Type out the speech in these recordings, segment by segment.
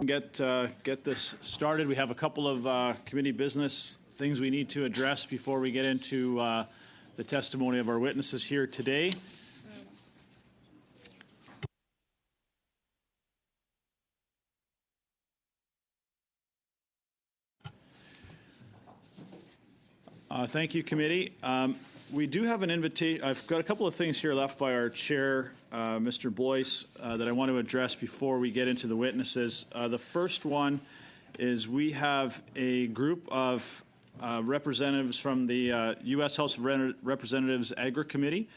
Get this started. We have a couple of committee business things we need to address before we get into the testimony of our witnesses here today. Thank you, committee. We do have an invitation. I've got a couple of things here left by our chair, Mr. Boyce, that I want to address before we get into the witnesses. The first one is we have a group of representatives from the U.S. House of Representatives Agri-Committee.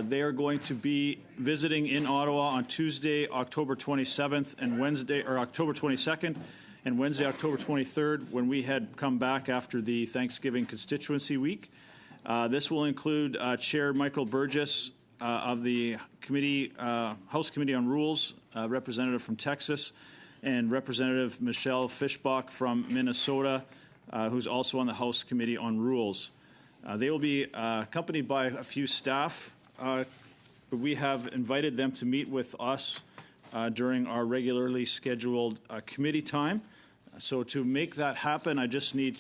They are going to be visiting in Ottawa on Tuesday, October 27th and Wednesday, or October 22nd. And Wednesday, October 23rd, when we had come back after the Thanksgiving constituency week. This will include Chair Michael Burgess of the committee, House Committee on Rules, representative from Texas, and Representative Michelle Fischbach from Minnesota, who's also on the House Committee on Rules. They will be accompanied by a few staff. We have invited them to meet with us during our regularly scheduled committee time. So to make that happen, I just need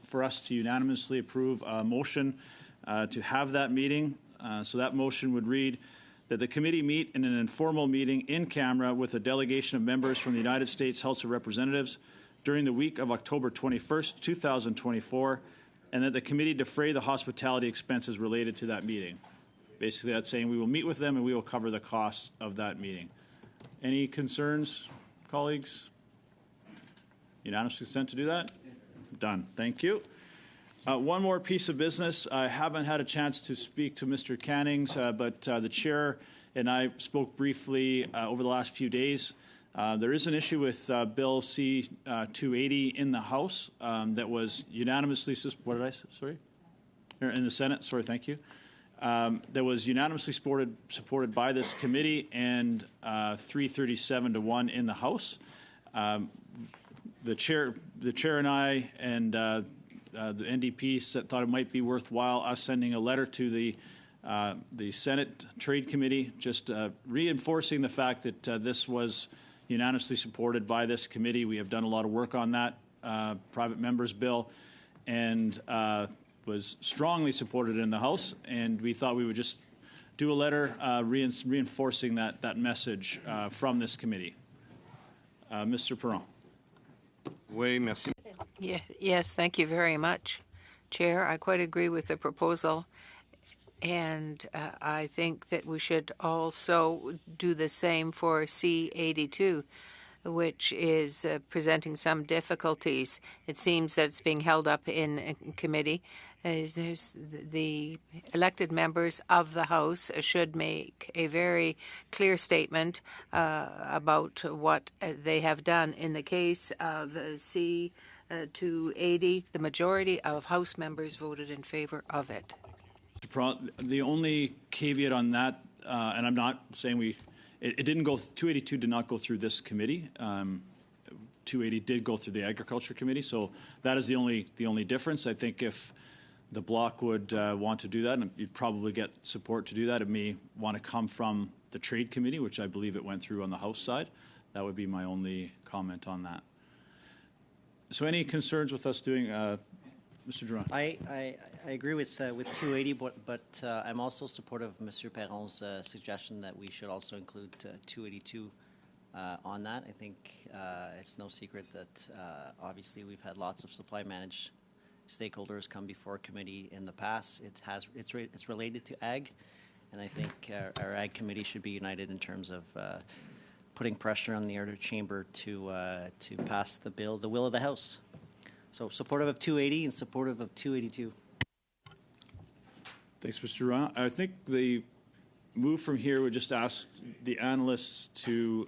for us to unanimously approve a motion to have that meeting. So that motion would read that the committee meet in an informal meeting in camera with a delegation of members from the United States House of Representatives during the week of October 21st, 2024, and that the committee defray the hospitality expenses related to that meeting. Basically, that's saying we will meet with them and we will cover the costs of that meeting. Any concerns, colleagues? Unanimous consent to do that? Done. Thank you. One more piece of business. I haven't had a chance to speak to Mr. Cannings, but the chair and I spoke briefly over the last few days. There is an issue with Bill C-280 in the House that was unanimously, what did I say? Sorry? In the Senate. Sorry, thank you. That was unanimously supported by this committee and 337 to 1 in the House. The chair and I and the NDP thought it might be worthwhile us sending a letter to the Senate Trade Committee, just reinforcing the fact that this was unanimously supported by this committee. We have done a lot of work on that private member's bill, and was strongly supported in the House. And we thought we would just do a letter reinforcing that message from this committee. Mr. Perron. Oui, merci. Yes, thank you very much, Chair. I quite agree with the proposal, and I think that we should also do the same for C-82, which is presenting some difficulties. It seems that it's being held up in committee. There's the elected members of the House should make a very clear statement about what they have done. In the case of C-280, the majority of House members voted in favor of it. The only caveat on that, and I'm not saying it didn't go, 282 did not go through this committee. 280 did go through the Agriculture Committee, so that is the only difference. I think if the Bloc would want to do that, and you'd probably get support to do that, it may want to come from the Trade Committee, which I believe it went through on the House side. That would be my only comment on that. So any concerns with us doing, Mr. Durand? I agree with 280, but I'm also supportive of Mr. Perron's suggestion that we should also include 282 on that. I think it's no secret that obviously we've had lots of supply managed stakeholders come before committee in the past. It's related to ag, and I think our ag committee should be united in terms of putting pressure on the other chamber to pass the bill, the will of the House. So supportive of 280 and supportive of 282. Thanks, Mr. Durand. I think the move from here would just ask the analysts to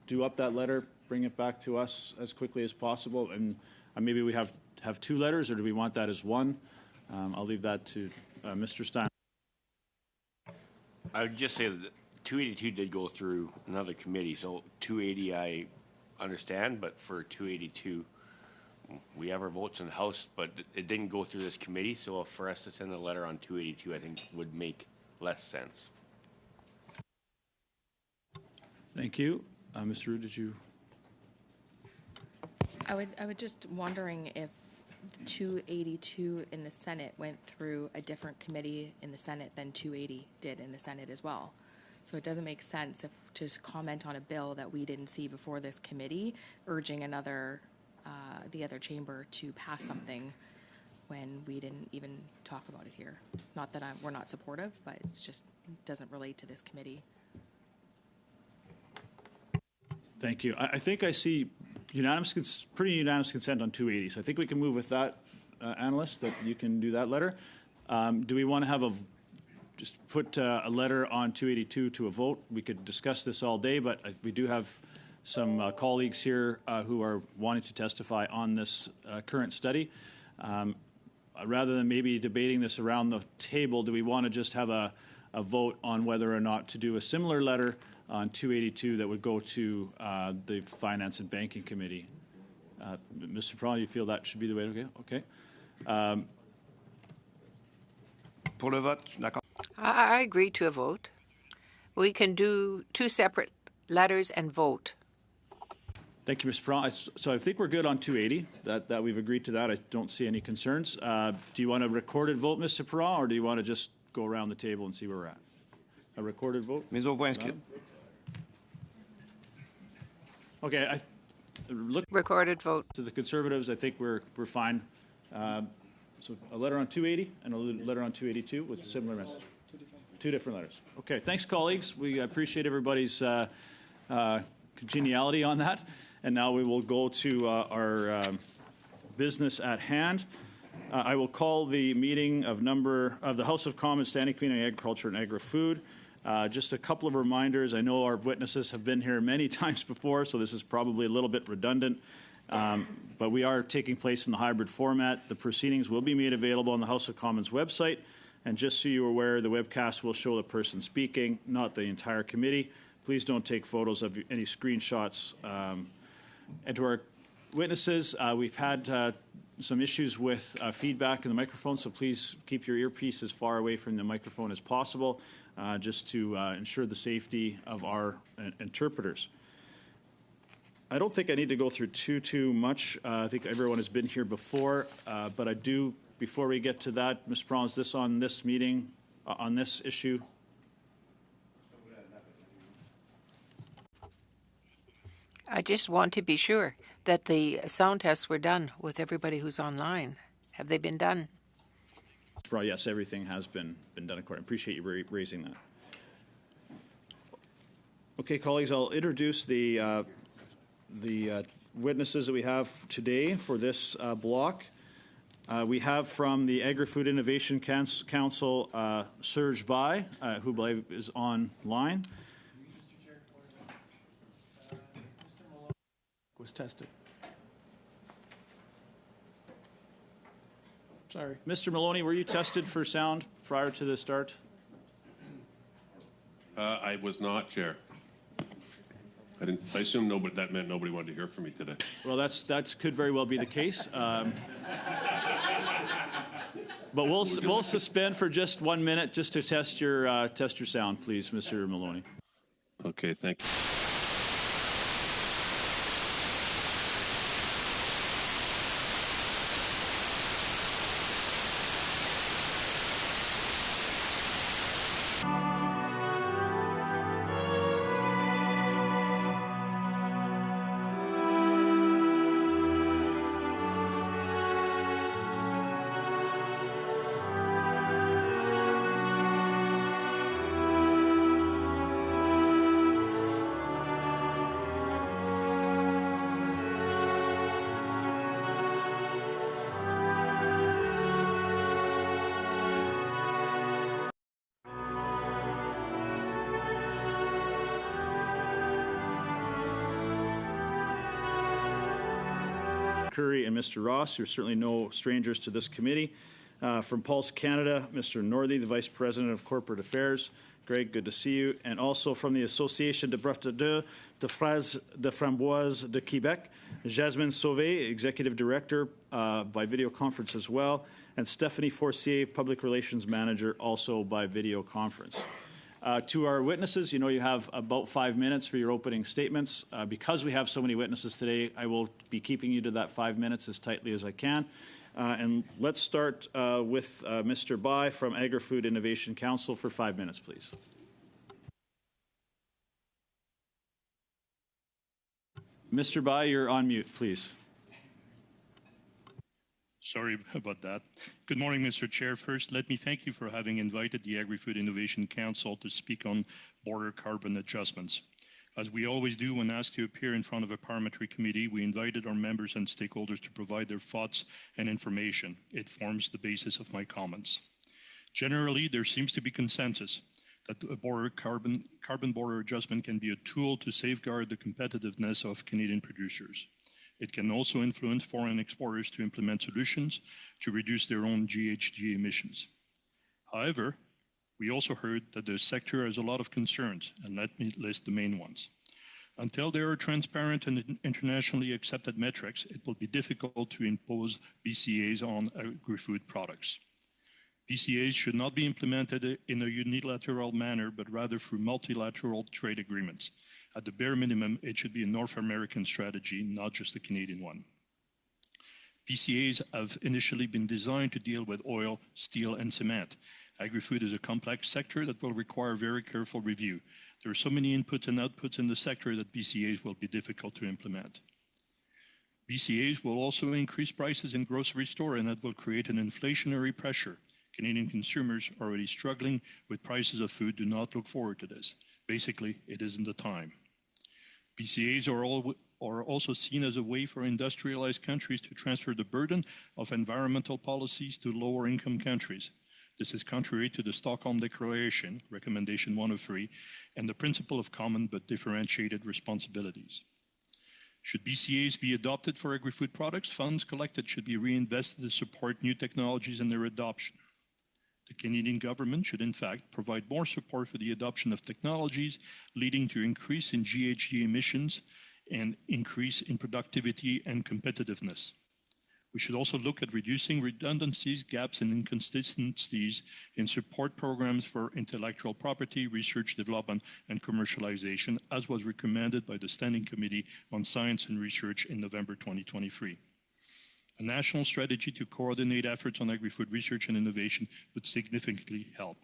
do up that letter, bring it back to us as quickly as possible, and maybe we have two letters, or do we want that as one? I'll leave that to Mr. Stein. I would just say that 282 did go through another committee, so 280 I understand, but for 282, we have our votes in the House, but it didn't go through this committee, so for us to send a letter on 282, I think would make less sense. Thank you. Mr. Roux, did you? I would just wondering if 282 in the Senate went through a different committee in the Senate than 280 did in the Senate as well. So it doesn't make sense if to comment on a bill that we didn't see before this committee, urging the other chamber to pass something when we didn't even talk about it here. Not that we're not supportive, but it just doesn't relate to this committee. Thank you. I think I see pretty unanimous consent on 280. So I think we can move with that, analyst, that you can do that letter. Do we want to have just put a letter on 282 to a vote? We could discuss this all day, but we do have some colleagues here who are wanting to testify on this current study. Rather than maybe debating this around the table, do we want to just have a vote on whether or not to do a similar letter on 282 that would go to the Finance and Banking Committee? Mr. Perron, you feel that should be the way to go? Okay. Pour le vote, je suis d'accord. I agree to a vote. We can do two separate letters and vote. Thank you, Mr. Perron. So I think we're good on 280, that we've agreed to that. I don't see any concerns. Do you want a recorded vote, Mr. Perron, or do you want to just go around the table and see where we're at? A recorded vote? Mise aux voix inscrite. Okay, look Recorded vote. to the Conservatives. I think we're fine. So a letter on 280 and a letter on 282 with a similar message. Two different letters. Okay, thanks, colleagues. We appreciate everybody's congeniality on that. And now we will go to our business at hand. I will call the meeting of the House of Commons Standing Committee on Agriculture and Agri-Food. Just a couple of reminders. I know our witnesses have been here many times before, so this is probably a little bit redundant. But we are taking place in the hybrid format. The proceedings will be made available on the House of Commons website. And just so you're aware, the webcast will show the person speaking, not the entire committee. Please don't take photos of any screenshots. And to our witnesses, we've had some issues with feedback in the microphone, so please keep your earpiece as far away from the microphone as possible, just to ensure the safety of our interpreters. I don't think I need to go through too much. I think everyone has been here before, but I do, before we get to that, Ms. Brown, is this on this meeting, on this issue? I just want to be sure that the sound tests were done with everybody who's online. Have they been done? Ms. Brown, yes, everything has been done accordingly. I appreciate you raising that. Okay, colleagues, I'll introduce the witnesses that we have today for this block. We have from the Agri-Food Innovation Council, Serge Bai, who I believe is online. Was tested. Sorry. Mr. Maloney, were you tested for sound prior to the start? I was not, Chair. I assume that meant nobody wanted to hear from me today. Well, that could very well be the case. But we'll suspend for just 1 minute just to test your sound, please, Mr. Maloney. Okay, thank you. Curry and Mr. Ross, who are certainly no strangers to this committee. From Pulse Canada, Mr. Northey, the Vice President of Corporate Affairs. Greg, good to see you. And also from the Association de Bretadeurs de Fraises de Framboise de Québec, Jasmine Sauvé, Executive Director by video conference as well, and Stephanie Forcier, Public Relations Manager, also by video conference. To our witnesses, you know you have about 5 minutes for your opening statements. Because we have so many witnesses today, I will be keeping you to that 5 minutes as tightly as I can. And let's start with Mr. Bai from Agri-Food Innovation Council for 5 minutes, please. Mr. Bai, you're on mute, please. Sorry about that. Good morning, Mr. Chair. First, let me thank you for having invited the Agri-Food Innovation Council to speak on border carbon adjustments. As we always do when asked to appear in front of a parliamentary committee, we invited our members and stakeholders to provide their thoughts and information. It forms the basis of my comments. Generally, there seems to be consensus that a carbon border adjustment can be a tool to safeguard the competitiveness of Canadian producers. It can also influence foreign exporters to implement solutions to reduce their own GHG emissions. However, we also heard that the sector has a lot of concerns, and let me list the main ones. Until there are transparent and internationally accepted metrics, it will be difficult to impose BCAs on agri-food products. BCAs should not be implemented in a unilateral manner, but rather through multilateral trade agreements. At the bare minimum, it should be a North American strategy, not just a Canadian one. BCAs have initially been designed to deal with oil, steel, and cement. Agri-food is a complex sector that will require very careful review. There are so many inputs and outputs in the sector that BCAs will be difficult to implement. BCAs will also increase prices in grocery store, and that will create an inflationary pressure. Canadian consumers already struggling with prices of food do not look forward to this. Basically, it isn't the time. BCAs are also seen as a way for industrialized countries to transfer the burden of environmental policies to lower income countries. This is contrary to the Stockholm Declaration, Recommendation 103, and the principle of common but differentiated responsibilities. Should BCAs be adopted for agri-food products, funds collected should be reinvested to support new technologies and their adoption. The Canadian government should, in fact, provide more support for the adoption of technologies leading to increase in GHG emissions and increase in productivity and competitiveness. We should also look at reducing redundancies, gaps, and inconsistencies in support programs for intellectual property, research, development, and commercialization, as was recommended by the Standing Committee on Science and Research in November 2023. A national strategy to coordinate efforts on agri-food research and innovation would significantly help.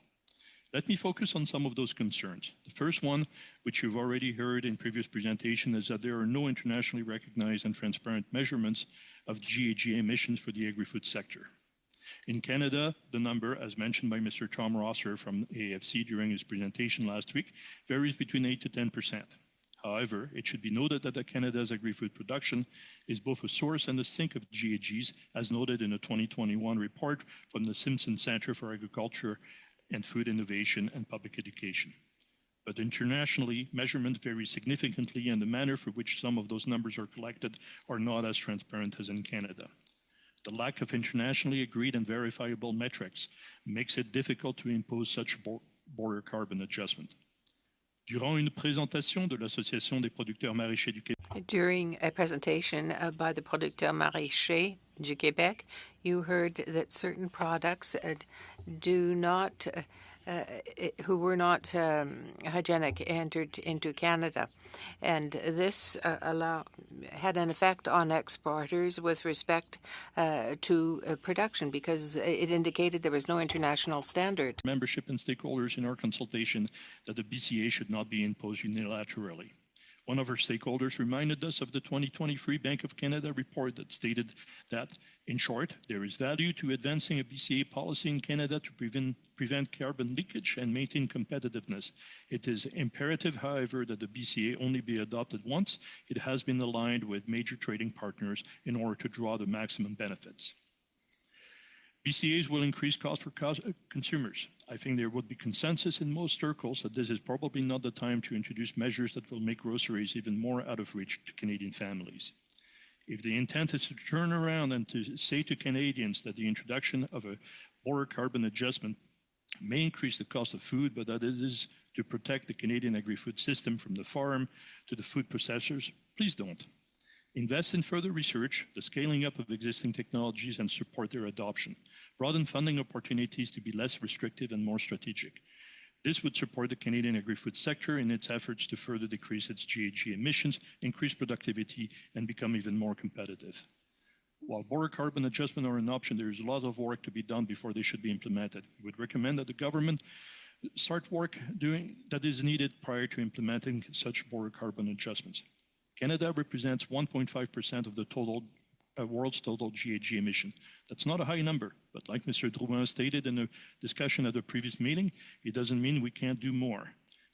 Let me focus on some of those concerns. The first one, which you've already heard in previous presentation, is that there are no internationally recognized and transparent measurements of GHG emissions for the agri-food sector. In Canada, the number, as mentioned by Mr. Tom Rosser from AFC during his presentation last week, varies between 8 to 10%. However, it should be noted that Canada's agri-food production is both a source and a sink of GHGs, as noted in a 2021 report from the Simpson Centre for Agriculture and Food Innovation and Public Education. But internationally, measurements vary significantly, and the manner for which some of those numbers are collected are not as transparent as in Canada. The lack of internationally agreed and verifiable metrics makes it difficult to impose such border carbon adjustment. Durant une présentation de l'Association des producteurs maraîchers du Québec. During a presentation by the producteurs maraîchers du Québec, you heard that certain products who were not hygienic entered into Canada. And this had an effect on exporters with respect to production because it indicated there was no international standard. Membership and stakeholders in our consultation that the BCA should not be imposed unilaterally. One of our stakeholders reminded us of the 2023 Bank of Canada report that stated that, in short, there is value to advancing a BCA policy in Canada to prevent carbon leakage and maintain competitiveness. It is imperative, however, that the BCA only be adopted once it has been aligned with major trading partners in order to draw the maximum benefits. BCAs will increase costs for consumers. I think there would be consensus in most circles that this is probably not the time to introduce measures that will make groceries even more out of reach to Canadian families. If the intent is to turn around and to say to Canadians that the introduction of a border carbon adjustment may increase the cost of food, but that it is to protect the Canadian agri-food system from the farm to the food processors, please don't. Invest in further research, the scaling up of existing technologies, and support their adoption. Broaden funding opportunities to be less restrictive and more strategic. This would support the Canadian agri-food sector in its efforts to further decrease its GHG emissions, increase productivity, and become even more competitive. While border carbon adjustment are an option, there is a lot of work to be done before they should be implemented. We would recommend that the government start work doing that is needed prior to implementing such border carbon adjustments. Canada represents 1.5% of the world's total GHG emission. That's not a high number, but like Mr. Drouin stated in a discussion at the previous meeting, it doesn't mean we can't do more.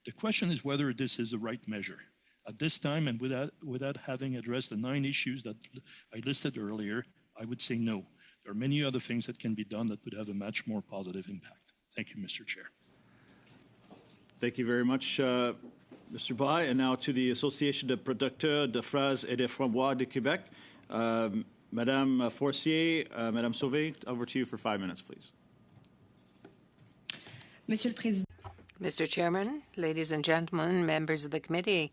The question is whether this is the right measure. At this time, and without having addressed the 9 issues that I listed earlier, I would say no. There are many other things that can be done that would have a much more positive impact. Thank you, Mr. Chair. Thank you very much, Mr. Bai. And now to the Association de producteurs de fraises et de framboises de Québec. Madame Forcier, Madame Sauvé, over to you for 5 minutes, please. Monsieur le Président. Mr. Chairman, ladies and gentlemen, members of the committee,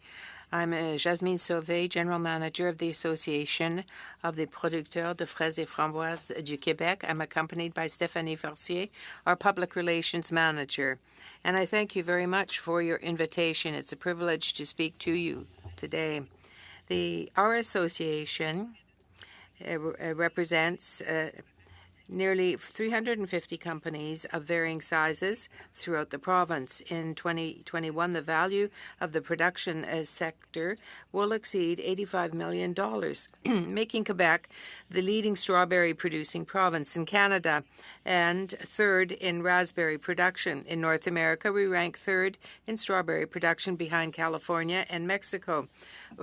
I'm Jasmine Sauvé, General Manager of the Association of the Producteurs de Fraises et Framboises du Québec. I'm accompanied by Stéphanie Forcier, our Public Relations Manager. And I thank you very much for your invitation. It's a privilege to speak to you today. Our association represents nearly 350 companies of varying sizes throughout the province. In 2021, the value of the production sector will exceed $85 million, making Quebec the leading strawberry-producing province in Canada and third in raspberry production. In North America, we rank third in strawberry production behind California and Mexico.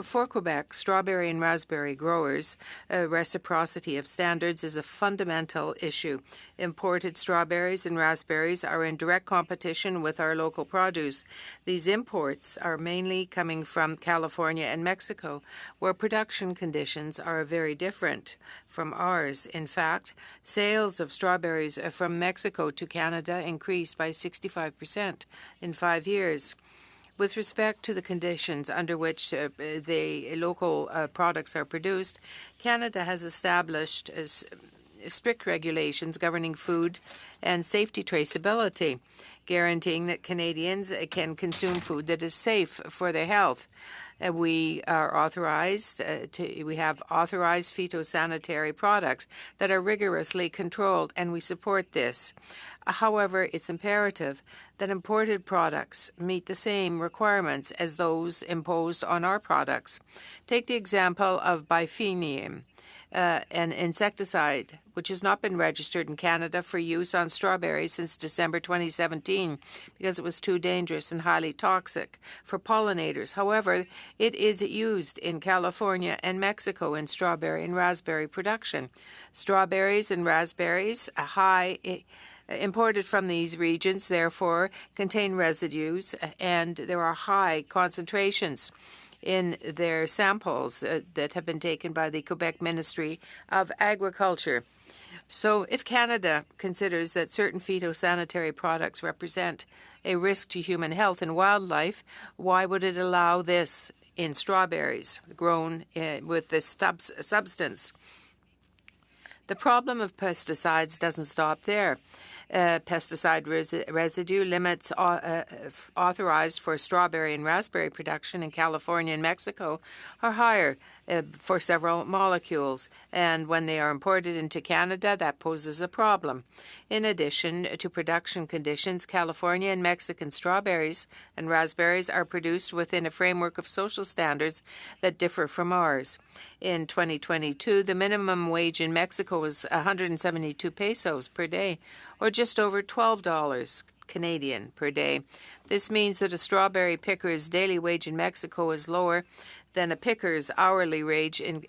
For Quebec, strawberry and raspberry growers, reciprocity of standards is a fundamental issue. Imported strawberries and raspberries are in direct competition with our local produce. These imports are mainly coming from California and Mexico, where production conditions are very different from ours. In fact, sales of strawberries from Mexico to Canada increased by 65% in 5 years. With respect to the conditions under which the local products are produced, Canada has established strict regulations governing food and safety traceability, guaranteeing that Canadians can consume food that is safe for their health. We are authorized we have authorized phytosanitary products that are rigorously controlled, and we support this. However, it's imperative that imported products meet the same requirements as those imposed on our products. Take the example of bifenum, an insecticide which has not been registered in Canada for use on strawberries since December 2017 because it was too dangerous and highly toxic for pollinators. However, it is used in California and Mexico in strawberry and raspberry production. Strawberries and raspberries, imported from these regions, therefore, contain residues, and there are high concentrations in their samples that have been taken by the Quebec Ministry of Agriculture. So if Canada considers that certain phytosanitary products represent a risk to human health and wildlife, why would it allow this in strawberries grown with this substance? The problem of pesticides doesn't stop there. Pesticide residue limits authorized for strawberry and raspberry production in California and Mexico are higher for several molecules, and when they are imported into Canada, that poses a problem. In addition to production conditions, California and Mexican strawberries and raspberries are produced within a framework of social standards that differ from ours. In 2022, the minimum wage in Mexico was 172 pesos per day, or just over $12 Canadian per day. This means that a strawberry picker's daily wage in Mexico is lower than a picker's hourly wage in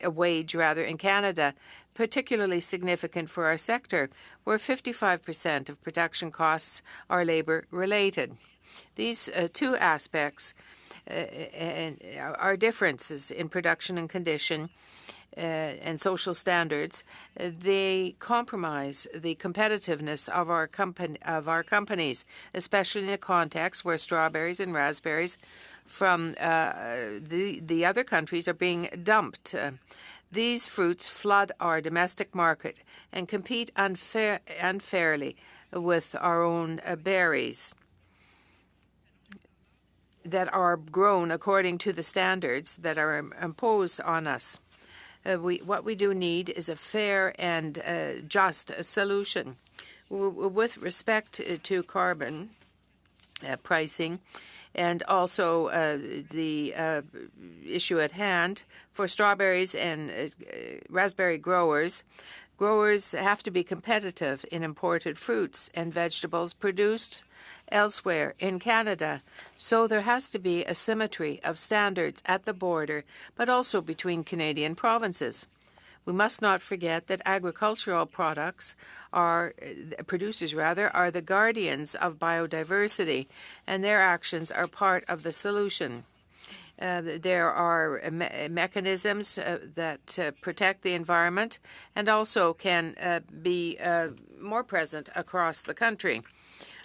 Canada, particularly significant for our sector, where 55% of production costs are labor-related. These two aspects are differences in production and condition and social standards. They compromise the competitiveness of our companies, especially in a context where strawberries and raspberries from the other countries are being dumped. These fruits flood our domestic market and compete unfairly with our own berries. that are grown according to the standards that are imposed on us. What we do need is a fair and just solution. With respect to carbon pricing and also the issue at hand for strawberries and raspberry growers, growers have to be competitive in imported fruits and vegetables produced elsewhere in Canada. So there has to be a symmetry of standards at the border, but also between Canadian provinces. We must not forget that agricultural producers are the guardians of biodiversity, and their actions are part of the solution. There are mechanisms that protect the environment and also can be more present across the country.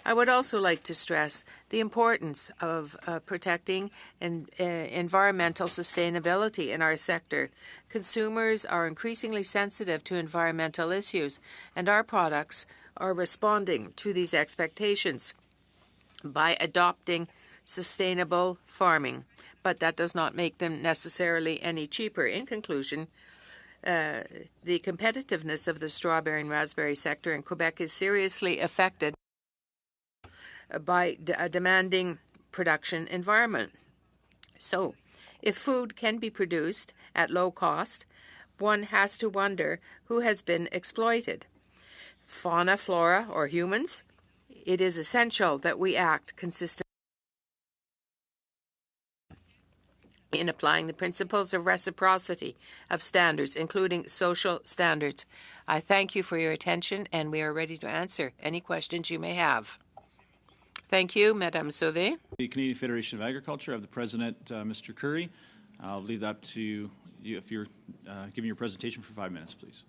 I would also like to stress the importance of protecting environmental sustainability in our sector. Consumers are increasingly sensitive to environmental issues, and our products are responding to these expectations by adopting sustainable farming. But that does not make them necessarily any cheaper. In conclusion, the competitiveness of the strawberry and raspberry sector in Quebec is seriously affected by a demanding production environment. So, if food can be produced at low cost, one has to wonder who has been exploited. Fauna, flora, or humans? It is essential that we act consistently in applying the principles of reciprocity of standards, including social standards. I thank you for your attention, and we are ready to answer any questions you may have. Thank you, Madame Sauvé. The Canadian Federation of Agriculture, I have the President, Mr. Curry. I'll leave that to you if you're giving your presentation for 5 minutes, please.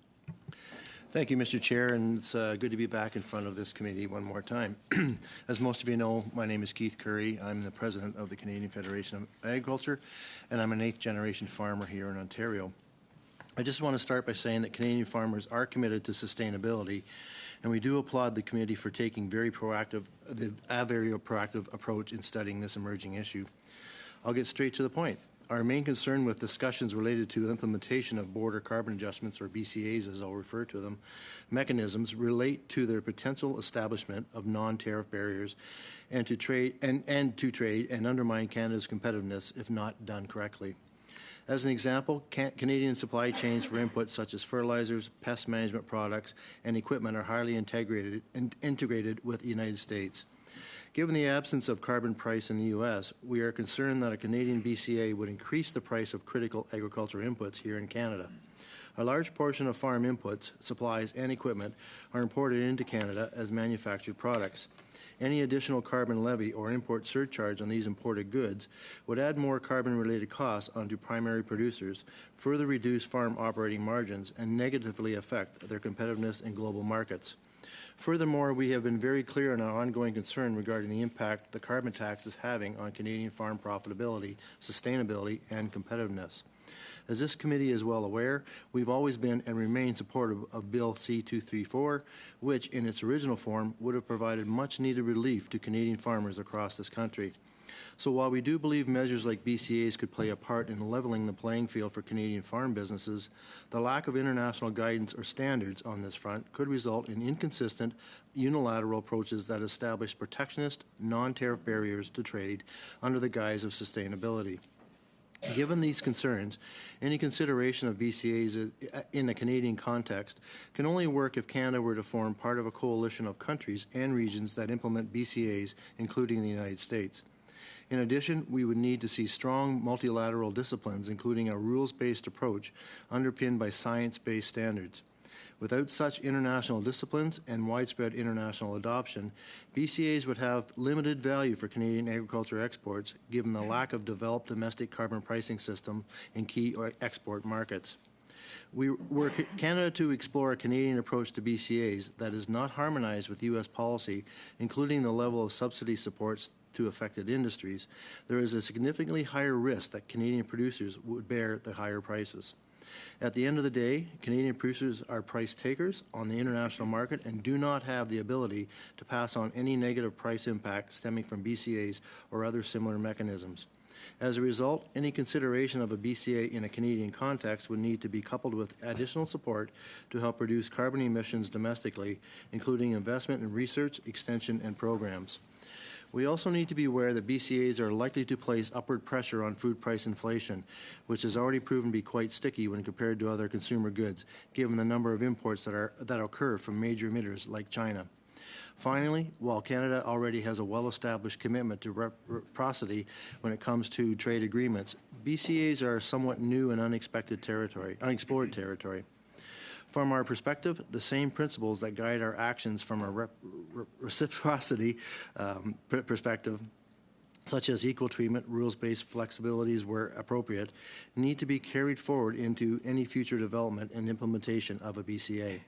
Thank you, Mr. Chair, and it's good to be back in front of this committee one more time. As most of you know, my name is Keith Curry. I'm the President of the Canadian Federation of Agriculture, and I'm an 8th-generation farmer here in Ontario. I just want to start by saying that Canadian farmers are committed to sustainability, and we do applaud the committee for taking a very proactive approach in studying this emerging issue. I'll get straight to the point. Our main concern with discussions related to implementation of border carbon adjustments, or BCAs as I'll refer to them, mechanisms relate to their potential establishment of non-tariff barriers and to trade and undermine Canada's competitiveness if not done correctly. As an example, Canadian supply chains for inputs such as fertilizers, pest management products, and equipment are highly integrated with the United States. Given the absence of carbon price in the U.S., we are concerned that a Canadian BCA would increase the price of critical agricultural inputs here in Canada. A large portion of farm inputs, supplies, and equipment are imported into Canada as manufactured products. Any additional carbon levy or import surcharge on these imported goods would add more carbon-related costs onto primary producers, further reduce farm operating margins, and negatively affect their competitiveness in global markets. Furthermore, we have been very clear in our ongoing concern regarding the impact the carbon tax is having on Canadian farm profitability, sustainability, and competitiveness. As this committee is well aware, we've always been and remain supportive of Bill C-234, which in its original form would have provided much needed relief to Canadian farmers across this country. So while we do believe measures like BCAs could play a part in leveling the playing field for Canadian farm businesses, the lack of international guidance or standards on this front could result in inconsistent, unilateral approaches that establish protectionist, non-tariff barriers to trade under the guise of sustainability. Given these concerns, any consideration of BCAs in a Canadian context can only work if Canada were to form part of a coalition of countries and regions that implement BCAs, including the United States. In addition, we would need to see strong multilateral disciplines, including a rules-based approach underpinned by science-based standards. Without such international disciplines and widespread international adoption, BCAs would have limited value for Canadian agriculture exports, given the lack of developed domestic carbon pricing system in key export markets. We were Canada to explore a Canadian approach to BCAs that is not harmonized with U.S. policy, including the level of subsidy supports to affected industries. There is a significantly higher risk that Canadian producers would bear the higher prices. At the end of the day, Canadian producers are price takers on the international market and do not have the ability to pass on any negative price impact stemming from BCAs or other similar mechanisms. As a result, any consideration of a BCA in a Canadian context would need to be coupled with additional support to help reduce carbon emissions domestically, including investment in research, extension, and programs. We also need to be aware that BCAs are likely to place upward pressure on food price inflation, which has already proven to be quite sticky when compared to other consumer goods, given the number of imports that occur from major emitters like China. Finally, while Canada already has a well-established commitment to reciprocity when it comes to trade agreements, BCAs are somewhat new and unexplored territory. From our perspective, the same principles that guide our actions from a reciprocity perspective, such as equal treatment, rules-based flexibilities where appropriate, need to be carried forward into any future development and implementation of a BCA.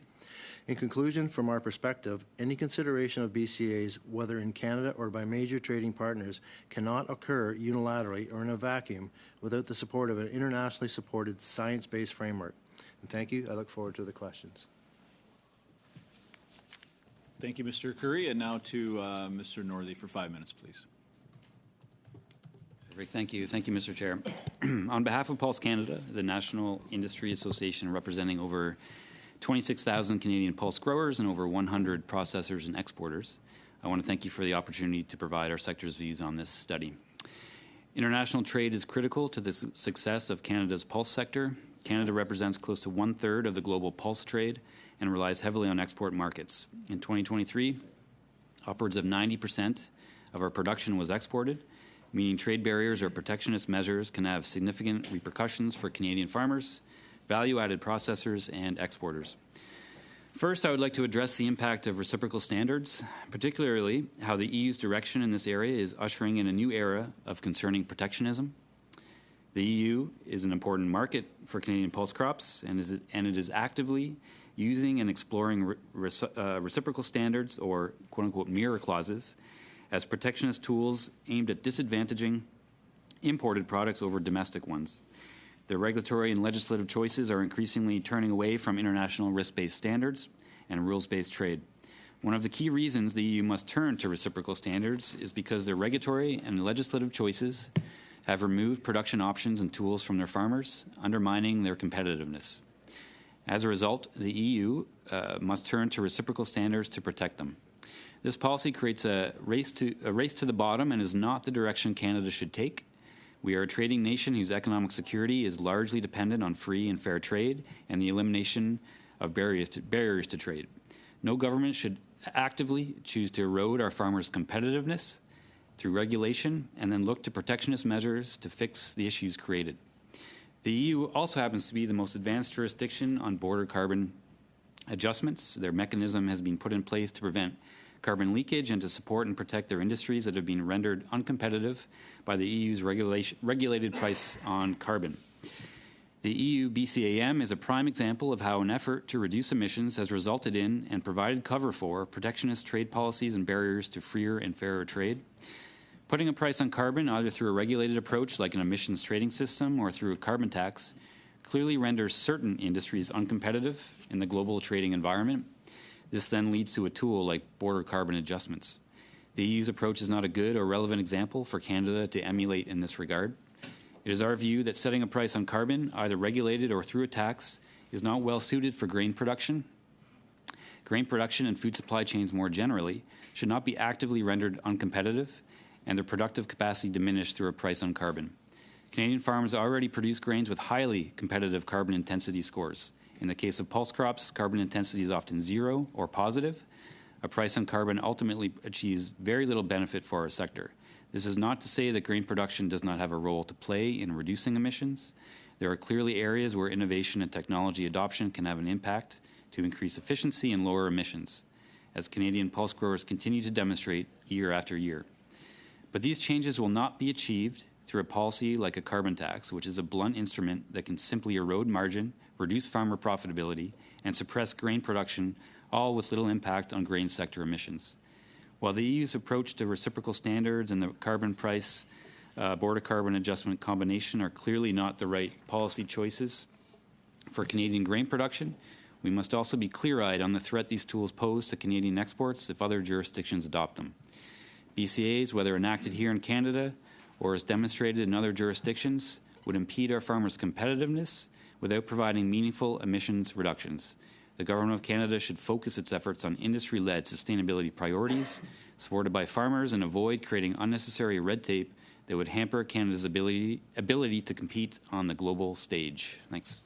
In conclusion, from our perspective, any consideration of BCAs, whether in Canada or by major trading partners, cannot occur unilaterally or in a vacuum without the support of an internationally supported science-based framework. And thank you. I look forward to the questions. Thank you, Mr. Curry. And now to Mr. Northey for 5 minutes, please. Thank you. Thank you, Mr. Chair. On behalf of Pulse Canada, the National Industry Association representing over 26,000 Canadian pulse growers and over 100 processors and exporters, I want to thank you for the opportunity to provide our sector's views on this study. International trade is critical to the success of Canada's pulse sector. Canada represents close to 1/3 of the global pulse trade and relies heavily on export markets. In 2023, upwards of 90% of our production was exported, meaning trade barriers or protectionist measures can have significant repercussions for Canadian farmers, value-added processors, and exporters. First, I would like to address the impact of reciprocal standards, particularly how the EU's direction in this area is ushering in a new era of concerning protectionism. The EU is an important market for Canadian pulse crops, and it is actively using and exploring reciprocal standards, or quote-unquote mirror clauses, as protectionist tools aimed at disadvantaging imported products over domestic ones. The regulatory and legislative choices are increasingly turning away from international risk-based standards and rules-based trade. One of the key reasons the EU must turn to reciprocal standards is because their regulatory and legislative choices have removed production options and tools from their farmers, undermining their competitiveness. As a result, the EU must turn to reciprocal standards to protect them. This policy creates a race to the bottom and is not the direction Canada should take. We are a trading nation whose economic security is largely dependent on free and fair trade and the elimination of barriers to trade. No government should actively choose to erode our farmers' competitiveness through regulation and then look to protectionist measures to fix the issues created. The EU also happens to be the most advanced jurisdiction on border carbon adjustments. Their mechanism has been put in place to prevent carbon leakage and to support and protect their industries that have been rendered uncompetitive by the EU's regulated price on carbon. The EU BCAM is a prime example of how an effort to reduce emissions has resulted in and provided cover for protectionist trade policies and barriers to freer and fairer trade. Putting a price on carbon, either through a regulated approach like an emissions trading system or through a carbon tax, clearly renders certain industries uncompetitive in the global trading environment. This then leads to a tool like border carbon adjustments. The EU's approach is not a good or relevant example for Canada to emulate in this regard. It is our view that setting a price on carbon, either regulated or through a tax, is not well suited for grain production. Grain production and food supply chains more generally should not be actively rendered uncompetitive and their productive capacity diminished through a price on carbon. Canadian farmers already produce grains with highly competitive carbon intensity scores. In the case of pulse crops, carbon intensity is often 0 or positive. A price on carbon ultimately achieves very little benefit for our sector. This is not to say that grain production does not have a role to play in reducing emissions. There are clearly areas where innovation and technology adoption can have an impact to increase efficiency and lower emissions, as Canadian pulse growers continue to demonstrate year after year. But these changes will not be achieved through a policy like a carbon tax, which is a blunt instrument that can simply erode margin, reduce farmer profitability, and suppress grain production, all with little impact on grain sector emissions. While the EU's approach to reciprocal standards and the carbon price border carbon adjustment combination are clearly not the right policy choices, For Canadian grain production, we must also be clear-eyed on the threat these tools pose to Canadian exports if other jurisdictions adopt them. BCAs, whether enacted here in Canada or as demonstrated in other jurisdictions, would impede our farmers' competitiveness without providing meaningful emissions reductions. The Government of Canada should focus its efforts on industry-led sustainability priorities supported by farmers and avoid creating unnecessary red tape that would hamper Canada's ability to compete on the global stage. Thanks.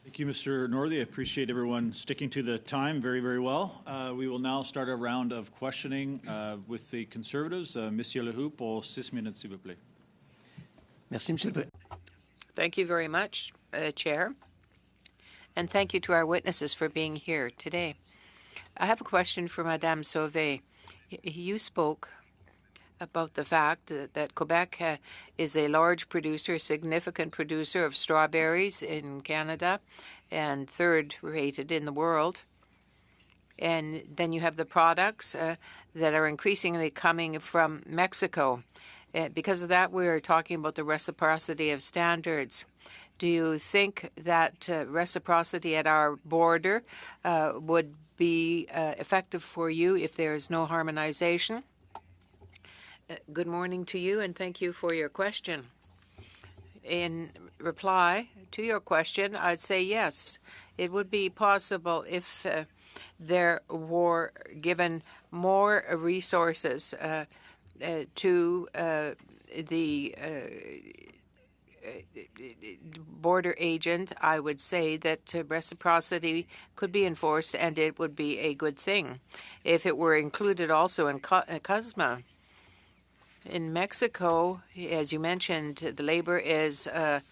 Thank you, Mr. Northey. I appreciate everyone sticking to the time very, very well. We will now start a round of questioning with the Conservatives. Monsieur Lehoux, pour 6 minutes, s'il vous plaît. Merci, Monsieur le Président. Thank you very much, Chair. And thank you to our witnesses for being here today. I have a question for Madame Sauvé. You spoke about the fact that Quebec is a large producer, a significant producer of strawberries in Canada and third rated in the world. And then you have the products that are increasingly coming from Mexico. Because of that, we're talking about the reciprocity of standards. Do you think that reciprocity at our border would be effective for you if there is no harmonization? Good morning to you, and thank you for your question. In reply to your question, I'd say yes. It would be possible if there were given more resources to the border agent. I would say that reciprocity could be enforced, and it would be a good thing if it were included also in CUSMA. In Mexico, as you mentioned, the labor is a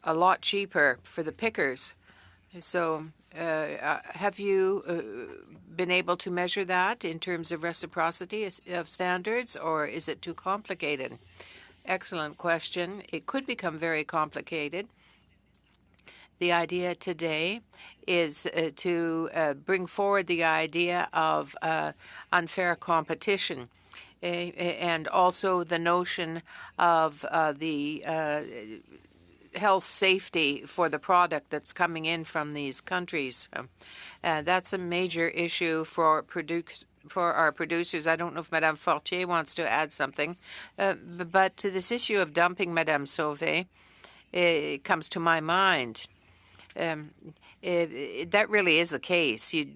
lot cheaper for the pickers. So have you been able to measure that in terms of reciprocity of standards, or is it too complicated? Excellent question. It could become very complicated. The idea today is to bring forward the idea of unfair competition. And also the notion of the health safety for the product that's coming in from these countries. That's a major issue for our producers. I don't know if Madame Fortier wants to add something, but to this issue of dumping, Madame Sauvé, it comes to my mind. That really is the case. You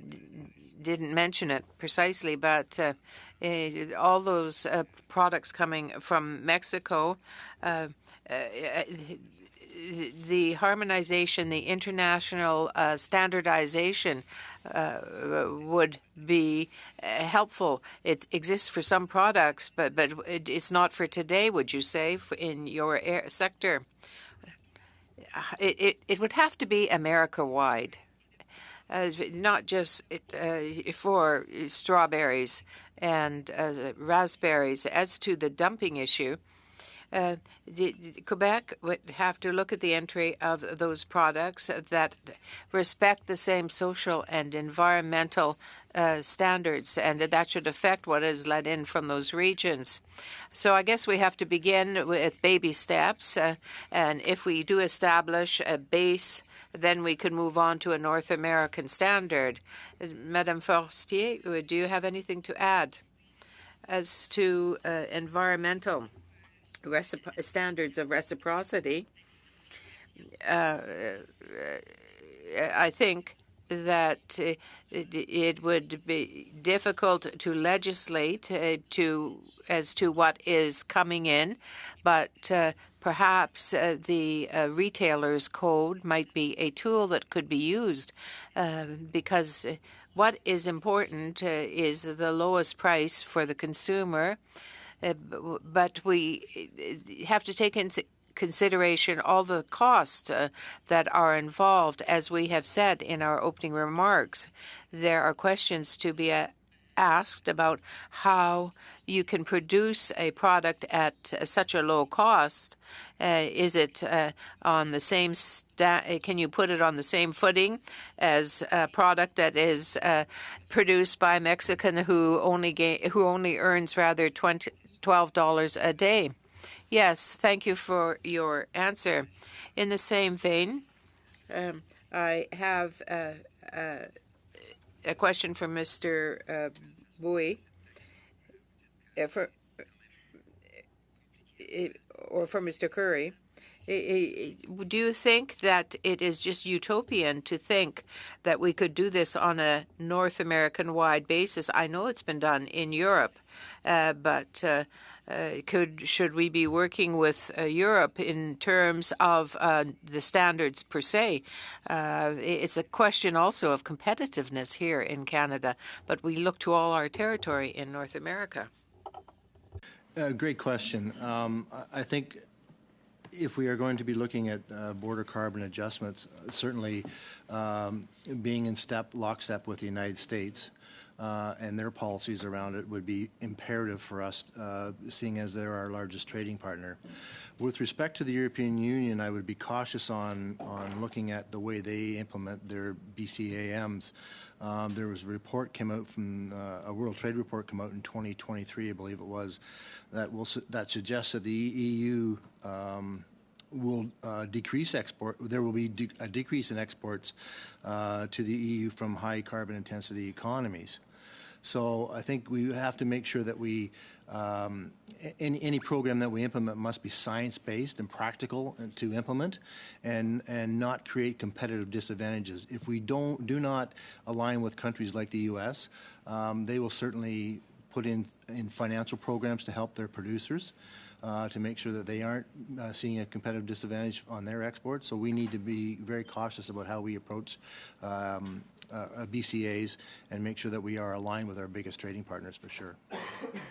didn't mention it precisely, but all those products coming from Mexico, the harmonization, the international standardization would be helpful. It exists for some products, but it's not for today, would you say, in your sector? It would have to be America-wide. Not just for strawberries and raspberries. As to the dumping issue, Quebec would have to look at the entry of those products that respect the same social and environmental standards, and that should affect what is let in from those regions. So I guess we have to begin with baby steps, and if we do establish a base, then we could move on to a North American standard. Madame Fortier, do you have anything to add? As to environmental standards of reciprocity, I think that it would be difficult to legislate as to what is coming in, but perhaps the retailer's code might be a tool that could be used because what is important is the lowest price for the consumer, but we have to take into consideration all the costs that are involved. As we have said in our opening remarks, there are questions to be asked about how you can produce a product at such a low cost. Is it on the same can you put it on the same footing as a product that is produced by a Mexican who only earns rather $12 a day? Yes, thank you for your answer. In the same vein, I have a question for Mr. Bowie, or for Mr. Curry. Do you think that it is just utopian to think that we could do this on a North American-wide basis? I know it's been done in Europe, but should we be working with Europe in terms of the standards per se? It's a question also of competitiveness here in Canada, but we look to all our territory in North America. Great question. I think if we are going to be looking at border carbon adjustments, certainly being in lockstep with the United States and their policies around it would be imperative for us, seeing as they're our largest trading partner. With respect to the European Union, I would be cautious on looking at the way they implement their BCAMs. There was a report came out from a World Trade Report came out in 2023, I believe it was, that suggests that the EU will decrease export. There will be a decrease in exports to the EU from high carbon intensity economies. So I think we have to make sure that we any program that we implement must be science-based and practical to implement, and not create competitive disadvantages. If we do not align with countries like the U.S., they will certainly put in financial programs to help their producers to make sure that they aren't seeing a competitive disadvantage on their exports. So we need to be very cautious about how we approach BCAs and make sure that we are aligned with our biggest trading partners for sure.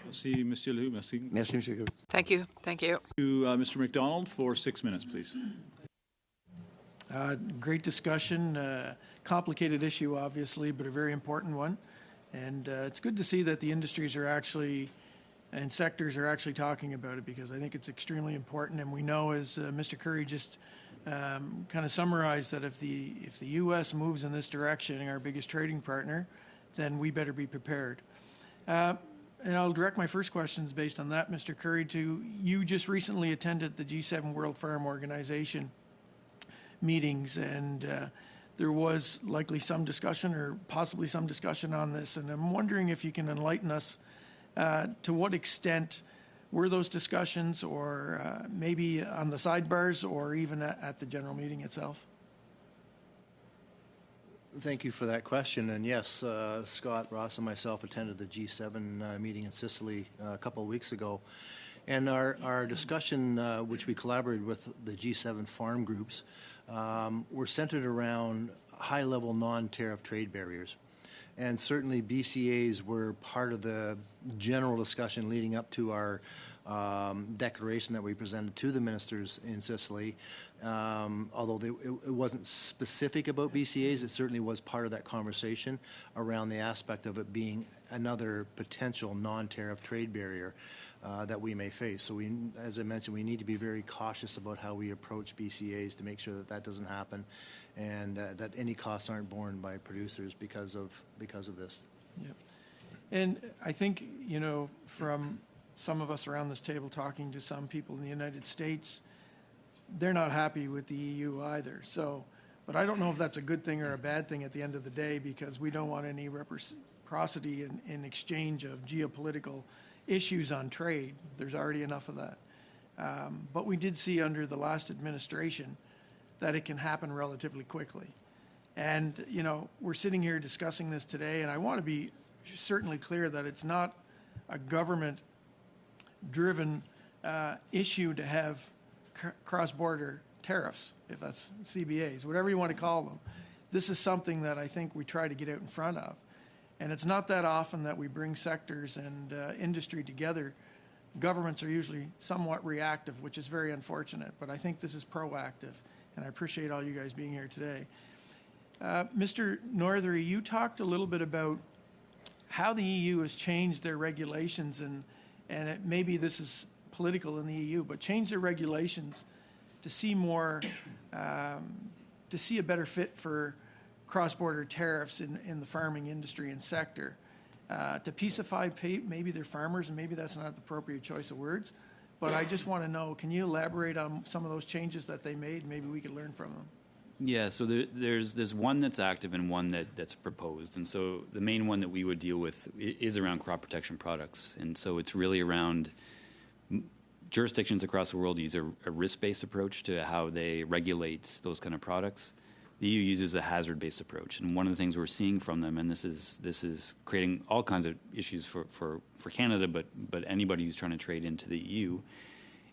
Merci, Monsieur Lehoux. Merci. Merci, Monsieur Gou. Thank you. Thank you. To Mr. McDonald for 6 minutes, please. Great discussion. Complicated issue, obviously, but a very important one. And it's good to see that the industries are actually and sectors are actually talking about it, because I think it's extremely important. And we know, as Mr. Curry just kind of summarized, that if the U.S. moves in this direction, our biggest trading partner, then we better be prepared. And I'll direct my first questions based on that, Mr. Curry, to you. Just recently attended the G7 World Farm Organization meetings, and there was likely some discussion, or possibly some discussion, on this. And I'm wondering if you can enlighten us to what extent were those discussions, or maybe on the sidebars, or even at the general meeting itself? Thank you for that question. And yes, Scott, Ross, and myself attended the G7 meeting in Sicily a couple of weeks ago. And our discussion, which we collaborated with the G7 farm groups, were centered around high-level non-tariff trade barriers. And certainly BCAs were part of the general discussion leading up to our declaration that we presented to the ministers in Sicily. Although it wasn't specific about BCAs, it certainly was part of that conversation around the aspect of it being another potential non-tariff trade barrier that we may face. So we, as I mentioned, we need to be very cautious about how we approach BCAs to make sure that that doesn't happen, and that any costs aren't borne by producers because of this. Yep. And I think, you know, from some of us around this table talking to some people in the United States, they're not happy with the EU either. So, but I don't know if that's a good thing or a bad thing at the end of the day, because we don't want any reciprocity in exchange of geopolitical issues on trade. There's already enough of that. But we did see under the last administration that it can happen relatively quickly. And, you know, we're sitting here discussing this today, and I want to be certainly clear that it's not a government-driven issue to have cross-border tariffs, if that's CBAs, whatever you want to call them. This is something that I think we try to get out in front of. And it's not that often that we bring sectors and industry together. Governments are usually somewhat reactive, which is very unfortunate, but I think this is proactive, and I appreciate all you guys being here today. Mr. Northery, you talked a little bit about how the EU has changed their regulations, and maybe this is political in the EU, but changed their regulations to see more, to see a better fit for cross-border tariffs in the farming industry and sector, to peacify maybe their farmers, and maybe that's not the appropriate choice of words, but I just want to know, can you elaborate on some of those changes that they made? Maybe we could learn from them. Yeah, so there's one that's active and one that's proposed. And so the main one that we would deal with is around crop protection products. And so it's really around jurisdictions across the world use a risk-based approach to how they regulate those kind of products. The EU uses a hazard-based approach. And one of the things we're seeing from them, and this is creating all kinds of issues for Canada, but anybody who's trying to trade into the EU,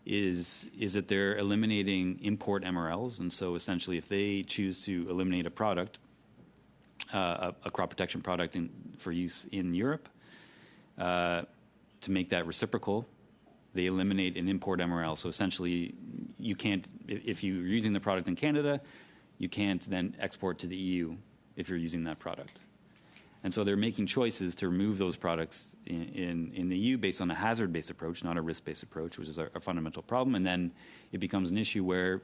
is that they're eliminating import MRLs. And so essentially if they choose to eliminate a product, a crop protection product for use in Europe, to make that reciprocal, they eliminate an import MRL. So essentially you can't, if you're using the product in Canada, you can't then export to the EU if you're using that product. And so they're making choices to remove those products in the EU based on a hazard-based approach, not a risk-based approach, which is a fundamental problem. And then it becomes an issue where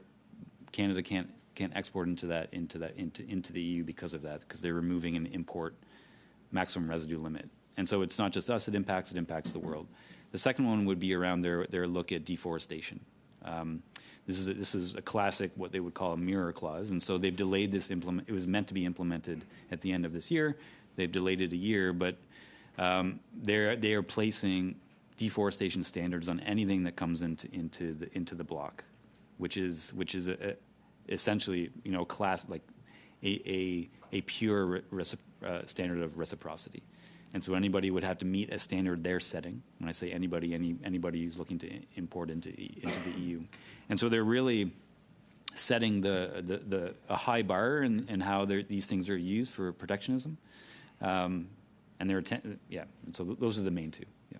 Canada can't export into the EU because of that, because they're removing an import maximum residue limit. And so it's not just us it impacts the world. The second one would be around their look at deforestation. This is a classic, what they would call a mirror clause. And so they've delayed this it was meant to be implemented at the end of this year. They've delayed it a year, but they are placing deforestation standards on anything that comes into the block, which is essentially class like a pure standard of reciprocity. And so anybody would have to meet a standard they're setting. When I say anybody, anybody who's looking to import into the EU. And so they're really setting a high bar in how these things are used for protectionism. And so those are the main two. Yeah.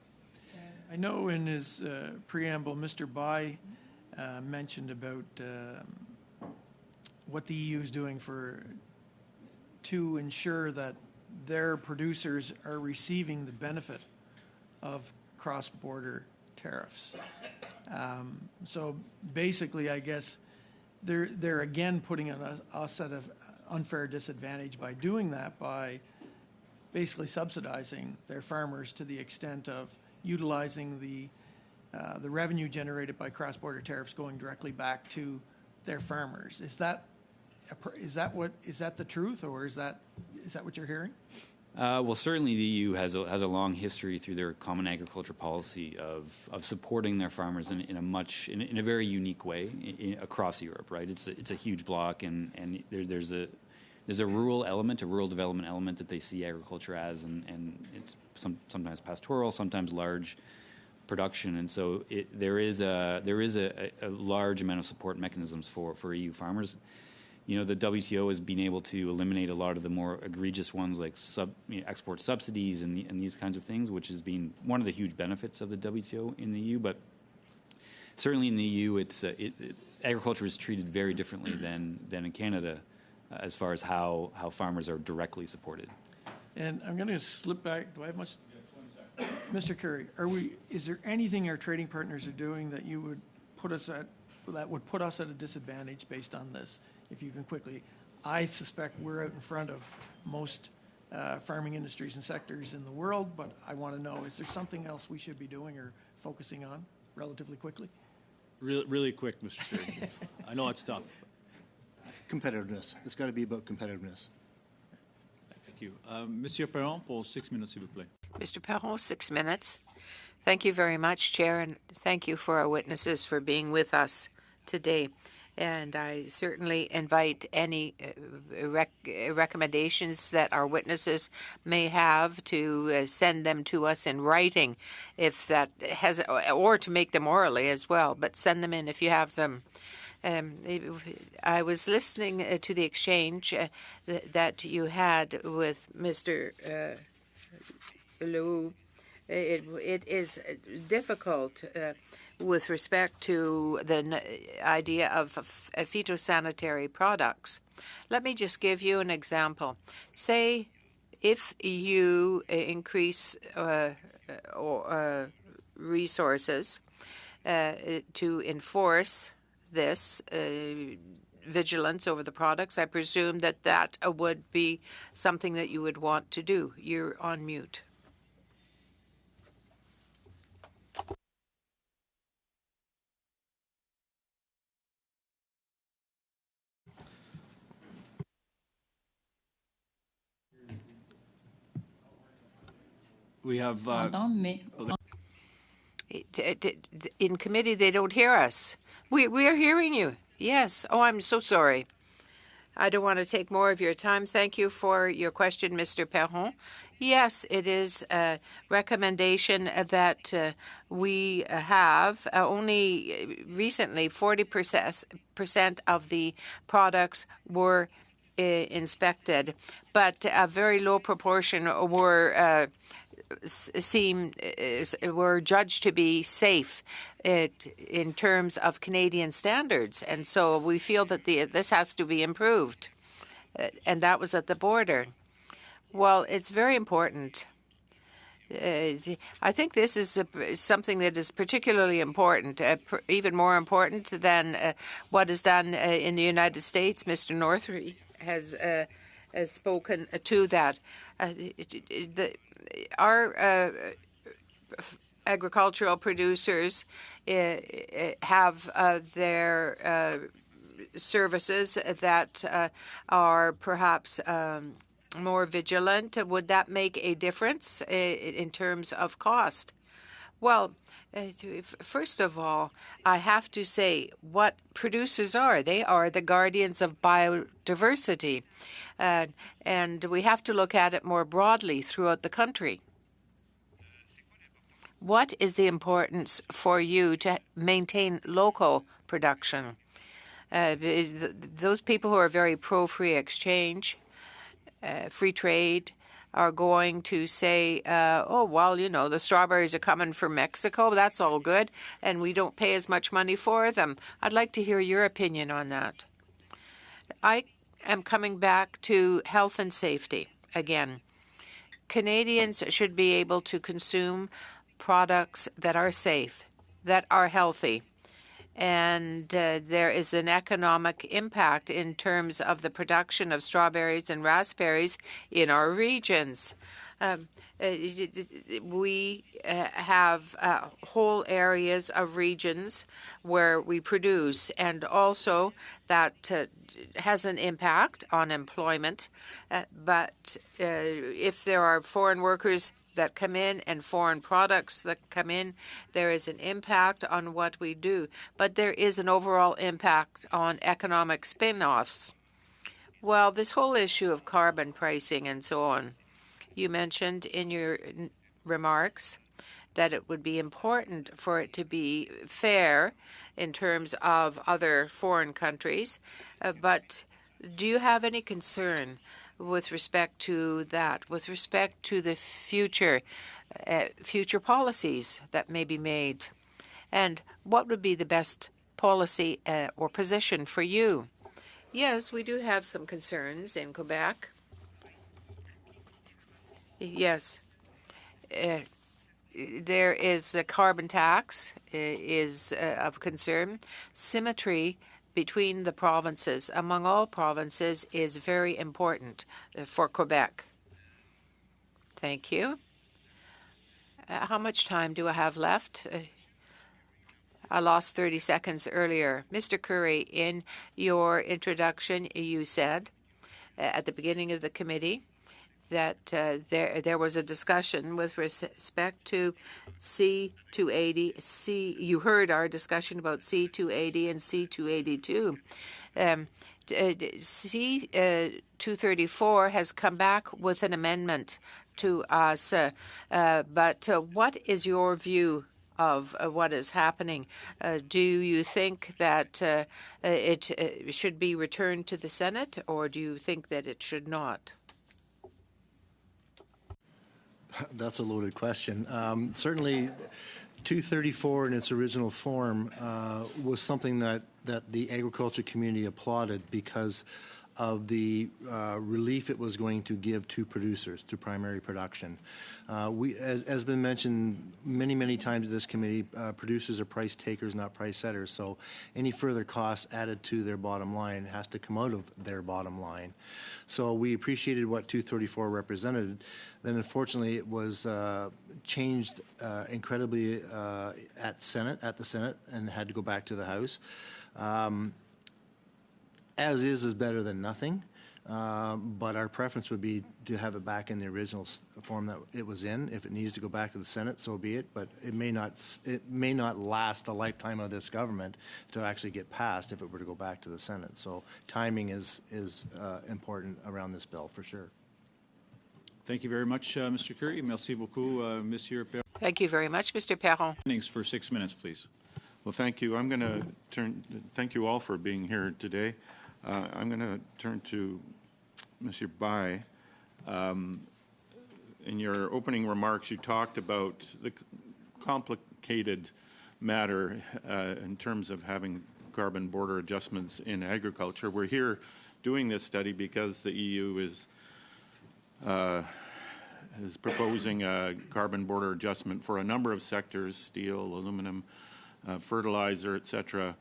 I know in his preamble, Mr. Bai mentioned about what the EU is doing to ensure that their producers are receiving the benefit of cross-border tariffs. So basically, I guess they're again putting us at an unfair disadvantage by doing that, by basically subsidizing their farmers to the extent of utilizing the revenue generated by cross-border tariffs going directly back to their farmers. Is that the truth, or is that what you're hearing? Well, certainly the EU has a long history through their common agriculture policy of supporting their farmers in a very unique way across Europe. Right, it's a huge block, and there's a rural element, a rural development element that they see agriculture as, and it's sometimes pastoral, sometimes large production, and so there is a large amount of support mechanisms for EU farmers. The WTO has been able to eliminate a lot of the more egregious ones like export subsidies and these kinds of things, which has been one of the huge benefits of the WTO in the EU. But certainly in the EU, agriculture is treated very differently than in Canada as far as how farmers are directly supported. And I'm going to slip back. Do I have much? Yeah, 20 seconds. Mr. Curry, is there anything our trading partners are doing that would put us at a disadvantage based on this? If you can quickly, I suspect we're out in front of most farming industries and sectors in the world, but I want to know, is there something else we should be doing or focusing on relatively quickly? Really quick, Mr. Chair. I know it's tough. Competitiveness. It's got to be about competitiveness. Thank you. Monsieur Perron, pour 6 minutes, s'il vous plaît. Mr. Perron, 6 minutes. Thank you very much, Chair, and thank you for our witnesses for being with us today. And I certainly invite any recommendations that our witnesses may have to send them to us in writing, if that has, or to make them orally as well. But send them in if you have them. I was listening to the exchange that you had with Mr. Leroux. It is difficult with respect to the idea of phytosanitary products. Let me just give you an example. Say if you increase resources to enforce this vigilance over the products, I presume that would be something that you would want to do. You're on mute. We have, In committee, they don't hear us. We are hearing you. Yes. Oh, I'm so sorry. I don't want to take more of your time. Thank you for your question, Mr. Perron. Yes, it is a recommendation that we have. Only recently, 40% of the products were inspected, but a very low proportion were were judged to be safe in terms of Canadian standards. And so we feel that this has to be improved. And that was at the border. Well, it's very important. I think this is something that is particularly important, even more important than what is done in the United States. Mr. Northry has spoken to that. Our agricultural producers have their services that are perhaps more vigilant. Would that make a difference in terms of cost? Well, first of all, I have to say what producers are. They are the guardians of biodiversity. And we have to look at it more broadly throughout the country. What is the importance for you to maintain local production? Those people who are very pro-free exchange, free trade, are going to say, oh, well, you know, the strawberries are coming from Mexico. That's all good, and we don't pay as much money for them. I'd like to hear your opinion on that. I am coming back to health and safety again. Canadians should be able to consume products that are safe, that are healthy. And there is an economic impact in terms of the production of strawberries and raspberries in our regions. We have whole areas of regions where we produce, and also that has an impact on employment. But if there are foreign workers that come in and foreign products that come in, there is an impact on what we do. But there is an overall impact on economic spin-offs. Well, this whole issue of carbon pricing and so on, you mentioned in your remarks that it would be important for it to be fair in terms of other foreign countries. But do you have any concern with respect to that, with respect to the future policies that may be made? And what would be the best policy or position for you? Yes, we do have some concerns in Quebec. Yes. There is a carbon tax is of concern. Symmetry between the provinces, among all provinces, is very important for Quebec. Thank you. How much time do I have left? I lost 30 seconds earlier. Mr. Curry, in your introduction, you said at the beginning of the committee that there was a discussion with respect to C-280. You heard our discussion about C-280 and C-282. C-234 has come back with an amendment to us. But what is your view of what is happening? Do you think that it should be returned to the Senate, or do you think that it should not? That's a loaded question. Certainly, 234 in its original form was something that the agriculture community applauded because of the relief it was going to give to producers, to primary production. As been mentioned many times in this committee, producers are price takers, not price setters. So any further costs added to their bottom line has to come out of their bottom line. So we appreciated what 234 represented. Then unfortunately it was changed incredibly at the Senate, and had to go back to the House. As is better than nothing, But our preference would be to have it back in the original form that it was in. If it needs to go back to the Senate, so be it. But it may not last the lifetime of this government to actually get passed if it were to go back to the Senate. So timing is important around this bill for sure. Thank you very much, Mr. Curry. Merci beaucoup, Monsieur Perron. Thank you very much, Mr. Perron. For 6 minutes, please. Well, thank you. I'm going to thank you all for being here today. I'm going to turn to Monsieur Bai. In your opening remarks, you talked about the complicated matter in terms of having carbon border adjustments in agriculture. We're here doing this study because the EU is proposing a carbon border adjustment for a number of sectors: steel, aluminum, fertilizer, etc.,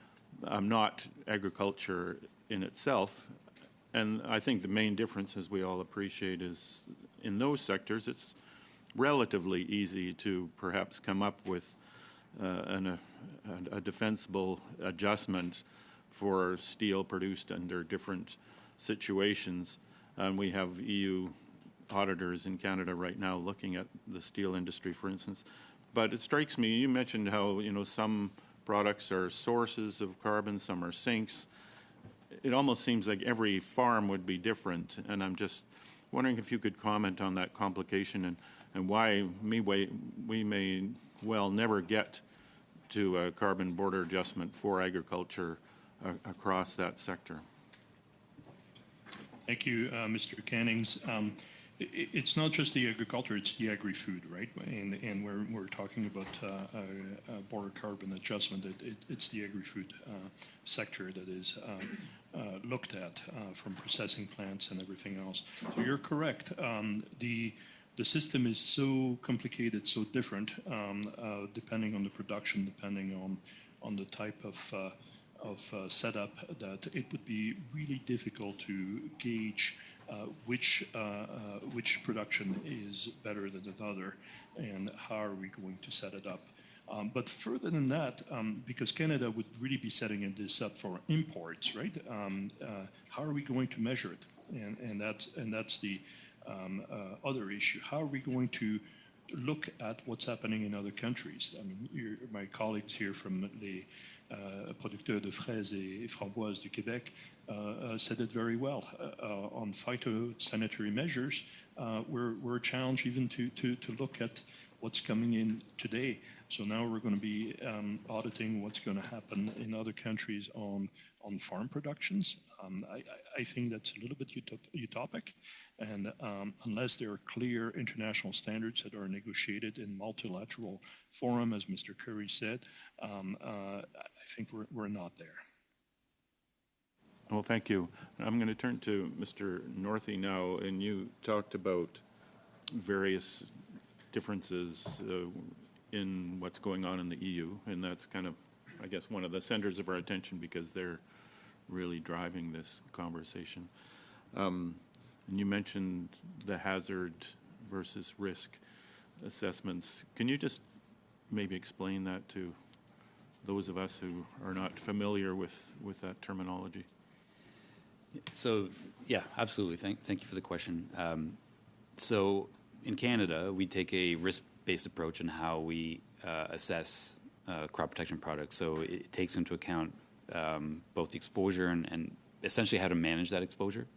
not agriculture in itself. And I think the main difference, as we all appreciate, is in those sectors it's relatively easy to perhaps come up with a defensible adjustment for steel produced under different situations. And we have EU auditors in Canada right now looking at the steel industry, for instance. But it strikes me, you mentioned how, some products are sources of carbon, some are sinks. It almost seems like every farm would be different, and I'm just wondering if you could comment on that complication and why we may well never get to a carbon border adjustment for agriculture across that sector. Thank you, Mr. Cannings. It's not just the agriculture, it's the agri-food, right? And we're talking about border carbon adjustment. It's the agri-food sector that is looked at from processing plants and everything else. So you're correct. The system is so complicated, so different, depending on the production, depending on the type of setup, that it would be really difficult to gauge which production is better than another, and how are we going to set it up. But further than that, because Canada would really be setting this up for imports, right? How are we going to measure it? And that's the other issue. How are we going to look at what's happening in other countries? I mean, my colleagues here from les producteurs de fraises et framboises du Québec said it very well. On phytosanitary measures, we're challenged even to look at what's coming in today. So now we're going to be auditing what's going to happen in other countries on farm productions. I think that's a little bit utopic, and unless there are clear international standards that are negotiated in multilateral forum, as Mr. Curry said, I think we're not there. Well, thank you. I'm going to turn to Mr. Northey now, and you talked about various differences in what's going on in the EU, and that's kind of, I guess, one of the centers of our attention because they're really driving this conversation. And you mentioned the hazard versus risk assessments. Can you just maybe explain that to those of us who are not familiar with that terminology? So, yeah, absolutely. Thank you for the question. So in Canada, we take a risk-based approach in how we assess crop protection products. So it takes into account both the exposure and essentially how to manage that exposure.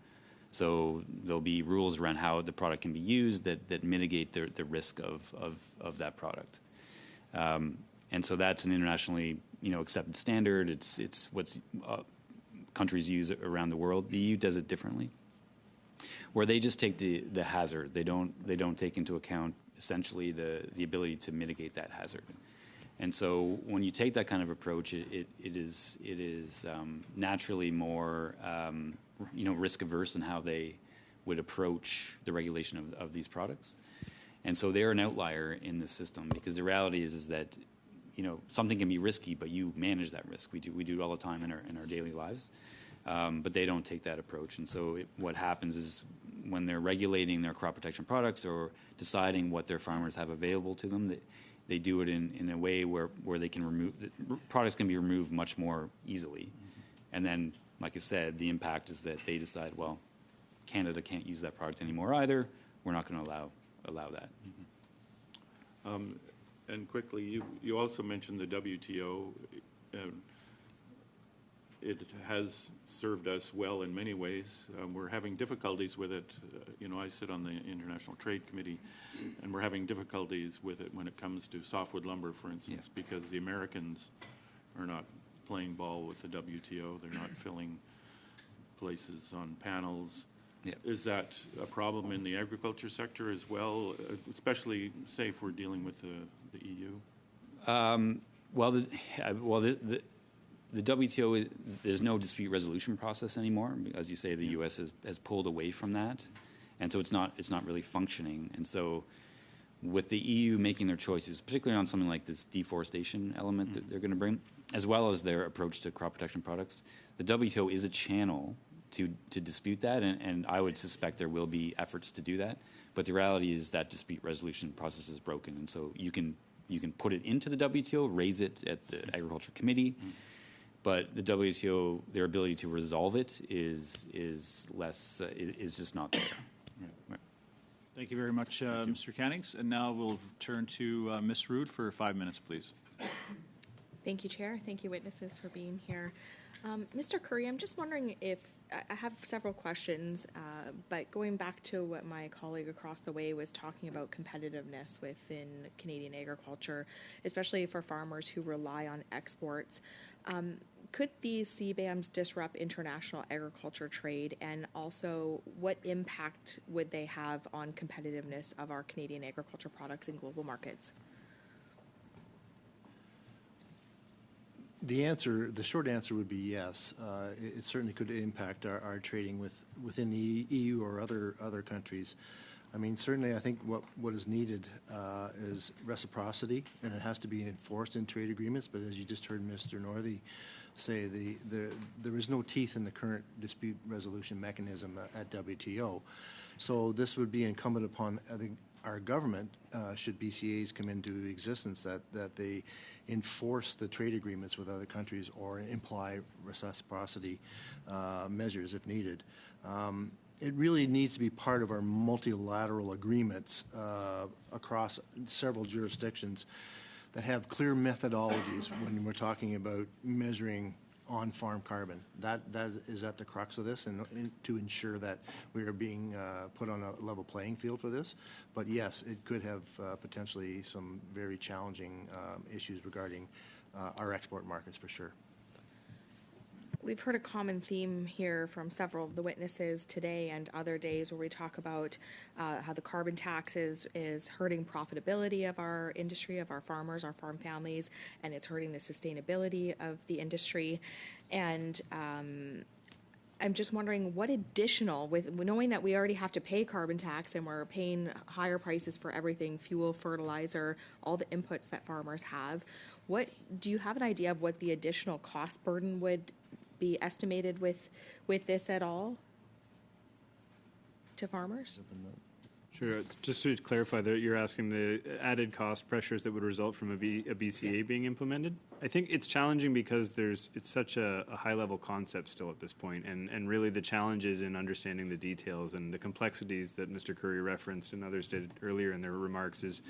So there'll be rules around how the product can be used that mitigate the risk of that product. And so that's an internationally accepted standard. It's what's countries use around the world. The EU does it differently, where they just take the hazard. They don't take into account essentially the ability to mitigate that hazard. And so when you take that kind of approach, it is naturally more risk averse in how they would approach the regulation of these products. And so they're an outlier in the system, because the reality is that something can be risky, but you manage that risk. We do it all the time in our daily lives, but they don't take that approach. And so what happens is when they're regulating their crop protection products or deciding what their farmers have available to them, they do it in a way where they can products can be removed much more easily. And then, like I said, the impact is that they decide, well, Canada can't use that product anymore either. We're not going to allow that. And quickly, you also mentioned the WTO. It has served us well in many ways. We're having difficulties with it. I sit on the International Trade Committee, and we're having difficulties with it when it comes to softwood lumber, for instance, because the Americans are not playing ball with the WTO. They're not filling places on panels. Yeah. Is that a problem in the agriculture sector as well, especially, say, if we're dealing with the EU? The WTO, there's no dispute resolution process anymore. As you say, the U.S. has pulled away from that, and so it's not really functioning. And so, with the EU making their choices, particularly on something like this deforestation element that they're going to bring, as well as their approach to crop protection products, the WTO is a channel to dispute that, and I would suspect there will be efforts to do that. But the reality is that dispute resolution process is broken, and so you can put it into the WTO, raise it at the Agriculture Committee, but the WTO, their ability to resolve it is less is just not there. Right. Thank you very much, Mr. Cannings. And now we'll turn to Ms. Rood for 5 minutes, please. Thank you, Chair. Thank you, witnesses, for being here. Mr. Curry, I'm just wondering if I have several questions, but going back to what my colleague across the way was talking about, competitiveness within Canadian agriculture, especially for farmers who rely on exports. Could these CBAMs disrupt international agriculture trade, and also what impact would they have on competitiveness of our Canadian agriculture products in global markets? The short answer would be yes. It certainly could impact our trading within the EU or other countries. I mean, certainly I think what is needed is reciprocity, and it has to be enforced in trade agreements. But as you just heard Mr. Northey say, there is no teeth in the current dispute resolution mechanism at WTO. So this would be incumbent upon our government, should BCAs come into existence, that they enforce the trade agreements with other countries or imply reciprocity measures if needed. It really needs to be part of our multilateral agreements across several jurisdictions that have clear methodologies when we're talking about measuring on-farm carbon. That is at the crux of this, and to ensure that we are being put on a level playing field for this. But yes, it could have potentially some very challenging issues regarding our export markets for sure. We've heard a common theme here from several of the witnesses today and other days where we talk about how the carbon tax is hurting profitability of our industry, of our farmers, our farm families, and it's hurting the sustainability of the industry. And I'm just wondering what additional, with knowing that we already have to pay carbon tax and we're paying higher prices for everything, fuel, fertilizer, all the inputs that farmers have, do you have an idea of what the additional cost burden would be estimated with this at all to farmers? Sure. Just to clarify, that you're asking the added cost pressures that would result from a BCA being implemented. I think it's challenging because it's such a high-level concept still at this point, and really the challenge is in understanding the details and the complexities that Mr. Curry referenced and others did earlier in their remarks. Is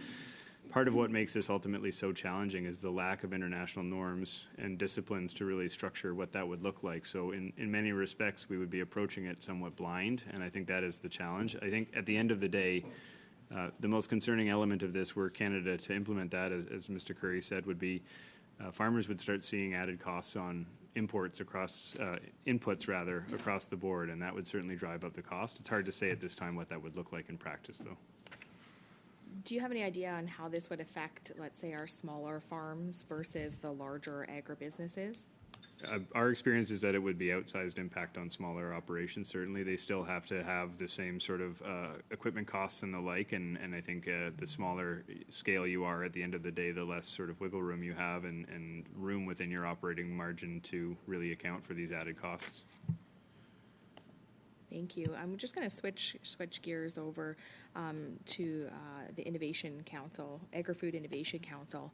part of what makes this ultimately so challenging is the lack of international norms and disciplines to really structure what that would look like. So in many respects, we would be approaching it somewhat blind, and I think that is the challenge. I think at the end of the day, the most concerning element of this, were Canada to implement that, as Mr. Curry said, would be farmers would start seeing added costs on inputs across the board, and that would certainly drive up the cost. It's hard to say at this time what that would look like in practice, though. Do you have any idea on how this would affect, let's say, our smaller farms versus the larger agribusinesses? Our experience is that it would be outsized impact on smaller operations. Certainly, they still have to have the same sort of equipment costs and the like, and I think the smaller scale you are, at the end of the day, the less sort of wiggle room you have and room within your operating margin to really account for these added costs. Thank you. I'm just going to switch gears over to the Innovation Council, Agri-Food Innovation Council.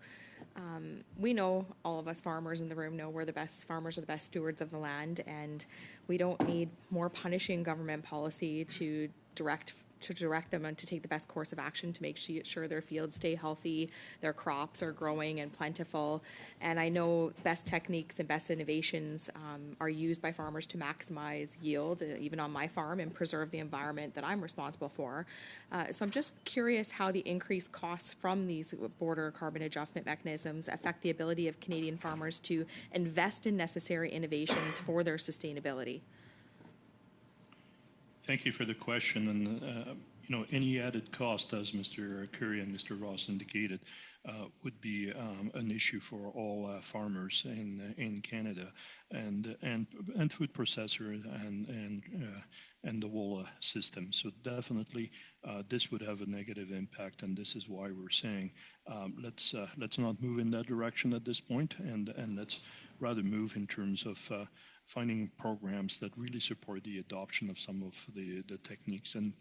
We know, all of us farmers in the room know, we're the best farmers are the best stewards of the land, and we don't need more punishing government policy to direct them and to take the best course of action to make sure their fields stay healthy, their crops are growing and plentiful. And I know best techniques and best innovations are used by farmers to maximize yield, even on my farm, and preserve the environment that I'm responsible for. So I'm just curious how the increased costs from these border carbon adjustment mechanisms affect the ability of Canadian farmers to invest in necessary innovations for their sustainability. Thank you for the question. And, any added cost, as Mr. Curry and Mr. Ross indicated, would be an issue for all farmers in Canada and food processors and the whole system. So definitely, this would have a negative impact, and this is why we're saying let's not move in that direction at this point, and let's rather move in terms of finding programs that really support the adoption of some of the techniques and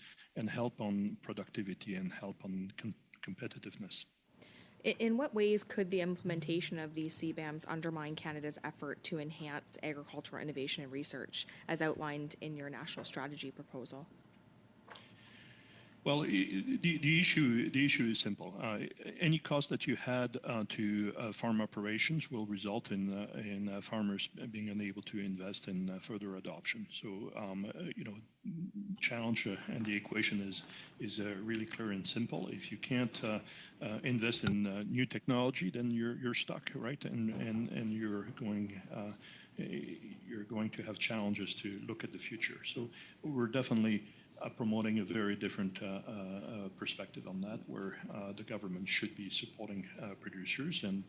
help on productivity and help on competitiveness. In what ways could the implementation of these CBAMs undermine Canada's effort to enhance agricultural innovation and research, as outlined in your national strategy proposal? Well, the issue is simple. Any cost that you had to farm operations will result in farmers being unable to invest in further adoption. So, challenge and the equation is really clear and simple. If you can't invest in new technology, then you're stuck, right? And you're going to have challenges to look at the future. So, we're definitely promoting a very different perspective on that, where the government should be supporting producers and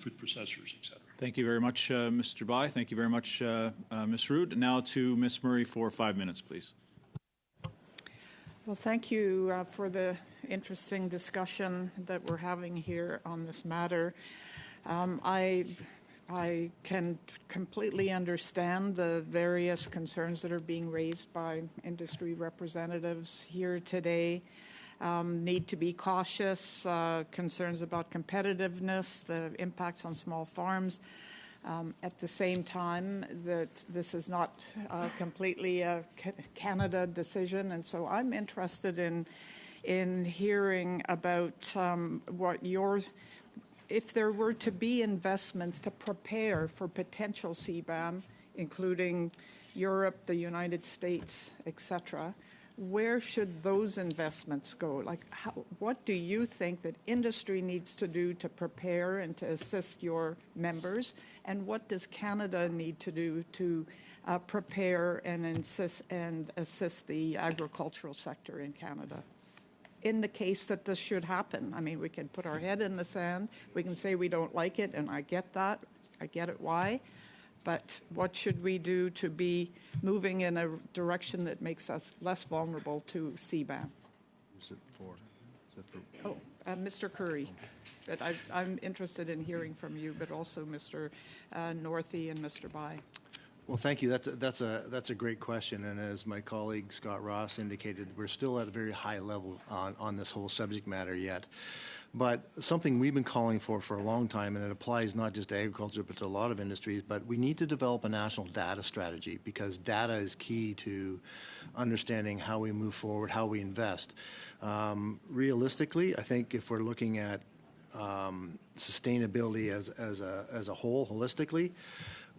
food processors, et cetera. Thank you very much, Mr. Bai. Thank you very much, Ms. Rood. Now to Ms. Murray for 5 minutes, please. Well, thank you for the interesting discussion that we're having here on this matter. I can completely understand the various concerns that are being raised by industry representatives here today. Need to be cautious, concerns about competitiveness, the impacts on small farms. At the same time, that this is not completely a Canada decision, and so I'm interested in hearing about what your. If there were to be investments to prepare for potential CBAM, including Europe, the United States, etc., where should those investments go? Like, what do you think that industry needs to do to prepare and to assist your members? And what does Canada need to do to prepare and assist the agricultural sector in Canada? In the case that this should happen. I mean, we can put our head in the sand, we can say we don't like it, and I get that, I get it why, but what should we do to be moving in a direction that makes us less vulnerable to CBAM? Is it for? Oh, Mr. Curry, but I'm interested in hearing from you, but also Mr. Northey and Mr. Bai. Well, thank you. That's a great question, and as my colleague Scott Ross indicated, we're still at a very high level on this whole subject matter yet. But something we've been calling for a long time, and it applies not just to agriculture but to a lot of industries, but we need to develop a national data strategy, because data is key to understanding how we move forward, how we invest. Realistically, I think if we're looking at sustainability as a whole, holistically,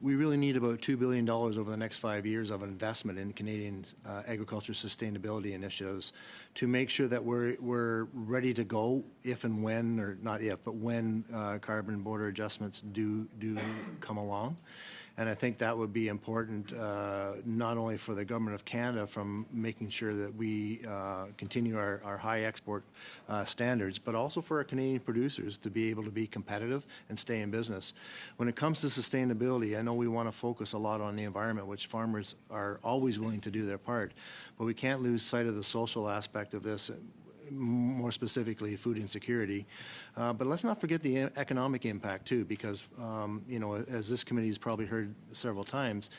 we really need about $2 billion over the next 5 years of investment in Canadian agriculture sustainability initiatives to make sure that we're ready to go if and when, or not if, but when carbon border adjustments do come along. And I think that would be important not only for the Government of Canada from making sure that we continue our high export standards, but also for our Canadian producers to be able to be competitive and stay in business. When it comes to sustainability, I know we want to focus a lot on the environment, which farmers are always willing to do their part, but we can't lose sight of the social aspect of this, more specifically food insecurity. But let's not forget the economic impact too, because as this committee has probably heard several times,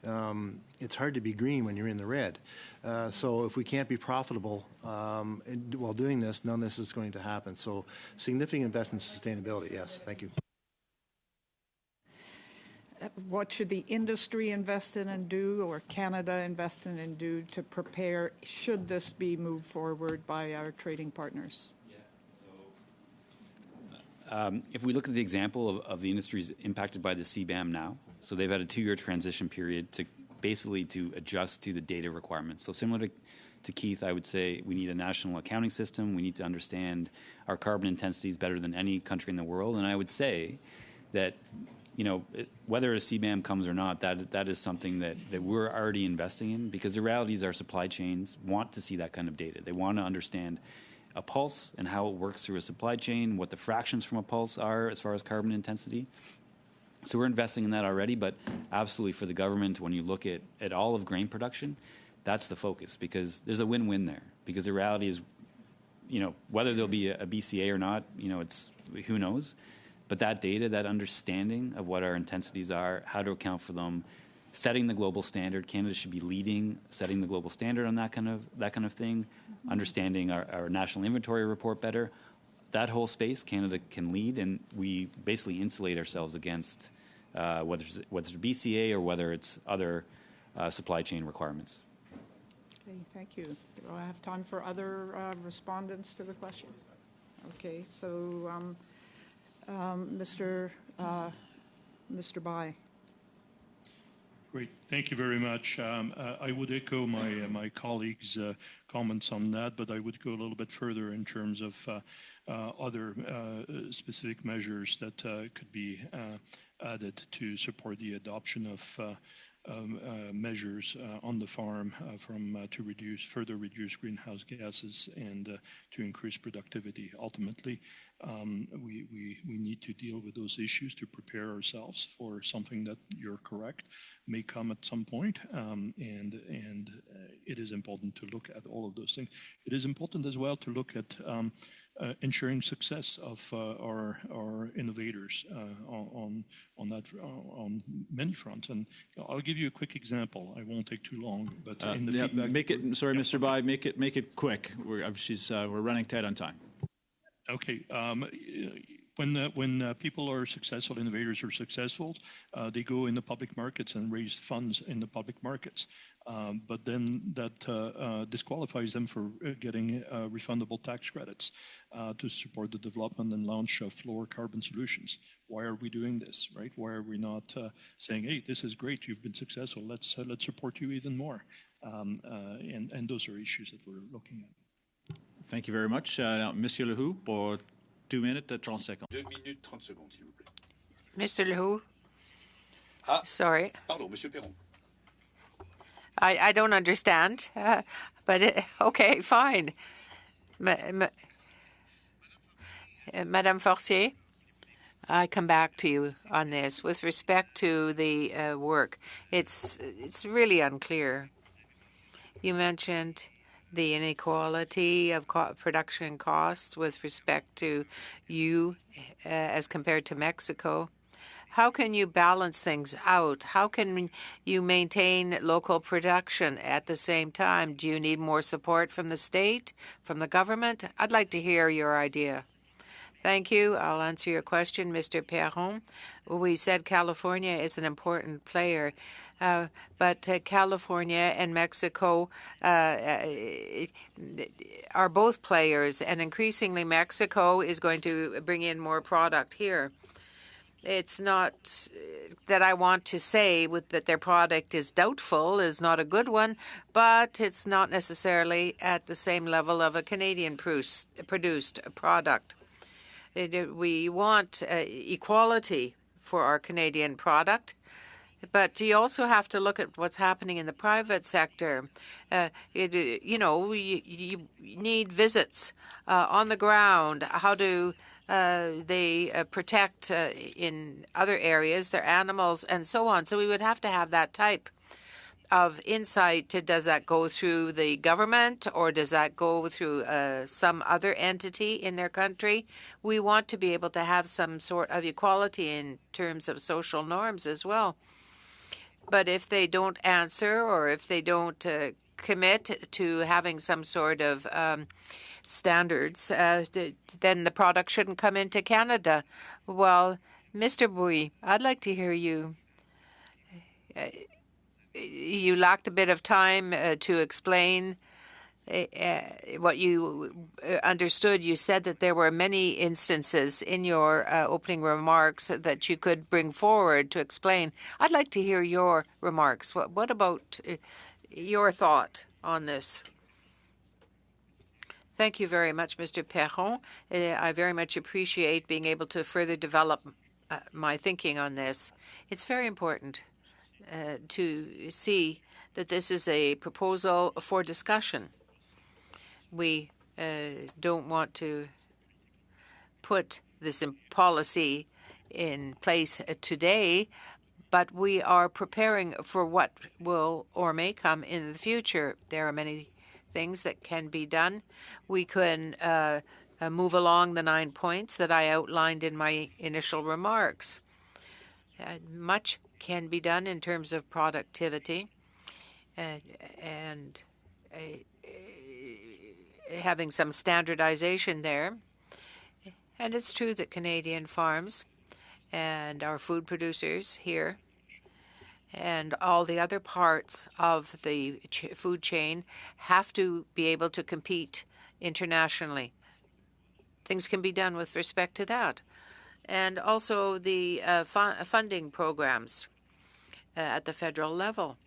it's hard to be green when you're in the red. So if we can't be profitable while doing this, none of this is going to happen. So significant investment in sustainability, yes. Thank you. What should the industry invest in and do, or Canada invest in and do to prepare, should this be moved forward by our trading partners? If we look at the example of the industries impacted by the CBAM now, so they've had a 2-year transition period to basically to adjust to the data requirements. So similar to Keith, I would say we need a national accounting system. We need to understand our carbon intensities better than any country in the world. And I would say that, you know, whether a CBAM comes or not, that is something that we're already investing in, because the reality is our supply chains want to see that kind of data. They want to understand a pulse and how it works through a supply chain, what the fractions from a pulse are as far as carbon intensity. So we're investing in that already, but absolutely for the government, when you look at all of grain production, that's the focus, because there's a win-win there. Because the reality is, you know, whether there'll be a BCA or not, you know, it's who knows. But that data, that understanding of what our intensities are, how to account for them, setting the global standard. Canada should be leading, setting the global standard on that kind of thing. Understanding our national inventory report better. That whole space, Canada can lead, and we basically insulate ourselves against whether it's BCA or whether it's other supply chain requirements. Okay, thank you. Do I have time for other respondents to the question? Okay, so Mr. Bai. Great. Thank you very much. I would echo my colleagues' comments on that, but I would go a little bit further in terms of other specific measures that could be added to support the adoption of measures on the farm to further reduce greenhouse gases and to increase productivity. Ultimately, we need to deal with those issues to prepare ourselves for something that, you're correct, may come at some point, and it is important to look at all of those things. It is important as well to look at ensuring success of our innovators on many fronts. And I'll give you a quick example. I won't take too long, but in the feedback. Sorry, Mr. Bai, make it quick. We're running tight on time. Okay. When people are successful, innovators are successful, they go in the public markets and raise funds in the public markets. But then that disqualifies them for getting refundable tax credits to support the development and launch of lower carbon solutions. Why are we doing this, right? Why are we not saying, hey, this is great, you've been successful, let's support you even more? And those are issues that we're looking at. Thank you very much. Now, Monsieur Lehoux, pour 2 minutes 30 secondes. 2 minutes 30 secondes, s'il vous plaît. Mr. Lehoux? Ah, sorry. Pardon, Monsieur Perron. I don't understand, but okay, fine. Madame Forcier, I come back to you on this. With respect to the work, it's really unclear. You mentioned the inequality of production costs with respect to you as compared to Mexico. How can you balance things out? How can you maintain local production at the same time? Do you need more support from the state, from the government? I'd like to hear your idea. Thank you. I'll answer your question, Mr. Perron. We said California is an important player. But California and Mexico are both players, and increasingly Mexico is going to bring in more product here. It's not that I want to say that their product is doubtful, is not a good one, but it's not necessarily at the same level of a Canadian produced product. We want equality for our Canadian product. But you also have to look at what's happening in the private sector. You need visits on the ground. How do they protect in other areas their animals and so on? So we would have to have that type of insight. Does that go through the government or does that go through some other entity in their country? We want to be able to have some sort of equality in terms of social norms as well. But if they don't answer or if they don't commit to having some sort of standards, then the product shouldn't come into Canada. Well, Mr. Bouy, I'd like to hear you. You lacked a bit of time to explain what you understood. You said that there were many instances in your opening remarks that you could bring forward to explain. I'd like to hear your remarks. What about your thought on this? Thank you very much, Mr. Perron. I very much appreciate being able to further develop my thinking on this. It's very important to see that this is a proposal for discussion. We don't want to put this in policy in place today, but we are preparing for what will or may come in the future. There are many things that can be done. We can move along the 9 points that I outlined in my initial remarks. Much can be done in terms of productivity and having some standardization there. And it's true that Canadian farms and our food producers here and all the other parts of the food chain have to be able to compete internationally. Things can be done with respect to that. And also the funding programs at the federal level.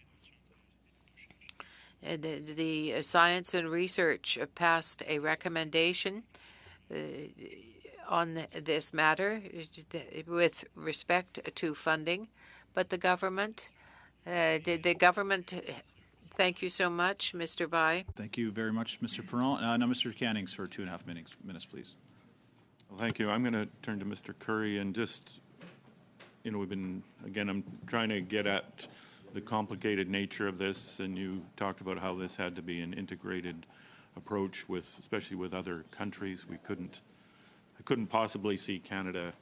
The Science and Research passed a recommendation on this matter with respect to funding, but the government, thank you so much, Mr. Bai. Thank you very much, Mr. Perron. Now, Mr. Cannings for 2.5 minutes, please. Well, thank you. I'm going to turn to Mr. Curry and just, I'm trying to get at the complicated nature of this, and you talked about how this had to be an integrated approach especially with other countries. I couldn't possibly see Canada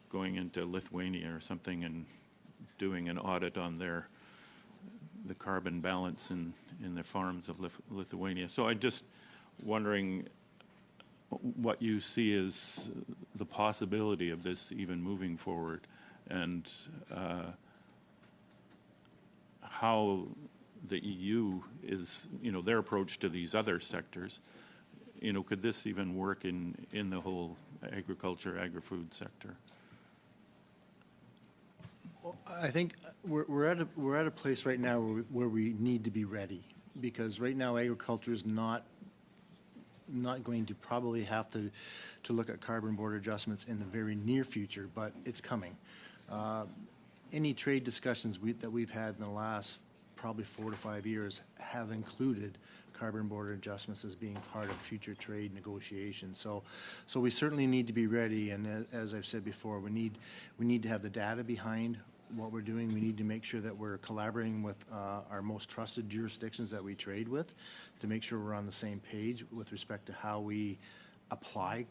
going into Lithuania or something and doing an audit on the carbon balance in the farms of Lithuania. So I'm just wondering what you see as the possibility of this even moving forward, and how the EU is, their approach to these other sectors. Could this even work in the whole agriculture, agri-food sector? Well, I think we're at a place right now where we need to be ready, because right now agriculture is not going to probably have to look at carbon border adjustments in the very near future, but it's coming. Any trade discussions that we've had in the last probably 4 to 5 years have included carbon border adjustments as being part of future trade negotiations. So we certainly need to be ready, and as I've said before, we need to have the data behind what we're doing. We need to make sure that we're collaborating with our most trusted jurisdictions that we trade with to make sure we're on the same page with respect to how we apply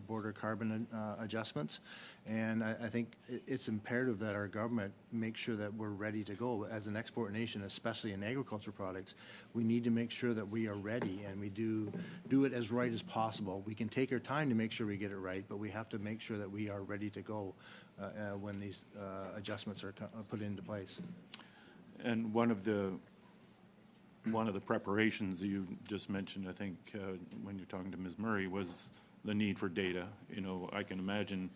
border carbon adjustments. And I think it's imperative that our government make sure that we're ready to go. As an export nation, especially in agriculture products, we need to make sure that we are ready and we do it as right as possible. We can take our time to make sure we get it right, but we have to make sure that we are ready to go when these adjustments are put into place. And one of the preparations you just mentioned, I think, when you're talking to Ms. Murray, was the need for data. I can imagine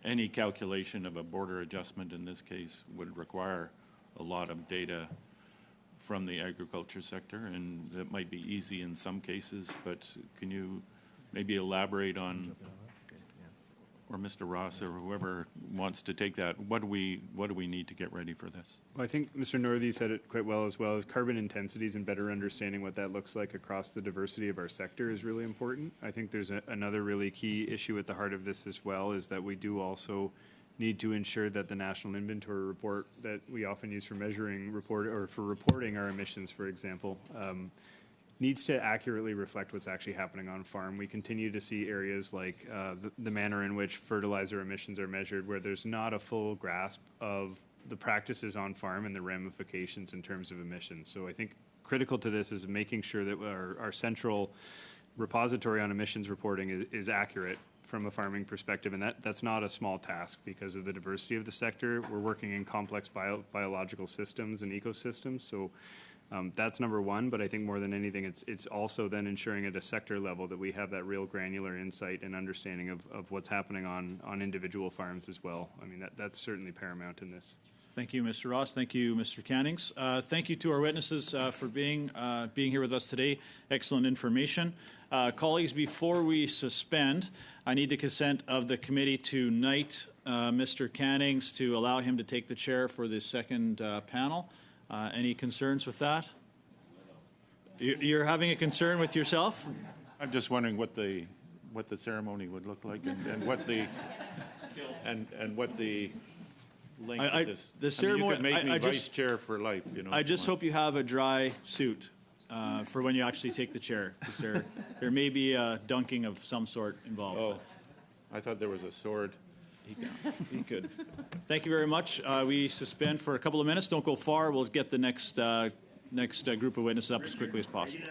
any calculation of a border adjustment in this case would require a lot of data from the agriculture sector, and that might be easy in some cases, but can you maybe elaborate on, or Mr. Ross or whoever wants to take that, what do we need to get ready for this? Well, I think Mr. Northey said it quite well, as carbon intensities and better understanding what that looks like across the diversity of our sector is really important. I think there's another really key issue at the heart of this as well, is that we do also need to ensure that the national inventory report that we often use for reporting our emissions, for example, needs to accurately reflect what's actually happening on farm. We continue to see areas like the manner in which fertilizer emissions are measured, where there's not a full grasp of the practices on farm and the ramifications in terms of emissions. So I think critical to this is making sure that our central repository on emissions reporting is accurate from a farming perspective, and that's not a small task because of the diversity of the sector. We're working in complex biological systems and ecosystems, so that's number one. But I think more than anything, it's also then ensuring at a sector level that we have that real granular insight and understanding of what's happening on individual farms as well. I mean, that's certainly paramount in this. Thank you, Mr. Ross. Thank you, Mr. Cannings. Thank you to our witnesses for being here with us today. Excellent information. Colleagues, before we suspend, I need the consent of the committee to knight Mr. Cannings to allow him to take the chair for the second panel. Any concerns with that? You're having a concern with yourself? I'm just wondering what the ceremony would look like and what the length of this. The ceremony. You could make me vice chair for life. You know. I just hope you have a dry suit for when you actually take the chair, because there may be a dunking of some sort involved. Oh, I thought there was a sword. He could. Thank you very much. We suspend for a couple of minutes. Don't go far. We'll get the next group of witnesses up as quickly as possible.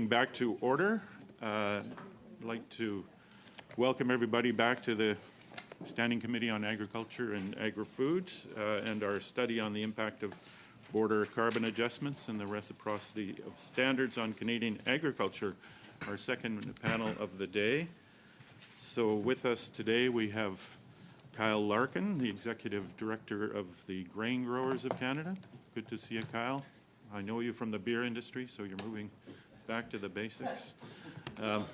meeting back to order. I'd like to welcome everybody back to the Standing Committee on Agriculture and Agri-Food and our study on the impact of border carbon adjustments and the reciprocity of standards on Canadian agriculture, our second panel of the day. So with us today we have Kyle Larkin, the Executive Director of the Grain Growers of Canada. Good to see you, Kyle. I know you from the beer industry, so you're moving back to the basics. And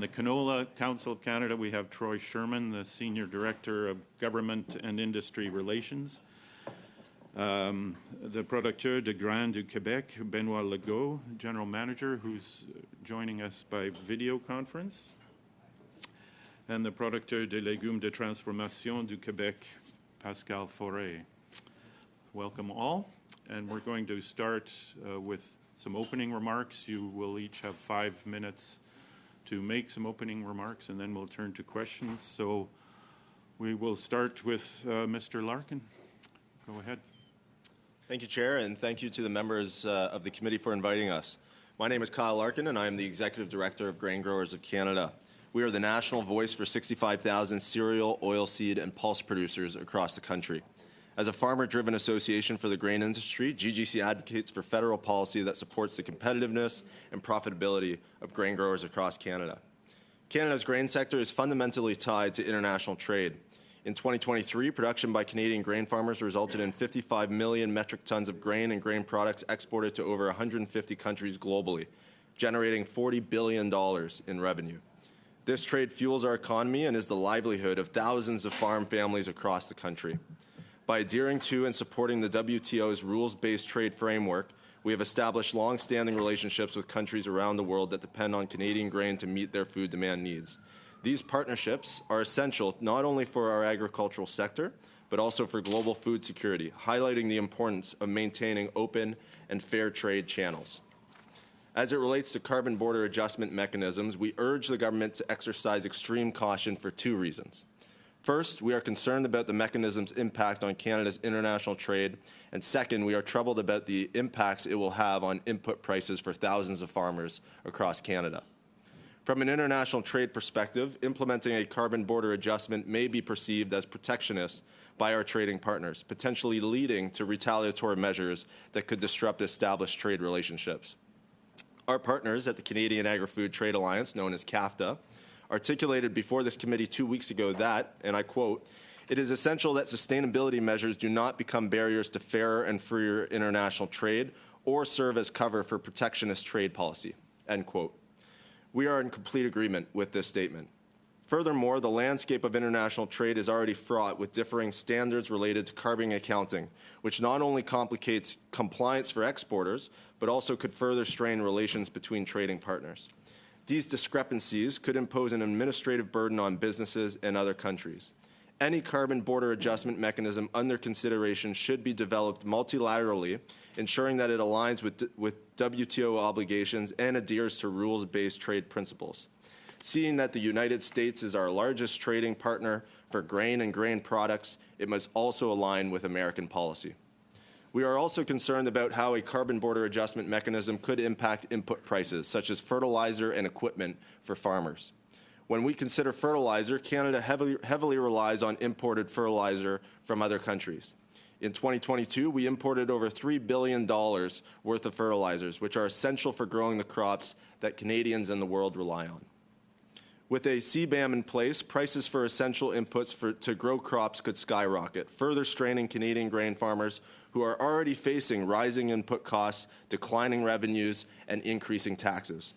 the Canola Council of Canada, we have Troy Sherman, the Senior Director of Government and Industry Relations. The Producteur de Grains du Québec, Benoit Legault, General Manager, who's joining us by video conference. And the Producteur de Légumes de Transformation du Québec, Pascal Forêt. Welcome all, and we're going to start with some opening remarks. You will each have 5 minutes to make some opening remarks, and then we'll turn to questions. So we will start with Mr. Larkin. Go ahead. Thank you, Chair, and thank you to the members of the committee for inviting us. My name is Kyle Larkin, and I am the Executive Director of Grain Growers of Canada. We are the national voice for 65,000 cereal, oilseed, and pulse producers across the country. As a farmer-driven association for the grain industry, GGC advocates for federal policy that supports the competitiveness and profitability of grain growers across Canada. Canada's grain sector is fundamentally tied to international trade. In 2023, production by Canadian grain farmers resulted in 55 million metric tons of grain and grain products exported to over 150 countries globally, generating $40 billion in revenue. This trade fuels our economy and is the livelihood of thousands of farm families across the country. By adhering to and supporting the WTO's rules-based trade framework, we have established long-standing relationships with countries around the world that depend on Canadian grain to meet their food demand needs. These partnerships are essential not only for our agricultural sector, but also for global food security, highlighting the importance of maintaining open and fair trade channels. As it relates to carbon border adjustment mechanisms, we urge the government to exercise extreme caution for 2 reasons. First, we are concerned about the mechanism's impact on Canada's international trade, and second, we are troubled about the impacts it will have on input prices for thousands of farmers across Canada. From an international trade perspective, implementing a carbon border adjustment may be perceived as protectionist by our trading partners, potentially leading to retaliatory measures that could disrupt established trade relationships. Our partners at the Canadian Agri-Food Trade Alliance, known as CAFTA, articulated before this committee 2 weeks ago that, and I quote, "It is essential that sustainability measures do not become barriers to fairer and freer international trade or serve as cover for protectionist trade policy," end quote. We are in complete agreement with this statement. Furthermore, the landscape of international trade is already fraught with differing standards related to carbon accounting, which not only complicates compliance for exporters, but also could further strain relations between trading partners. These discrepancies could impose an administrative burden on businesses and other countries. Any carbon border adjustment mechanism under consideration should be developed multilaterally, ensuring that it aligns with WTO obligations and adheres to rules-based trade principles. Seeing that the United States is our largest trading partner for grain and grain products, it must also align with American policy. We are also concerned about how a carbon border adjustment mechanism could impact input prices, such as fertilizer and equipment for farmers. When we consider fertilizer, Canada heavily relies on imported fertilizer from other countries. In 2022, we imported over $3 billion worth of fertilizers, which are essential for growing the crops that Canadians and the world rely on. With a CBAM in place, prices for essential inputs to grow crops could skyrocket, further straining Canadian grain farmers who are already facing rising input costs, declining revenues, and increasing taxes.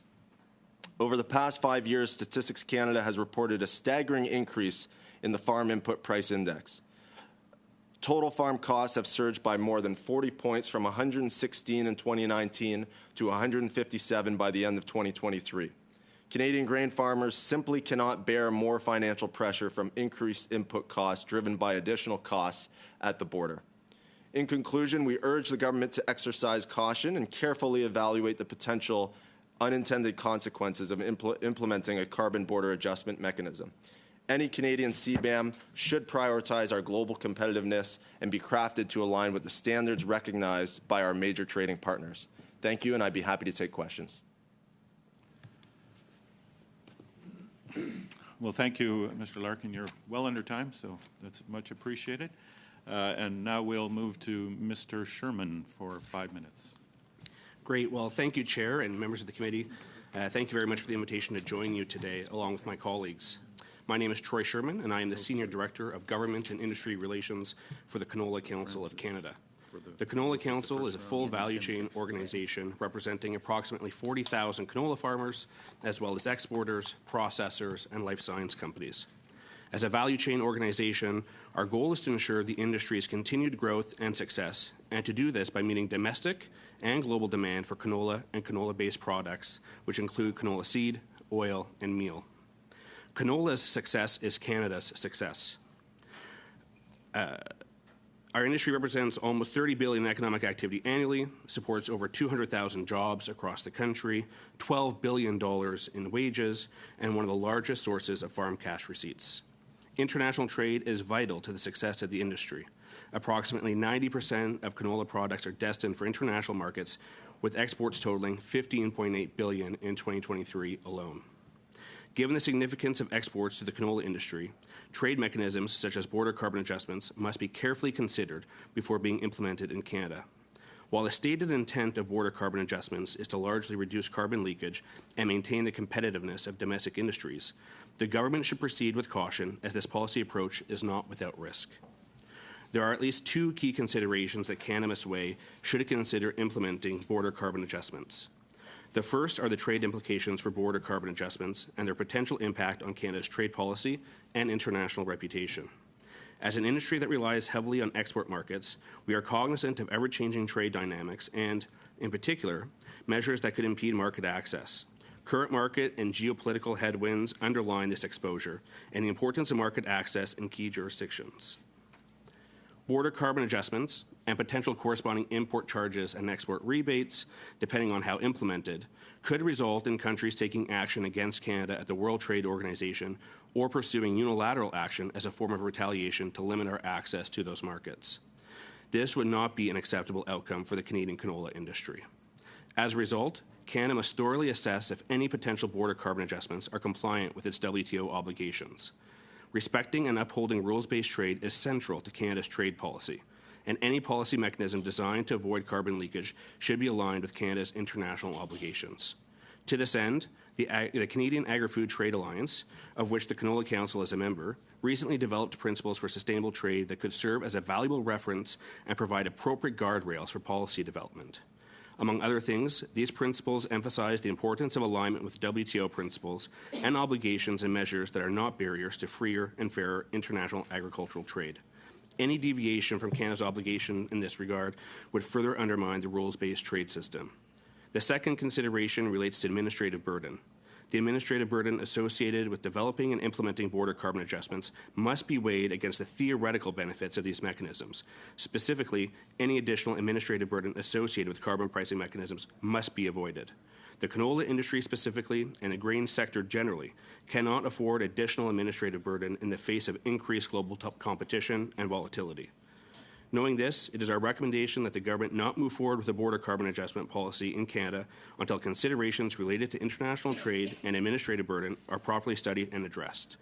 Over the past 5 years, Statistics Canada has reported a staggering increase in the Farm Input Price Index. Total farm costs have surged by more than 40 points from 116 in 2019 to 157 by the end of 2023. Canadian grain farmers simply cannot bear more financial pressure from increased input costs driven by additional costs at the border. In conclusion, we urge the government to exercise caution and carefully evaluate the potential unintended consequences of implementing a carbon border adjustment mechanism. Any Canadian CBAM should prioritize our global competitiveness and be crafted to align with the standards recognized by our major trading partners. Thank you, and I'd be happy to take questions. Well, thank you, Mr. Larkin. You're well under time, so that's much appreciated. And now we'll move to Mr. Sherman for 5 minutes. Great. Well, thank you, Chair and members of the committee. Thank you very much for the invitation to join you today, along with my colleagues. My name is Troy Sherman, and I am the Senior Director of Government and Industry Relations for the Canola Council of Canada. The Canola Council is a full value chain organization representing approximately 40,000 canola farmers, as well as exporters, processors, and life science companies. As a value chain organization, our goal is to ensure the industry's continued growth and success, and to do this by meeting domestic and global demand for canola and canola-based products, which include canola seed, oil, and meal. Canola's success is Canada's success. Our industry represents almost $30 billion in economic activity annually, supports over 200,000 jobs across the country, $12 billion in wages, and one of the largest sources of farm cash receipts. International trade is vital to the success of the industry. Approximately 90% of canola products are destined for international markets, with exports totaling $15.8 billion in 2023 alone. Given the significance of exports to the canola industry, trade mechanisms such as border carbon adjustments must be carefully considered before being implemented in Canada. While the stated intent of border carbon adjustments is to largely reduce carbon leakage and maintain the competitiveness of domestic industries, the government should proceed with caution, as this policy approach is not without risk. There are at least two key considerations that Canada must weigh should it consider implementing border carbon adjustments. The first are the trade implications for border carbon adjustments and their potential impact on Canada's trade policy and international reputation. As an industry that relies heavily on export markets, we are cognizant of ever-changing trade dynamics and, in particular, measures that could impede market access. Current market and geopolitical headwinds underline this exposure and the importance of market access in key jurisdictions. Border carbon adjustments and potential corresponding import charges and export rebates, depending on how implemented, could result in countries taking action against Canada at the World Trade Organization or pursuing unilateral action as a form of retaliation to limit our access to those markets. This would not be an acceptable outcome for the Canadian canola industry. As a result, Canada must thoroughly assess if any potential border carbon adjustments are compliant with its WTO obligations. Respecting and upholding rules-based trade is central to Canada's trade policy, and any policy mechanism designed to avoid carbon leakage should be aligned with Canada's international obligations. To this end, the Canadian Agri-Food Trade Alliance, of which the Canola Council is a member, recently developed principles for sustainable trade that could serve as a valuable reference and provide appropriate guardrails for policy development. Among other things, these principles emphasize the importance of alignment with WTO principles and obligations and measures that are not barriers to freer and fairer international agricultural trade. Any deviation from Canada's obligation in this regard would further undermine the rules-based trade system. The second consideration relates to administrative burden. The administrative burden associated with developing and implementing border carbon adjustments must be weighed against the theoretical benefits of these mechanisms. Specifically, any additional administrative burden associated with carbon pricing mechanisms must be avoided. The canola industry specifically, and the grain sector generally, cannot afford additional administrative burden in the face of increased global competition and volatility. Knowing this, it is our recommendation that the government not move forward with a border carbon adjustment policy in Canada until considerations related to international trade and administrative burden are properly studied and addressed.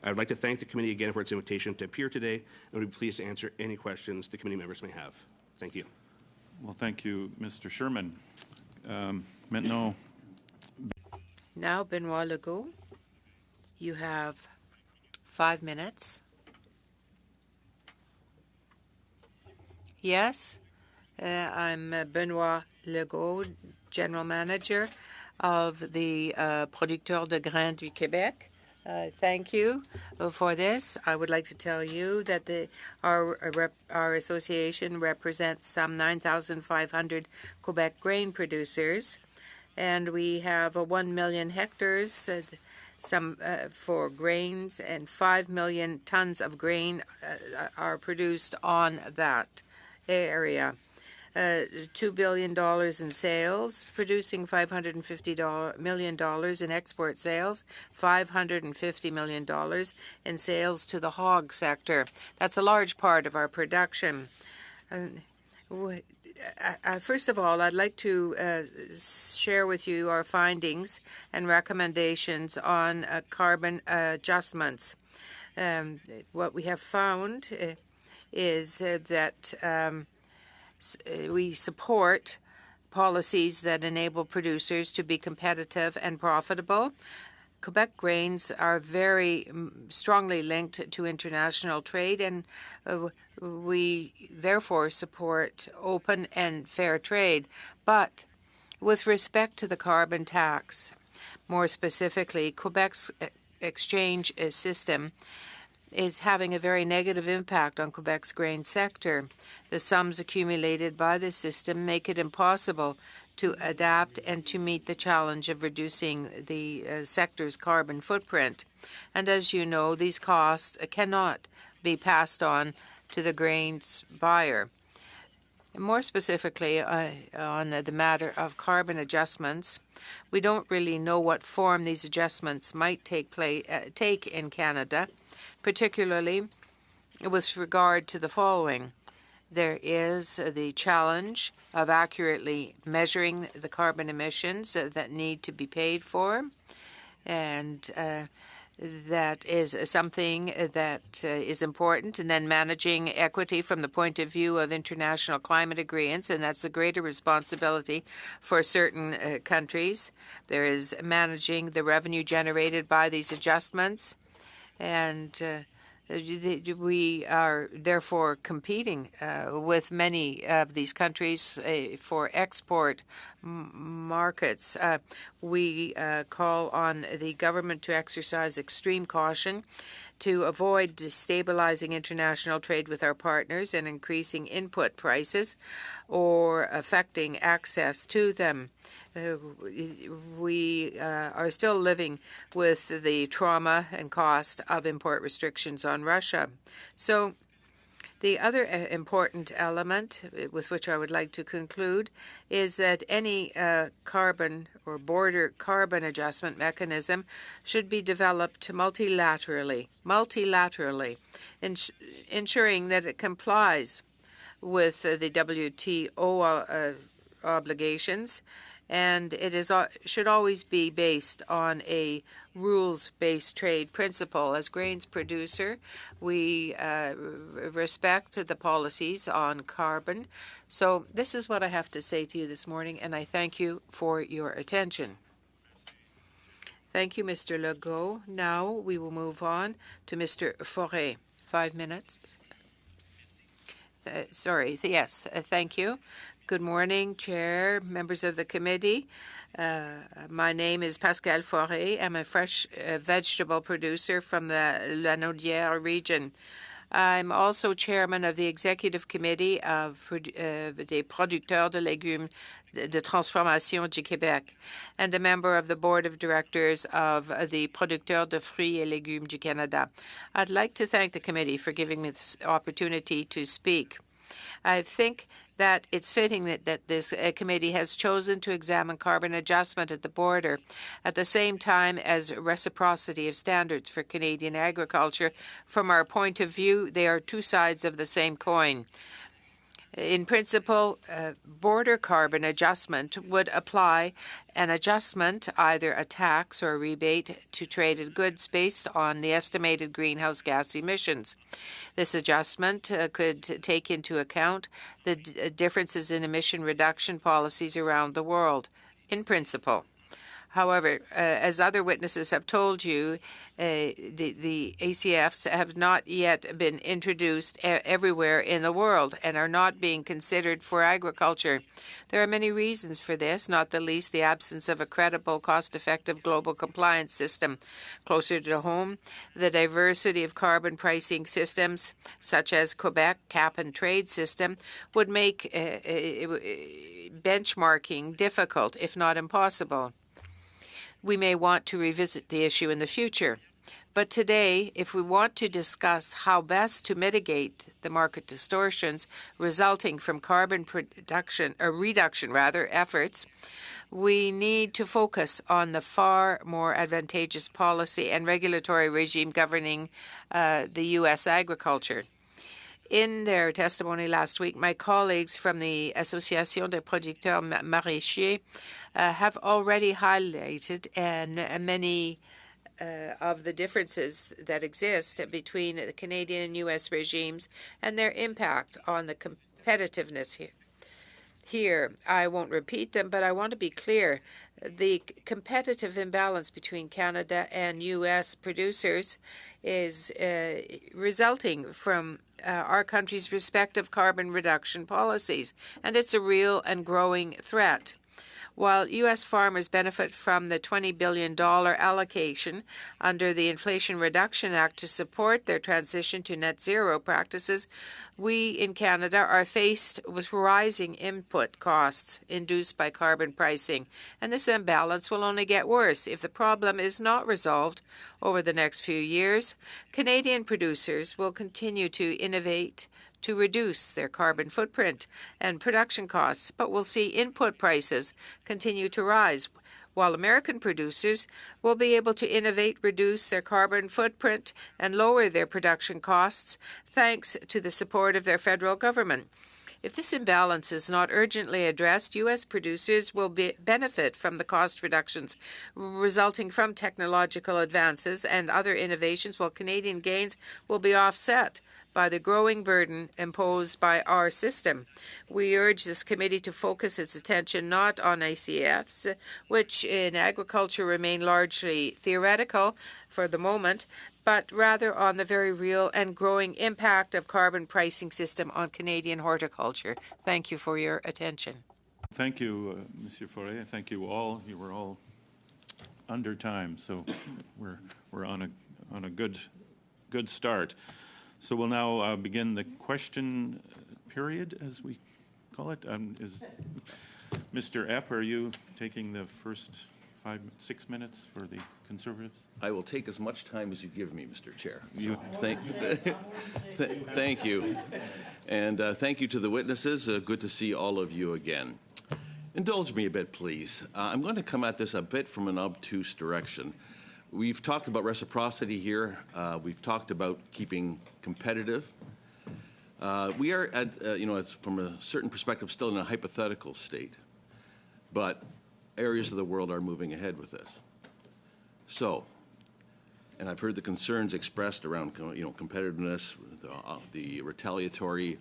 I would like to thank the committee again for its invitation to appear today, and would be pleased to answer any questions the committee members may have. Thank you. Well, thank you, Mr. Sherman. Maintenant. Now, Benoit Legault, you have 5 minutes. Yes, I'm Benoit Legault, General Manager of the Producteurs de Grains du Québec. Thank you for this. I would like to tell you that our association represents some 9,500 Quebec grain producers, and we have 1 million hectares for grains, and 5 million tons of grain are produced on that area. $2 billion in sales, producing $550 million in export sales, $550 million in sales to the hog sector. That's a large part of our production. First of all, I'd like to share with you our findings and recommendations on carbon adjustments. What we have found is that we support policies that enable producers to be competitive and profitable. Quebec grains are very strongly linked to international trade, and we therefore support open and fair trade. But with respect to the carbon tax, more specifically, Quebec's exchange system is having a very negative impact on Quebec's grain sector. The sums accumulated by the system make it impossible to adapt and to meet the challenge of reducing the sector's carbon footprint. And as you know, these costs cannot be passed on to the grains buyer. More specifically, on the matter of carbon adjustments, we don't really know what form these adjustments might take in Canada, particularly with regard to the following. There is the challenge of accurately measuring the carbon emissions that need to be paid for, and that is something that is important. And then managing equity from the point of view of international climate agreements, and that's a greater responsibility for certain countries. There is managing the revenue generated by these adjustments, and we are therefore competing with many of these countries for export markets. We call on the government to exercise extreme caution to avoid destabilizing international trade with our partners and increasing input prices or affecting access to them. We are still living with the trauma and cost of import restrictions on Russia. So the other important element with which I would like to conclude is that any carbon or border carbon adjustment mechanism should be developed multilaterally, ensuring that it complies with the WTO obligations, and it should always be based on a rules-based trade principle. As grains producer, we respect the policies on carbon. So this is what I have to say to you this morning, and I thank you for your attention. Thank you, Mr. Legault. Now we will move on to Mr. Forêt. 5 minutes. Thank you. Good morning, Chair, members of the committee. My name is Pascal Forêt. I'm a fresh vegetable producer from the Lanaudière region. I'm also chairman of the executive committee of des producteurs de légumes de transformation du Québec and a member of the board of directors of the producteurs de fruits et légumes du Canada. I'd like to thank the committee for giving me this opportunity to speak. I think that it's fitting that this committee has chosen to examine carbon adjustment at the border at the same time as reciprocity of standards for Canadian agriculture. From our point of view, they are two sides of the same coin. In principle, border carbon adjustment would apply an adjustment, either a tax or a rebate, to traded goods based on the estimated greenhouse gas emissions. This adjustment could take into account the differences in emission reduction policies around the world, in principle. However, as other witnesses have told you, the ACFs have not yet been introduced everywhere in the world and are not being considered for agriculture. There are many reasons for this, not the least the absence of a credible, cost-effective global compliance system. Closer to home, the diversity of carbon pricing systems, such as Quebec cap-and-trade system, would make benchmarking difficult, if not impossible. We may want to revisit the issue in the future. But today, if we want to discuss how best to mitigate the market distortions resulting from carbon reduction efforts, we need to focus on the far more advantageous policy and regulatory regime governing the U.S. agriculture. In their testimony last week, my colleagues from the Association des producteurs maraîchers have already highlighted many of the differences that exist between the Canadian and U.S. regimes and their impact on the competitiveness here. Here, I won't repeat them, but I want to be clear. The competitive imbalance between Canada and U.S. producers is resulting from our country's respective carbon reduction policies, and it's a real and growing threat. While U.S. farmers benefit from the $20 billion allocation under the Inflation Reduction Act to support their transition to net zero practices, we in Canada are faced with rising input costs induced by carbon pricing, and this imbalance will only get worse if the problem is not resolved over the next few years. Canadian producers will continue to innovate to reduce their carbon footprint and production costs, but we'll see input prices continue to rise, while American producers will be able to innovate, reduce their carbon footprint, and lower their production costs thanks to the support of their federal government. If this imbalance is not urgently addressed, U.S. producers will benefit from the cost reductions resulting from technological advances and other innovations, while Canadian gains will be offset by the growing burden imposed by our system. We urge this committee to focus its attention not on ACFs, which in agriculture remain largely theoretical for the moment, but rather on the very real and growing impact of carbon pricing system on Canadian horticulture. Thank you for your attention. Thank you, Monsieur Forêt. Thank you all. You were all under time, so we're on a good start. So we'll now begin the question period, as we call it. Is Mr. Epp, are you taking the first 6 minutes for the Conservatives? I will take as much time as you give me, Mr. Chair. Thank you. And thank you to the witnesses. Good to see all of you again. Indulge me a bit, please. I'm going to come at this a bit from an obtuse direction. We've talked about reciprocity here. We've talked about keeping competitive. We are, it's from a certain perspective, still in a hypothetical state. But areas of the world are moving ahead with this. So, and I've heard the concerns expressed around, competitiveness, the retaliatory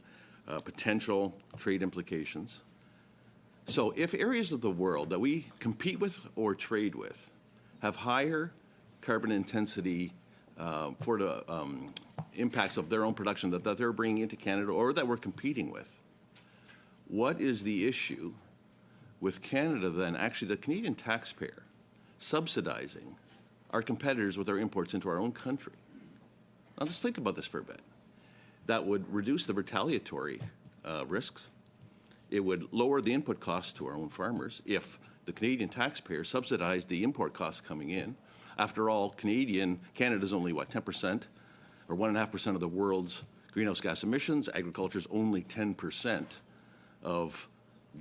potential trade implications. So if areas of the world that we compete with or trade with have higher carbon intensity for the impacts of their own production that they're bringing into Canada or that we're competing with, what is the issue with Canada then, actually the Canadian taxpayer, subsidizing our competitors with their imports into our own country? Now just think about this for a bit. That would reduce the retaliatory risks. It would lower the input costs to our own farmers if the Canadian taxpayer subsidized the import costs coming in. After all, Canada's only, 10% or 1.5% of the world's greenhouse gas emissions. Agriculture is only 10% of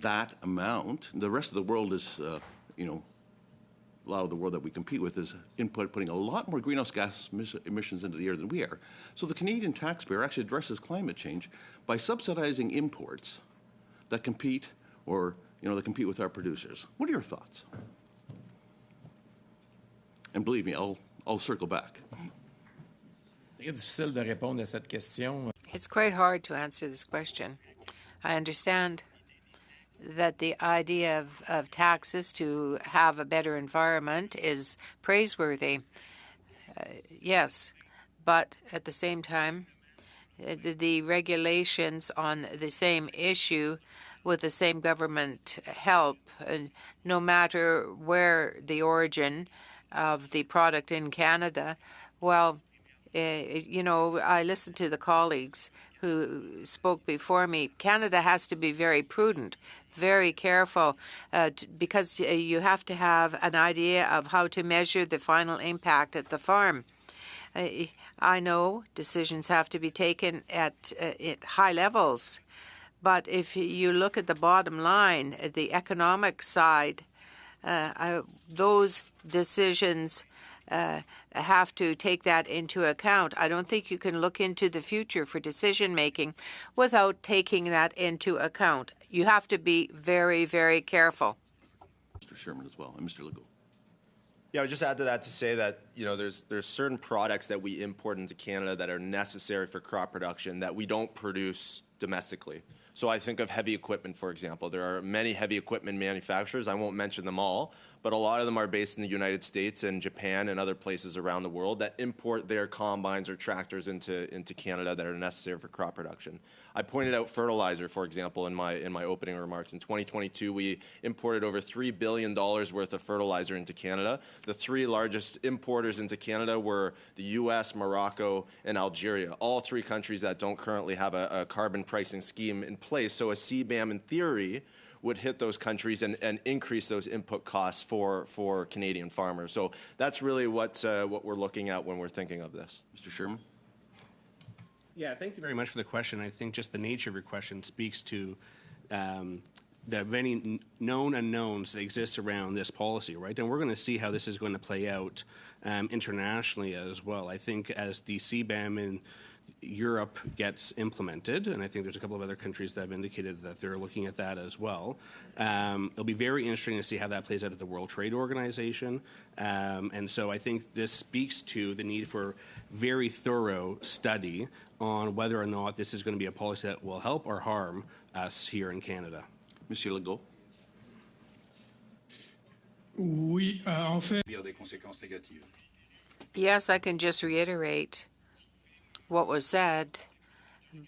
that amount. The rest of the world is, a lot of the world that we compete with is putting a lot more greenhouse gas emissions into the air than we are. So the Canadian taxpayer actually addresses climate change by subsidizing imports that compete with our producers. What are your thoughts? And believe me, I'll circle back. It's quite hard to answer this question. I understand that the idea of taxes to have a better environment is praiseworthy. Yes, but at the same time, the regulations on the same issue with the same government help, no matter where the origin of the product in Canada, well, I listened to the colleagues who spoke before me. Canada has to be very prudent, very careful, because you have to have an idea of how to measure the final impact at the farm. I know decisions have to be taken at high levels, but if you look at the bottom line, at the economic side, those decisions have to take that into account. I don't think you can look into the future for decision making without taking that into account. You have to be very, very careful. Mr. Sherman as well, and Mr. Legault. Yeah, I would just add to that to say that, there's certain products that we import into Canada that are necessary for crop production that we don't produce domestically. So I think of heavy equipment, for example. There are many heavy equipment manufacturers. I won't mention them all, but a lot of them are based in the United States and Japan and other places around the world that import their combines or tractors into Canada that are necessary for crop production. I pointed out fertilizer, for example, in my opening remarks. In 2022, we imported over $3 billion worth of fertilizer into Canada. The three largest importers into Canada were the U.S., Morocco, and Algeria, all three countries that don't currently have a carbon pricing scheme in place. So a CBAM, in theory, would hit those countries and increase those input costs for Canadian farmers. So that's really what we're looking at when we're thinking of this. Mr. Sherman? Yeah, thank you very much for the question. I think just the nature of your question speaks to the many known unknowns that exist around this policy, right? And we're going to see how this is going to play out internationally as well. I think as the CBAM in Europe gets implemented, and I think there's a couple of other countries that have indicated that they're looking at that as well. It'll be very interesting to see how that plays out at the World Trade Organization. And so I think this speaks to the need for very thorough study on whether or not this is going to be a policy that will help or harm us here in Canada. Monsieur Legault? Oui, en fait. Des conséquences négatives. Yes, I can just reiterate what was said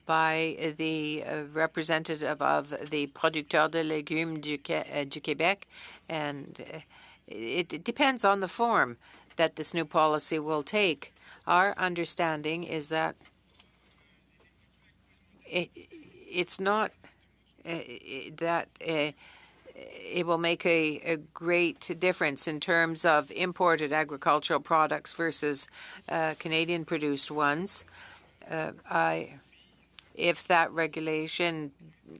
by the representative of the Producteurs de Légumes du Québec, and it depends on the form that this new policy will take. Our understanding is that it's not that it will make a great difference in terms of imported agricultural products versus Canadian-produced ones. If that regulation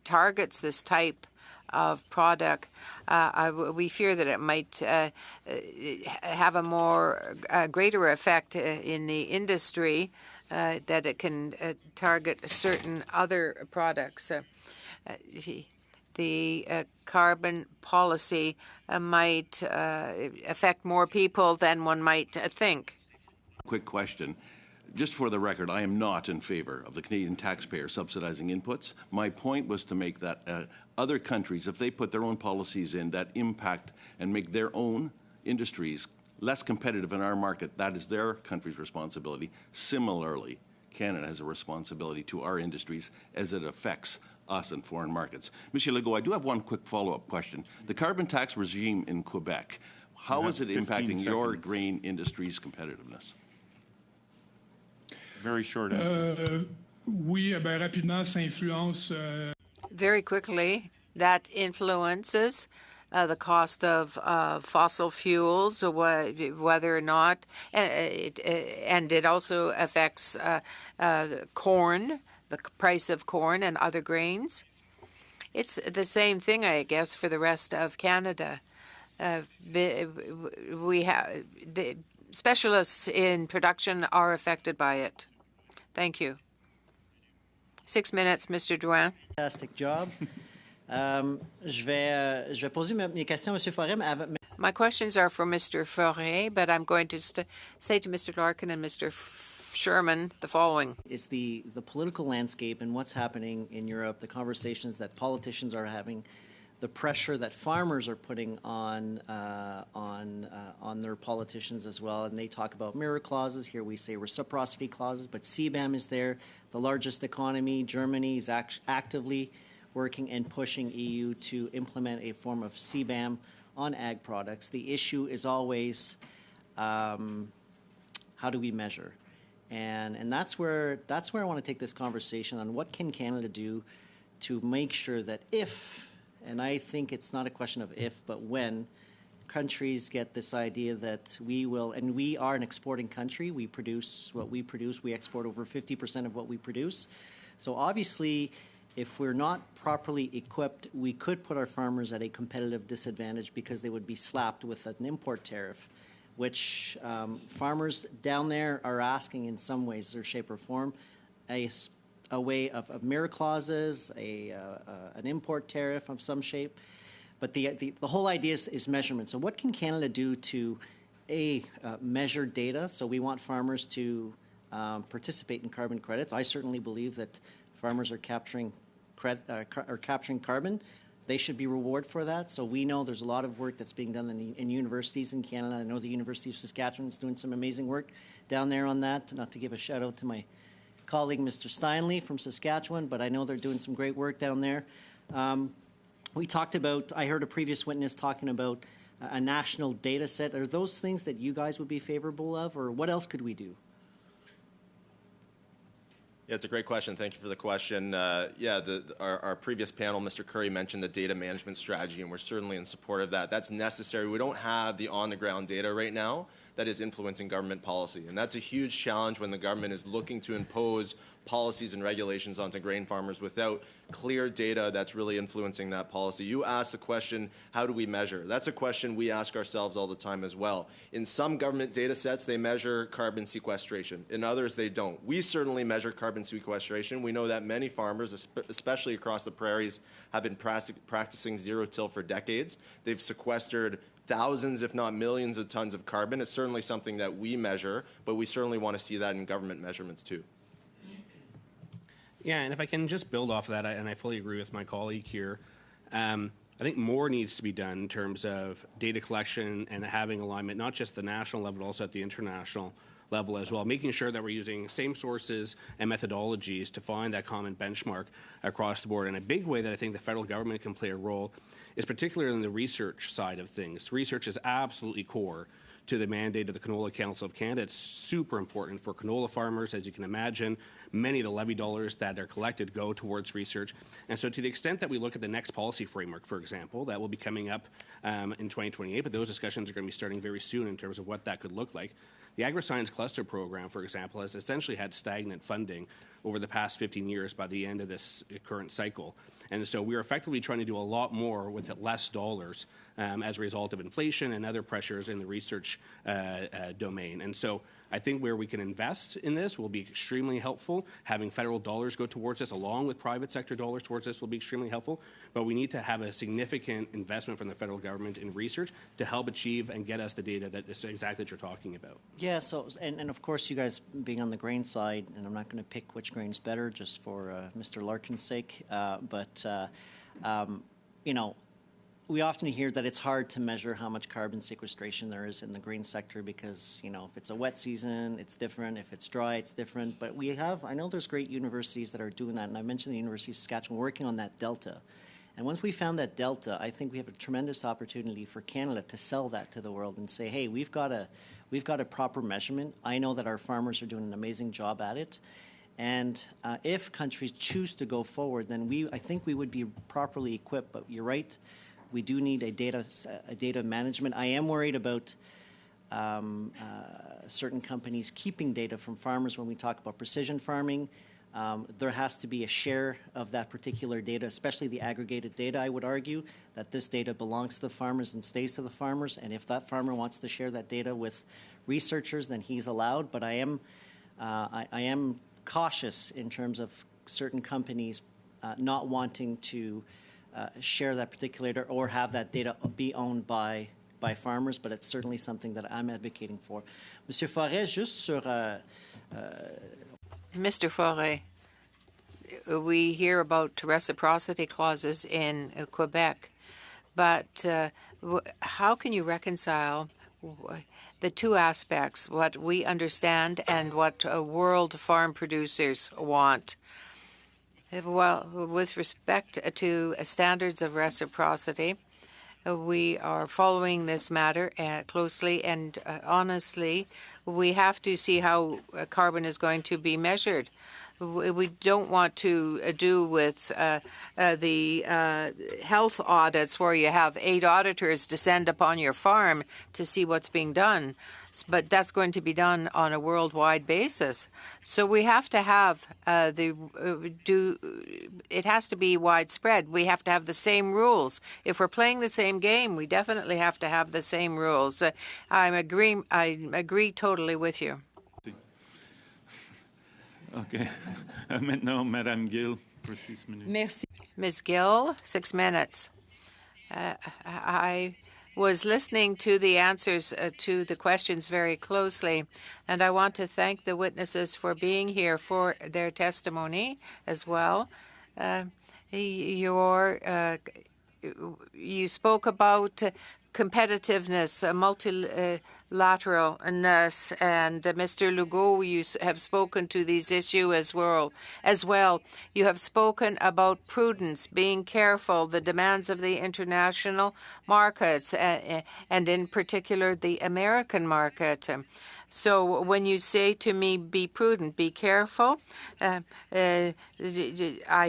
targets this type of product, we fear that it might have a greater effect in the industry, that it can target certain other products. The carbon policy might affect more people than one might think. Quick question. Just for the record, I am not in favor of the Canadian taxpayer subsidizing inputs. My point was to make that other countries, if they put their own policies in that impact and make their own industries less competitive in our market, that is their country's responsibility. Similarly, Canada has a responsibility to our industries as it affects us in foreign markets. Monsieur Legault, I do have one quick follow-up question. The carbon tax regime in Quebec, how is it impacting your grain industry's competitiveness? Very short answer. Oui, ben rapidement, ça influence. Very quickly, that influences the cost of fossil fuels, whether or not, and it also affects corn, the price of corn and other grains. It's the same thing, I guess, for the rest of Canada. We have the specialists in production are affected by it. Thank you. 6 minutes, Mr. Drouin. Fantastic job. Je vais poser mes questions, M. Forêt, mais avant. My questions are for Mr. Forêt, but I'm going to say to Mr. Larkin and Mr. Sherman the following. It's the political landscape and what's happening in Europe, the conversations that politicians are having, the pressure that farmers are putting on their politicians as well. And they talk about mirror clauses. Here we say reciprocity clauses, but CBAM is there. The largest economy, Germany, is actively working and pushing EU to implement a form of CBAM on ag products. The issue is always how do we measure? And that's where I want to take this conversation on what can Canada do to make sure that if, and I think it's not a question of if, but when, countries get this idea that we will, and we are an exporting country. We produce what we produce. We export over 50% of what we produce. So obviously, if we're not properly equipped, we could put our farmers at a competitive disadvantage because they would be slapped with an import tariff, which farmers down there are asking in some ways or shape or form, a way of mirror clauses, an import tariff of some shape. But the whole idea is measurement. So what can Canada do to, measure data? So we want farmers to participate in carbon credits. I certainly believe that farmers are capturing carbon. They should be rewarded for that. So we know there's a lot of work that's being done in universities in Canada. I know the University of Saskatchewan is doing some amazing work down there on that. Not to give a shout out to my colleague, Mr. Steinley from Saskatchewan, but I know they're doing some great work down there. We talked about, I heard a previous witness talking about a national data set. Are those things that you guys would be favorable of, or what else could we do? Yeah, it's a great question. Thank you for the question. Our previous panel, Mr. Curry, mentioned the data management strategy, and we're certainly in support of that. That's necessary. We don't have the on-the-ground data right now that is influencing government policy, and that's a huge challenge when the government is looking to impose policies and regulations onto grain farmers without clear data that's really influencing that policy. You asked the question, how do we measure? That's a question we ask ourselves all the time as well. In some government data sets, they measure carbon sequestration. In others, they don't. We certainly measure carbon sequestration. We know that many farmers, especially across the prairies, have been practicing zero-till for decades. They've sequestered thousands, if not millions, of tons of carbon. It's certainly something that we measure, but we certainly want to see that in government measurements too. Yeah, and if I can just build off of that, and I fully agree with my colleague here, I think more needs to be done in terms of data collection and having alignment, not just at the national level, but also at the international level as well, making sure that we're using same sources and methodologies to find that common benchmark across the board. And a big way that I think the federal government can play a role is particularly in the research side of things. Research is absolutely core to the mandate of the Canola Council of Canada. It's super important for canola farmers, as you can imagine. Many of the levy dollars that are collected go towards research. And so to the extent that we look at the next policy framework, for example, that will be coming up in 2028, but those discussions are going to be starting very soon in terms of what that could look like. The Agri-Science Cluster Program, for example, has essentially had stagnant funding over the past 15 years by the end of this current cycle. And so we're effectively trying to do a lot more with less dollars as a result of inflation and other pressures in the research domain. And so I think where we can invest in this will be extremely helpful. Having federal dollars go towards this, along with private sector dollars towards this, will be extremely helpful. But we need to have a significant investment from the federal government in research to help achieve and get us the data that is exactly what you're talking about. Yeah, so, and of course, you guys being on the grain side, and I'm not going to pick which grain's better just for Mr. Larkin's sake, you know, we often hear that it's hard to measure how much carbon sequestration there is in the grain sector because, you know, if it's a wet season, it's different. If it's dry, it's different. But we have, I know there's great universities that are doing that, and I mentioned the University of Saskatchewan working on that delta. And once we found that delta, I think we have a tremendous opportunity for Canada to sell that to the world and say, hey, we've got a proper measurement. I know that our farmers are doing an amazing job at it. And if countries choose to go forward, then I think we would be properly equipped. But you're right. We do need a data management. I am worried about certain companies keeping data from farmers when we talk about precision farming. There has to be a share of that particular data, especially the aggregated data. I would argue that this data belongs to the farmers and stays to the farmers. And if that farmer wants to share that data with researchers, then he's allowed. But I am cautious in terms of certain companies not wanting to share that particular data or have that data be owned by farmers, but it's certainly something that I'm advocating for. Monsieur Forêt, juste sur... Mr. Forêt, we hear about reciprocity clauses in Quebec, but how can you reconcile the two aspects, what we understand and what world farm producers want? Well, with respect to standards of reciprocity, we are following this matter closely, and honestly, we have to see how carbon is going to be measured. we don't want to do with the health audits where you have 8 auditors descend upon your farm to see what's being done. But that's going to be done on a worldwide basis. So we have to have it has to be widespread. We have to have the same rules. If we're playing the same game, we definitely have to have the same rules. I agree totally with you. OK. Maintenant, Madame Gill, pour 6 minutes. Merci. Ms. Gill, 6 minutes. I was listening to the answers to the questions very closely, and I want to thank the witnesses for being here for their testimony as well. You spoke about competitiveness, multilateralness, and Mr. Legault, you have spoken to these issues as well. You have spoken about prudence, being careful, the demands of the international markets, and in particular the American market. So when you say to me, be prudent, be careful, I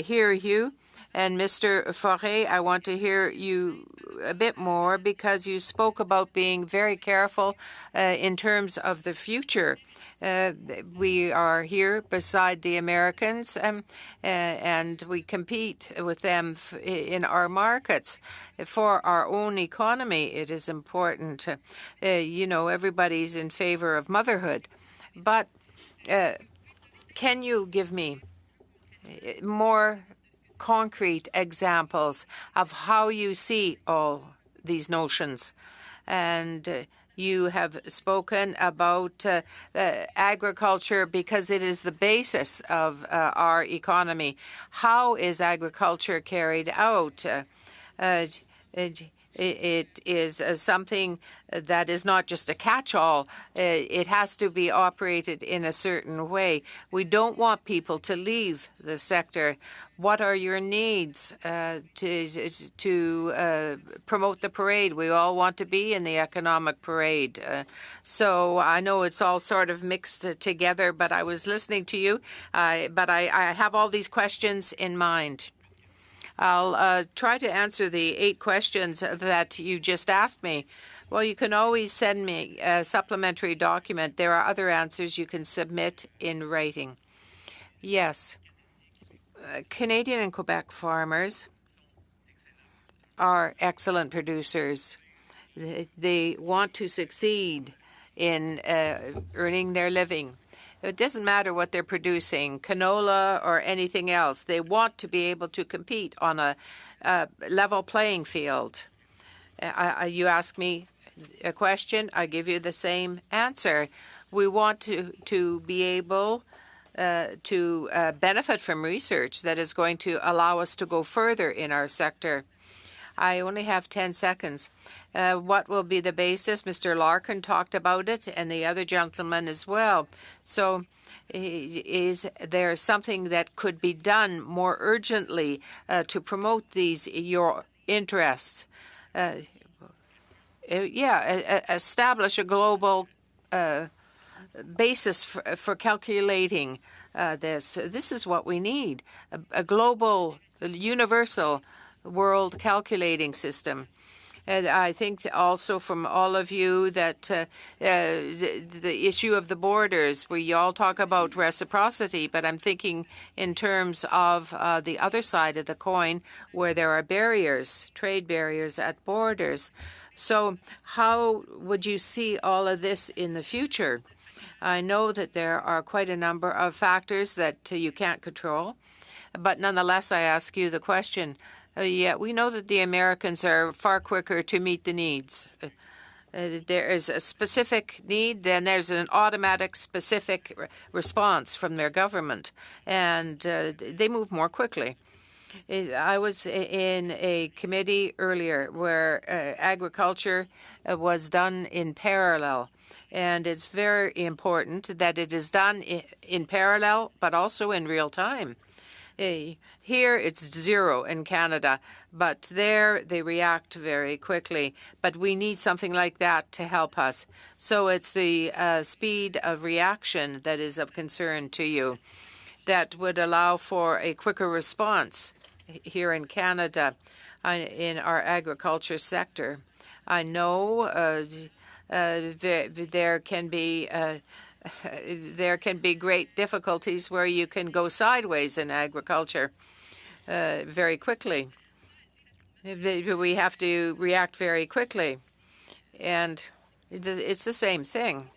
hear you. And Mr. Faure, I want to hear you a bit more because you spoke about being very careful in terms of the future. We are here beside the Americans and we compete with them in our markets. For our own economy, it is important. Everybody's in favor of motherhood. But can you give me more concrete examples of how you see all these notions? And you have spoken about agriculture because it is the basis of our economy. How is agriculture carried out? It is something that is not just a catch-all. It has to be operated in a certain way. We don't want people to leave the sector. What are your needs to promote the parade? We all want to be in the economic parade. So I know it's all sort of mixed together, but I was listening to you. But I have all these questions in mind. I'll try to answer the 8 questions that you just asked me. Well, you can always send me a supplementary document. There are other answers you can submit in writing. Yes. Canadian and Quebec farmers are excellent producers. They want to succeed in earning their living. It doesn't matter what they're producing, canola or anything else. They want to be able to compete on a level playing field. You ask me a question, I give you the same answer. We want to be able to benefit from research that is going to allow us to go further in our sector. I only have 10 seconds. What will be the basis? Mr. Larkin talked about it, and the other gentleman as well. So is there something that could be done more urgently to promote your interests? Establish a global basis for calculating this. This is what we need, a global, universal world calculating system. And I think also from all of you that the issue of the borders, we all talk about reciprocity, but I'm thinking in terms of the other side of the coin where there are barriers, trade barriers at borders. So how would you see all of this in the future? I know that there are quite a number of factors that you can't control, but nonetheless, I ask you the question. We know that the Americans are far quicker to meet the needs. There is a specific need, then there's an automatic specific response from their government, and they move more quickly. I was in a committee earlier where agriculture was done in parallel, and it's very important that it is done in parallel, but also in real time. Here it's 0 in Canada, but there they react very quickly. But we need something like that to help us. So it's the speed of reaction that is of concern to you. that would allow for a quicker response here in Canada in our agriculture sector. I know there can be great difficulties where you can go sideways in agriculture very quickly. We have to react very quickly, and it's the same thing.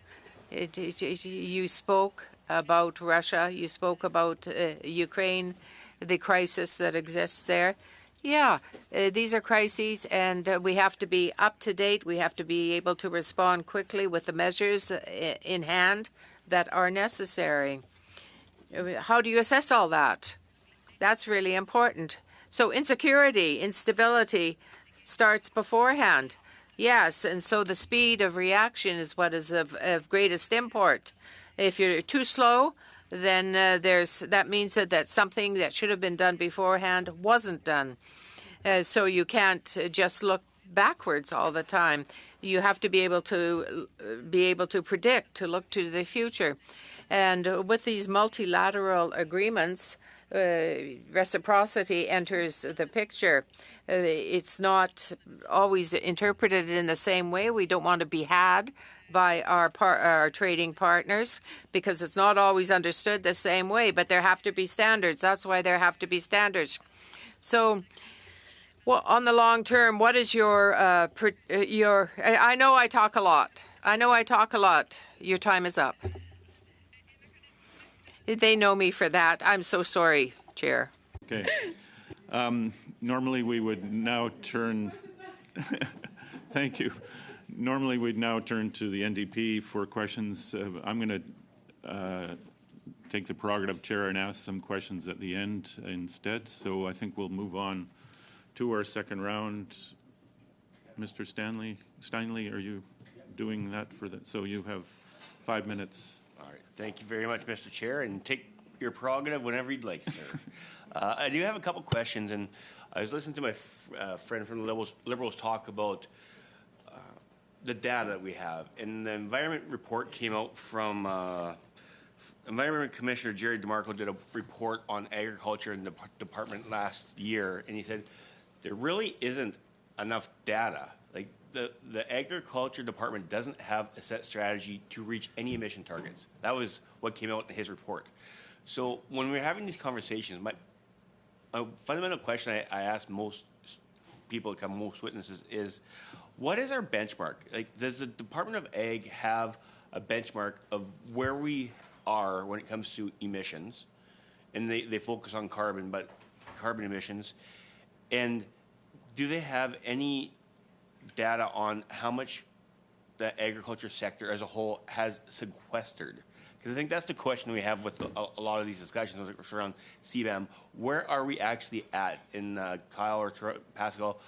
You spoke about Russia, you spoke about Ukraine, the crisis that exists there. Yeah, these are crises, and we have to be up to date. We have to be able to respond quickly with the measures in hand that are necessary. How do you assess all that? That's really important. So insecurity, instability starts beforehand. Yes, and so the speed of reaction is what is of greatest import. If you're too slow, then that means that something that should have been done beforehand wasn't done. So you can't just look backwards all the time. You have to be able to predict, to look to the future. And with these multilateral agreements, reciprocity enters the picture. It's not always interpreted in the same way. We don't want to be had by our trading partners because it's not always understood the same way, but there have to be standards. That's why there have to be standards. So, well, on the long term, what is your I know I talk a lot. Your time is up. They know me for that. I'm so sorry, Chair. Okay. Normally we would now turn, thank you. Normally we'd now turn to the NDP for questions. I'm going to take the prerogative, Chair, and ask some questions at the end instead. So I think we'll move on to our second round. Mr. Steinley, are you doing that for the, so you have 5 minutes. All right. Thank you very much, Mr. Chair, and take your prerogative whenever you'd like, sir. I do have a couple questions, and I was listening to my friend from the Liberals talk about the data that we have. And the environment report came out from Environment Commissioner Jerry DeMarco did a report on agriculture in the department last year, and he said there really isn't enough data. Like the agriculture department doesn't have a set strategy to reach any emission targets. That was what came out in his report. So when we're having these conversations, my fundamental question I ask most people that come, most witnesses, is what is our benchmark? Like, does the Department of Ag have a benchmark of where we are when it comes to emissions? And they focus on carbon emissions. And do they have any data on how much the agriculture sector as a whole has sequestered? Because I think that's the question we have with a lot of these discussions around CBAM. Where are we actually at? In Kyle or Pascal,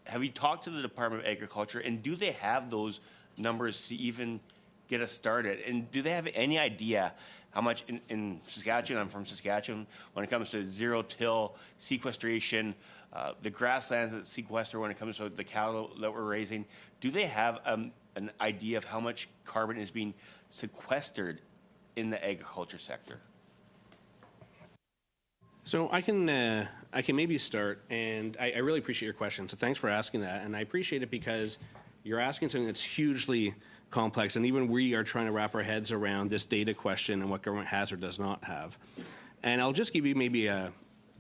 have you talked to the Department of Agriculture, and do they have those numbers to even get us started? And do they have any idea how much in Saskatchewan, I'm from Saskatchewan, when it comes to zero-till sequestration, the grasslands that sequester when it comes to the cattle that we're raising, do they have an idea of how much carbon is being sequestered in the agriculture sector? So I can maybe start, and I really appreciate your question. So thanks for asking that, and I appreciate it because you're asking something that's hugely complex, and even we are trying to wrap our heads around this data question and what government has or does not have. And I'll just give you maybe a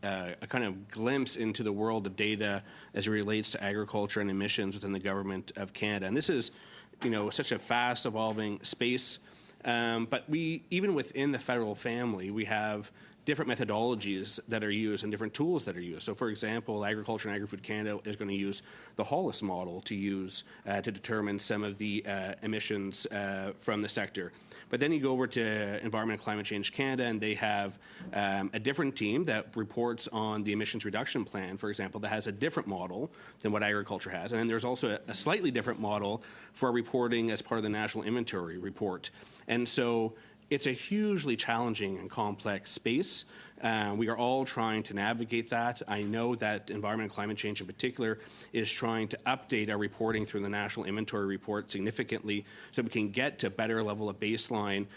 kind of glimpse into the world of data as it relates to agriculture and emissions within the government of Canada. And this is, such a fast evolving space. But even within the federal family, we have different methodologies that are used and different tools that are used. So, for example, Agriculture and Agri-Food Canada is going to use the Hollis model to use to determine some of the emissions from the sector. But then you go over to Environment and Climate Change Canada, and they have a different team that reports on the emissions reduction plan, for example, that has a different model than what agriculture has. And then there's also a slightly different model for reporting as part of the National Inventory report. And so It's a hugely challenging and complex space. We are all trying to navigate that. I know that environment and climate change in particular is trying to update our reporting through the National Inventory Report significantly so we can get to a better level of baseline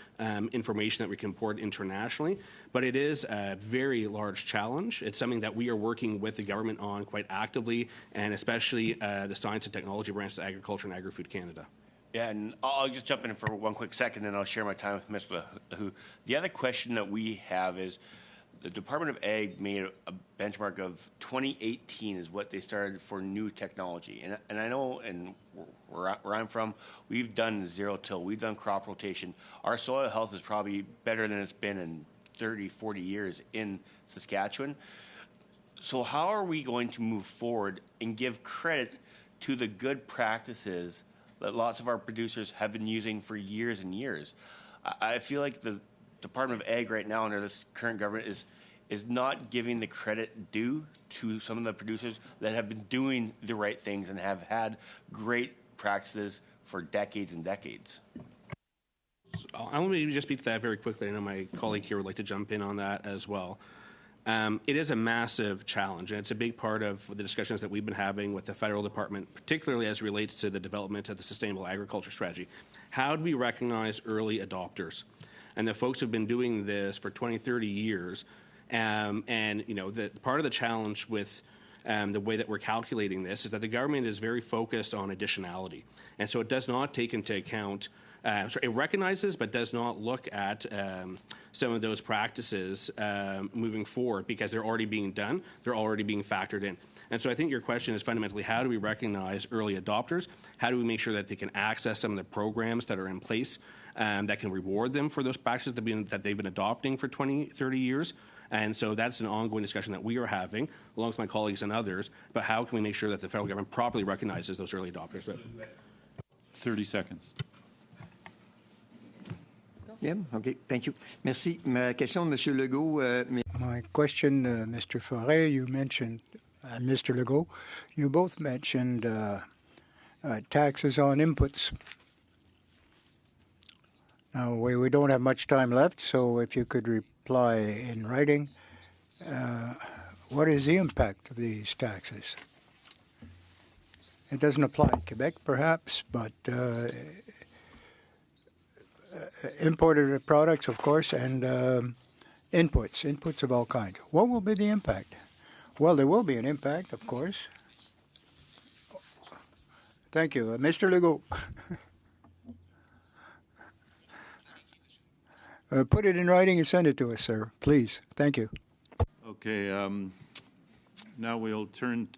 information that we can report internationally. But it is a very large challenge. It's something that we are working with the government on quite actively, and especially the Science and Technology branch of Agriculture and Agri-Food Canada. Yeah, and I'll just jump in for one quick second, and I'll share my time with Mr. Lahu. The other question that we have is the Department of Ag made a benchmark of 2018 is what they started for new technology. And I know, and where I'm from, we've done zero-till, we've done crop rotation. Our soil health is probably better than it's been in 30, 40 years in Saskatchewan. So how are we going to move forward and give credit to the good practices that lots of our producers have been using for years and years? I feel like the Department of Ag right now under this current government is not giving the credit due to some of the producers that have been doing the right things and have had great practices for decades and decades. I want to just speak to that very quickly. I know my colleague here would like to jump in on that as well. It is a massive challenge, and it's a big part of the discussions that we've been having with the federal department, particularly as it relates to the development of the sustainable agriculture strategy. How do we recognize early adopters? And the folks who've been doing this for 20, 30 years, and you know, part of the challenge with the way that we're calculating this is that the government is very focused on additionality. And so it does not take into account it recognizes but does not look at some of those practices moving forward because they're already being done, they're already being factored in. And so I think your question is fundamentally, how do we recognize early adopters? How do we make sure that they can access some of the programs that are in place that can reward them for those practices that they've been adopting for 20, 30 years? And so that's an ongoing discussion that we are having, along with my colleagues and others, about how can we make sure that the federal government properly recognizes those early adopters. 30 seconds. Yeah, okay, thank you. Merci. Ma question, Monsieur Legault. My question, Mr. Forêt, you mentioned, and Mr. Legault, you both mentioned taxes on inputs. Now, we don't have much time left, so if you could reply in writing, what is the impact of these taxes? It doesn't apply in Quebec, perhaps, but imported products, of course, and inputs of all kinds. What will be the impact? Well, there will be an impact, of course. Thank you. Mr. Legault. Put it in writing and send it to us, sir, please. Thank you. Okay. Now we'll turn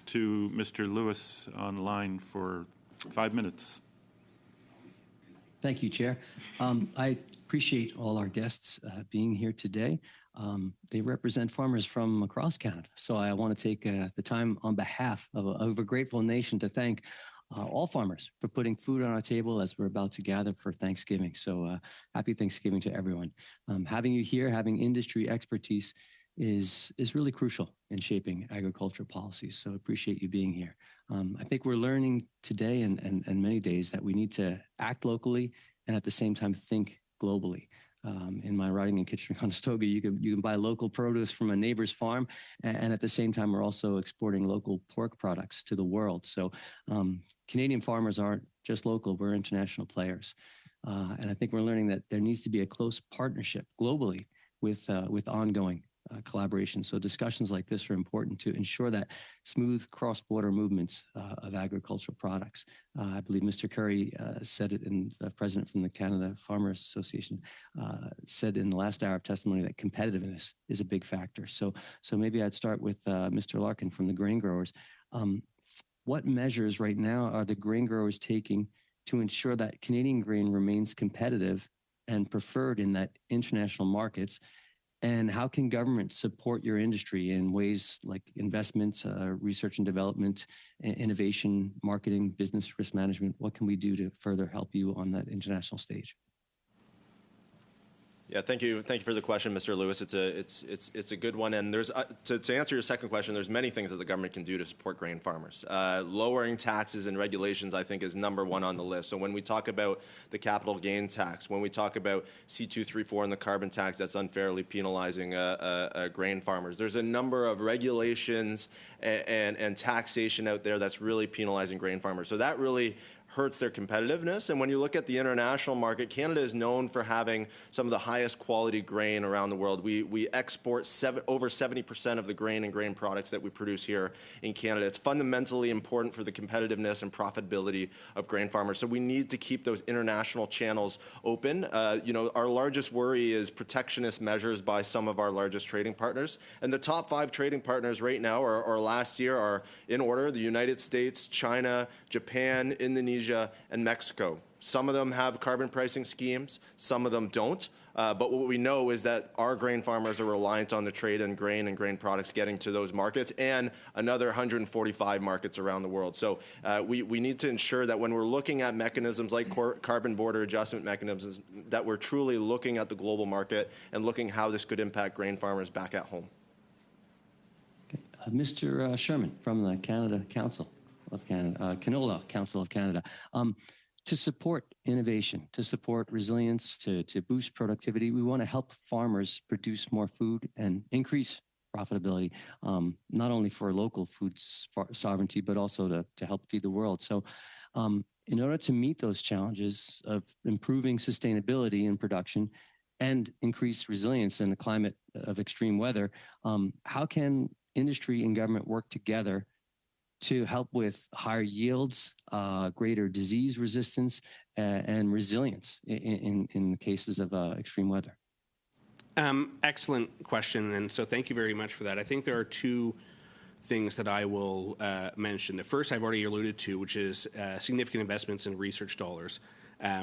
to Mr. Lewis online for 5 minutes. Thank you, Chair. I appreciate all our guests being here today. They represent farmers from across Canada. So I want to take the time on behalf of a grateful nation to thank all farmers for putting food on our table as we're about to gather for Thanksgiving. So happy Thanksgiving to everyone. Having you here, having industry expertise is really crucial in shaping agricultural policies. So appreciate you being here. I think we're learning today and many days that we need to act locally and at the same time think globally. In my riding in Kitchener-Conestoga, you can buy local produce from a neighbor's farm, and at the same time, we're also exporting local pork products to the world. So Canadian farmers aren't just local, we're international players. And I think we're learning that there needs to be a close partnership globally with ongoing collaboration. So discussions like this are important to ensure that smooth cross-border movements of agricultural products. I believe Mr. Curry said it, in the president from the Canada Farmers Association said in the last hour of testimony that competitiveness is a big factor. So maybe I'd start with Mr. Larkin from the grain growers. What measures right now are the grain growers taking to ensure that Canadian grain remains competitive and preferred in that international markets? And how can government support your industry in ways like investments, research and development, innovation, marketing, business risk management? What can we do to further help you on that international stage? Yeah, thank you for the question, Mr. Lewis. It's a good one, and there's to answer your second question, there's many things that the government can do to support grain farmers. Lowering taxes and regulations, I think, is number one on the list. So when we talk about the capital gain tax, when we talk about C234 and the carbon tax that's unfairly penalizing grain farmers, there's a number of regulations and taxation out there that's really penalizing grain farmers. So that really hurts their competitiveness. And when you look at the international market, Canada is known for having some of the highest quality grain around the world. We export over 70% of the grain and grain products that we produce here in Canada. It's fundamentally important for the competitiveness and profitability of grain farmers. So we need to keep those international channels open. Our largest worry is protectionist measures by some of our largest trading partners. And the top 5 trading partners right now, or last year, are in order: the United States, China, Japan, Indonesia, and Mexico. Some of them have carbon pricing schemes, some of them don't. But what we know is that our grain farmers are reliant on the trade in grain and grain products getting to those markets and another 145 markets around the world. So we need to ensure that when we're looking at mechanisms like carbon border adjustment mechanisms, that we're truly looking at the global market and looking how this could impact grain farmers back at home. Mr. Sherman from the Canola Council of Canada. To support innovation, to support resilience, to boost productivity, we want to help farmers produce more food and increase profitability, not only for local food sovereignty, but also to help feed the world. So in order to meet those challenges of improving sustainability in production and increase resilience in the climate of extreme weather, how can industry and government work together to help with higher yields, greater disease resistance, and resilience in the cases of extreme weather? Excellent question, and so thank you very much for that. I think there are 2 things that I will mention. The first I've already alluded to, which is significant investments in research dollars.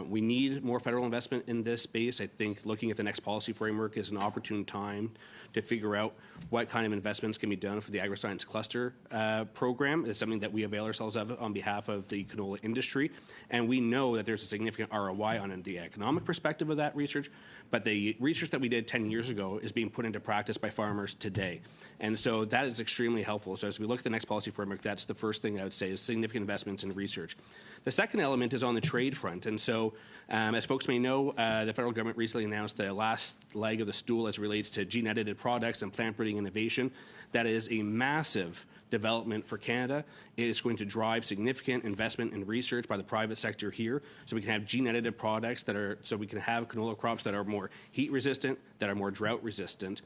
We need more federal investment in this space. I think looking at the next policy framework is an opportune time to figure out what kind of investments can be done for the agri-science cluster program. It's something that we avail ourselves of on behalf of the canola industry. And we know that there's a significant ROI on the economic perspective of that research, but the research that we did 10 years ago is being put into practice by farmers today. And so that is extremely helpful. So as we look at the next policy framework, that's the first thing I would say is significant investments in research. The second element is on the trade front. And so as folks may know, the federal government recently announced the last leg of the stool as it relates to gene-edited products and plant breeding innovation. That is a massive development for Canada. It is going to drive significant investment in research by the private sector here, so we can have gene-edited products so we can have canola crops that are more heat resistant, that are more drought resistant.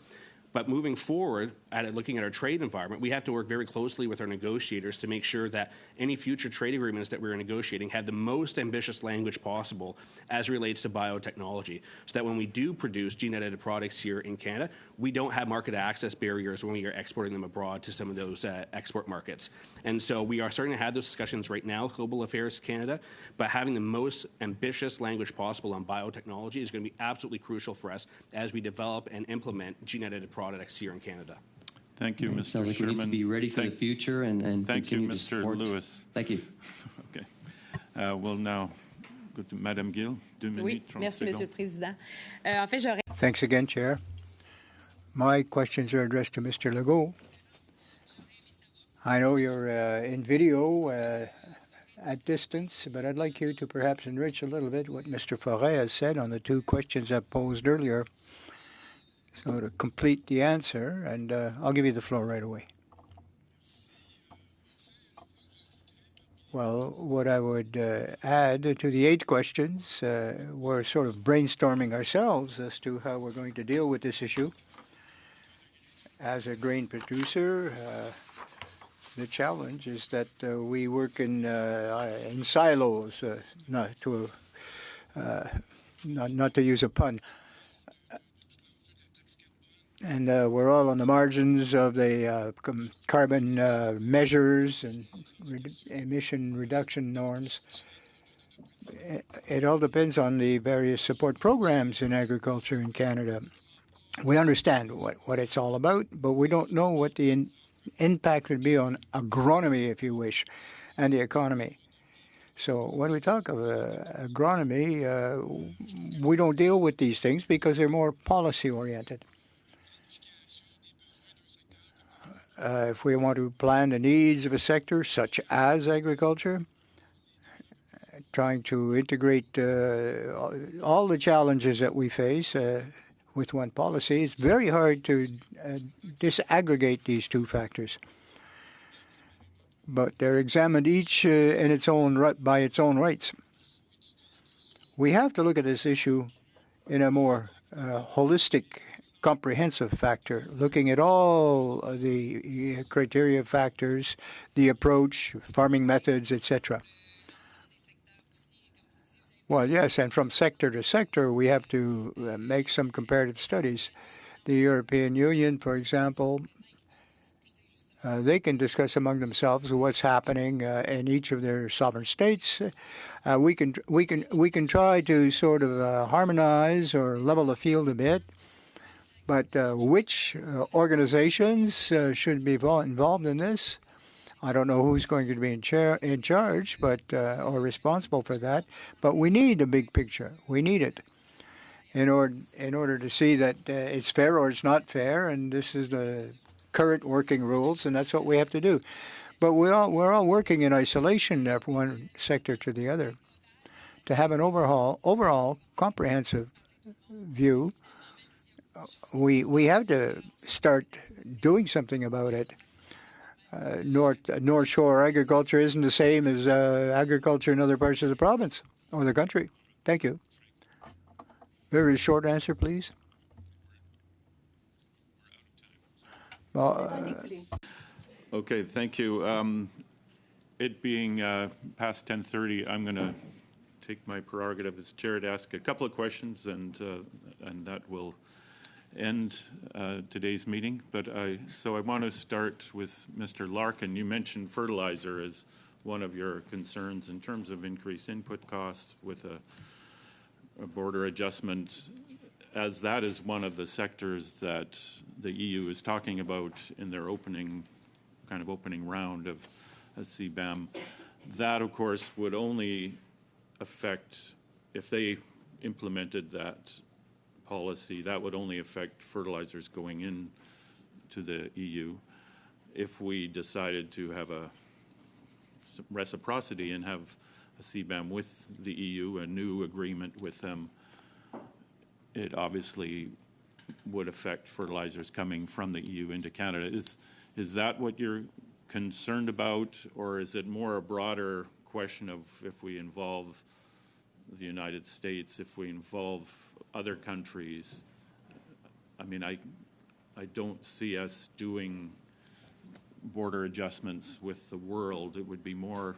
But moving forward, looking at our trade environment, we have to work very closely with our negotiators to make sure that any future trade agreements that we're negotiating have the most ambitious language possible as it relates to biotechnology, so that when we do produce gene-edited products here in Canada, we don't have market access barriers when we are exporting them abroad to some of those export markets. And so we are starting to have those discussions right now, Global Affairs Canada, but having the most ambitious language possible on biotechnology is going to be absolutely crucial for us as we develop and implement gene-edited products here in Canada. Thank you, Mr. So we Sherman. need to be ready for the future and thank you, continue to Mr. support. Lewis. Thank you. Okay. We'll now go to Madame Gill. 2 minutes, Oui, 30 merci, secondes. Monsieur le Président. En fait, j'aurais... Thanks again, Chair. My questions are addressed to Mr. Legault. I know you're in video at distance, but I'd like you to perhaps enrich a little bit what Mr. Forêt has said on the 2 questions I posed earlier. So to complete the answer, and I'll give you the floor right away. Well, what I would add to the 8 questions, we're sort of brainstorming ourselves as to how we're going to deal with this issue. As a grain producer, the challenge is that we work in silos, not to use a pun. And we're all on the margins of the carbon measures and emission reduction norms. It all depends on the various support programs in agriculture in Canada. We understand what it's all about, but we don't know what the impact would be on agronomy, if you wish, and the economy. So when we talk of agronomy, we don't deal with these things because they're more policy oriented. If we want to plan the needs of a sector such as agriculture, trying to integrate all the challenges that we face with one policy, it's very hard to disaggregate these two factors. But they're examined each in its own by its own rights. We have to look at this issue in a more holistic, comprehensive factor, looking at all the criteria factors, the approach, farming methods, etc. Well, yes, and from sector to sector, we have to make some comparative studies. The European Union, for example, they can discuss among themselves what's happening in each of their sovereign states. We can try to sort of harmonize or level the field a bit. But which organizations should be involved in this? I don't know who's going to be in charge, but or responsible for that. But we need a big picture. We need it in order to see that it's fair or it's not fair, and this is the current working rules, and that's what we have to do. But we're all working in isolation from one sector to the other. To have an overall comprehensive view, we have to start doing something about it. North Shore agriculture isn't the same as agriculture in other parts of the province or the country. Thank you. Very short answer, please. Okay, thank you. It being past 10:30, I'm going to take my prerogative as chair to ask a couple of questions, and that will end today's meeting. But so I want to start with Mr. Larkin. You mentioned fertilizer as one of your concerns in terms of increased input costs with a border adjustment, as that is one of the sectors that the EU is talking about in their opening round of CBAM. That, of course, would only affect, if they implemented that policy, that would only affect fertilizers going in to the EU. If we decided to have a reciprocity and have a CBAM with the EU, a new agreement with them, it obviously would affect fertilizers coming from the EU into Canada. Is that what you're concerned about, or is it more a broader question of if we involve the United States, if we involve other countries? I mean, I don't see us doing border adjustments with the world. It would be more,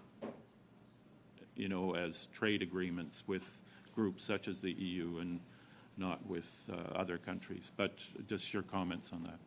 as trade agreements with groups such as the EU and not with other countries. But just your comments on that.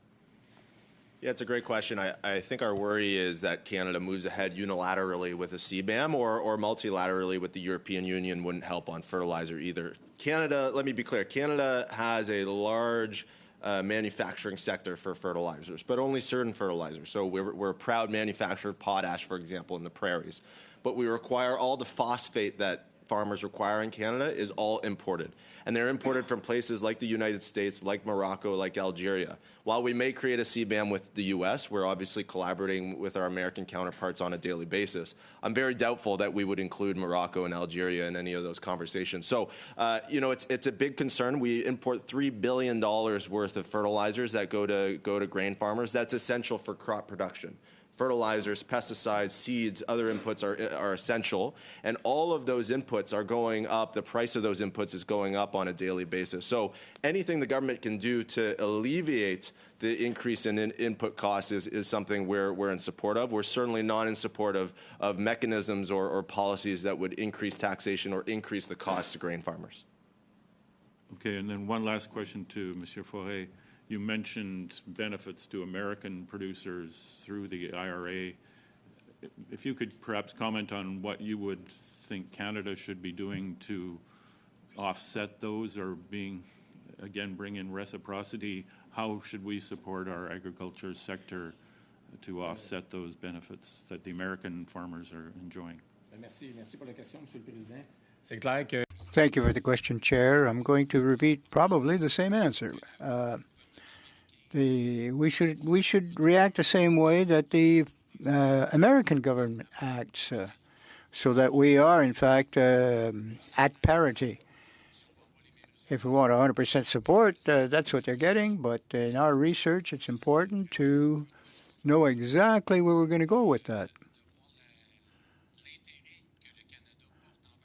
Yeah, it's a great question. I think our worry is that Canada moves ahead unilaterally with a CBAM or multilaterally with the European Union wouldn't help on fertilizer either. Canada, let me be clear, Canada has a large manufacturing sector for fertilizers, but only certain fertilizers. So we're a proud manufacturer of potash, for example, in the prairies. But we require all the phosphate that farmers require in Canada is all imported. And they're imported from places like the United States, like Morocco, like Algeria. While we may create a CBAM with the U.S., we're obviously collaborating with our American counterparts on a daily basis. I'm very doubtful that we would include Morocco and Algeria in any of those conversations. So, it's a big concern. We import $3 billion worth of fertilizers that go to grain farmers. That's essential for crop production. Fertilizers, pesticides, seeds, other inputs are essential, and all of those inputs are going up. The price of those inputs is going up on a daily basis. So anything the government can do to alleviate the increase in input costs is something we're in support of. We're certainly not in support of mechanisms or policies that would increase taxation or increase the cost to grain farmers. Okay, and then one last question to Monsieur Forêt. You mentioned benefits to American producers through the IRA. If you could perhaps comment on what you would think Canada should be doing to offset those, or bring in reciprocity. How should we support our agriculture sector to offset those benefits that the American farmers are enjoying? Merci pour la question, Monsieur le Président. C'est clair que Thank you for the question, Chair. I'm going to repeat probably the same answer. We should react the same way that the American government acts, so that we are in fact at parity. If we want 100% support, that's what they're getting. But in our research, it's important to know exactly where we're going to go with that.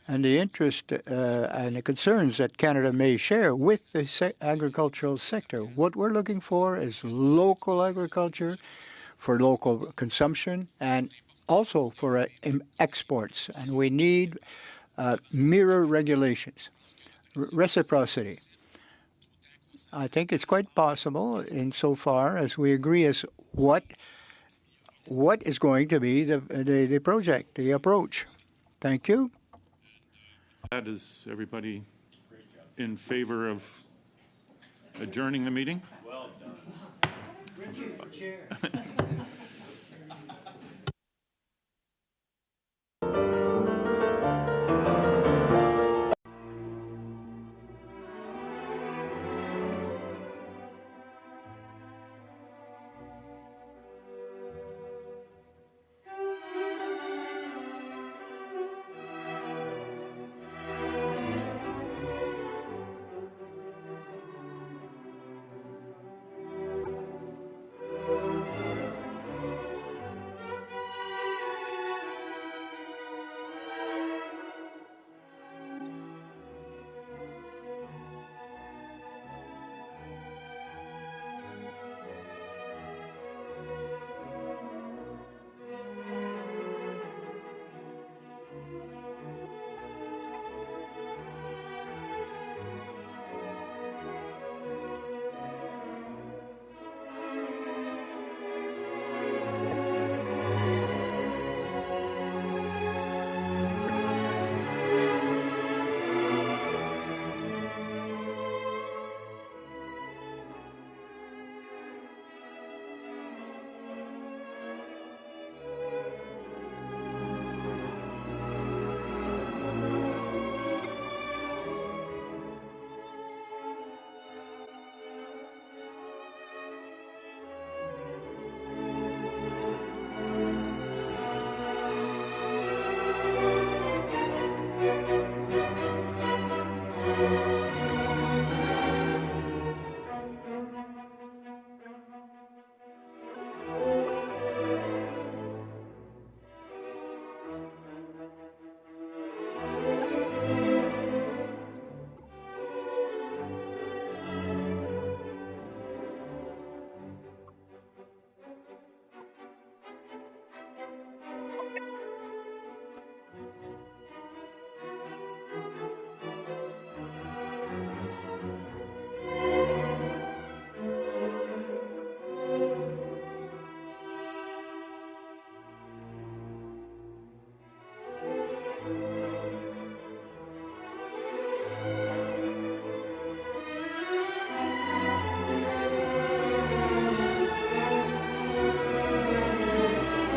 And the interest and the concerns that Canada may share with the agricultural sector. What we're looking for is local agriculture for local consumption and also for exports. And we need mirror regulations, reciprocity. I think it's quite possible insofar as we agree as what is going to be the project, the approach. Thank you. Is everybody in favor of adjourning the meeting? Well done. Richard for chair.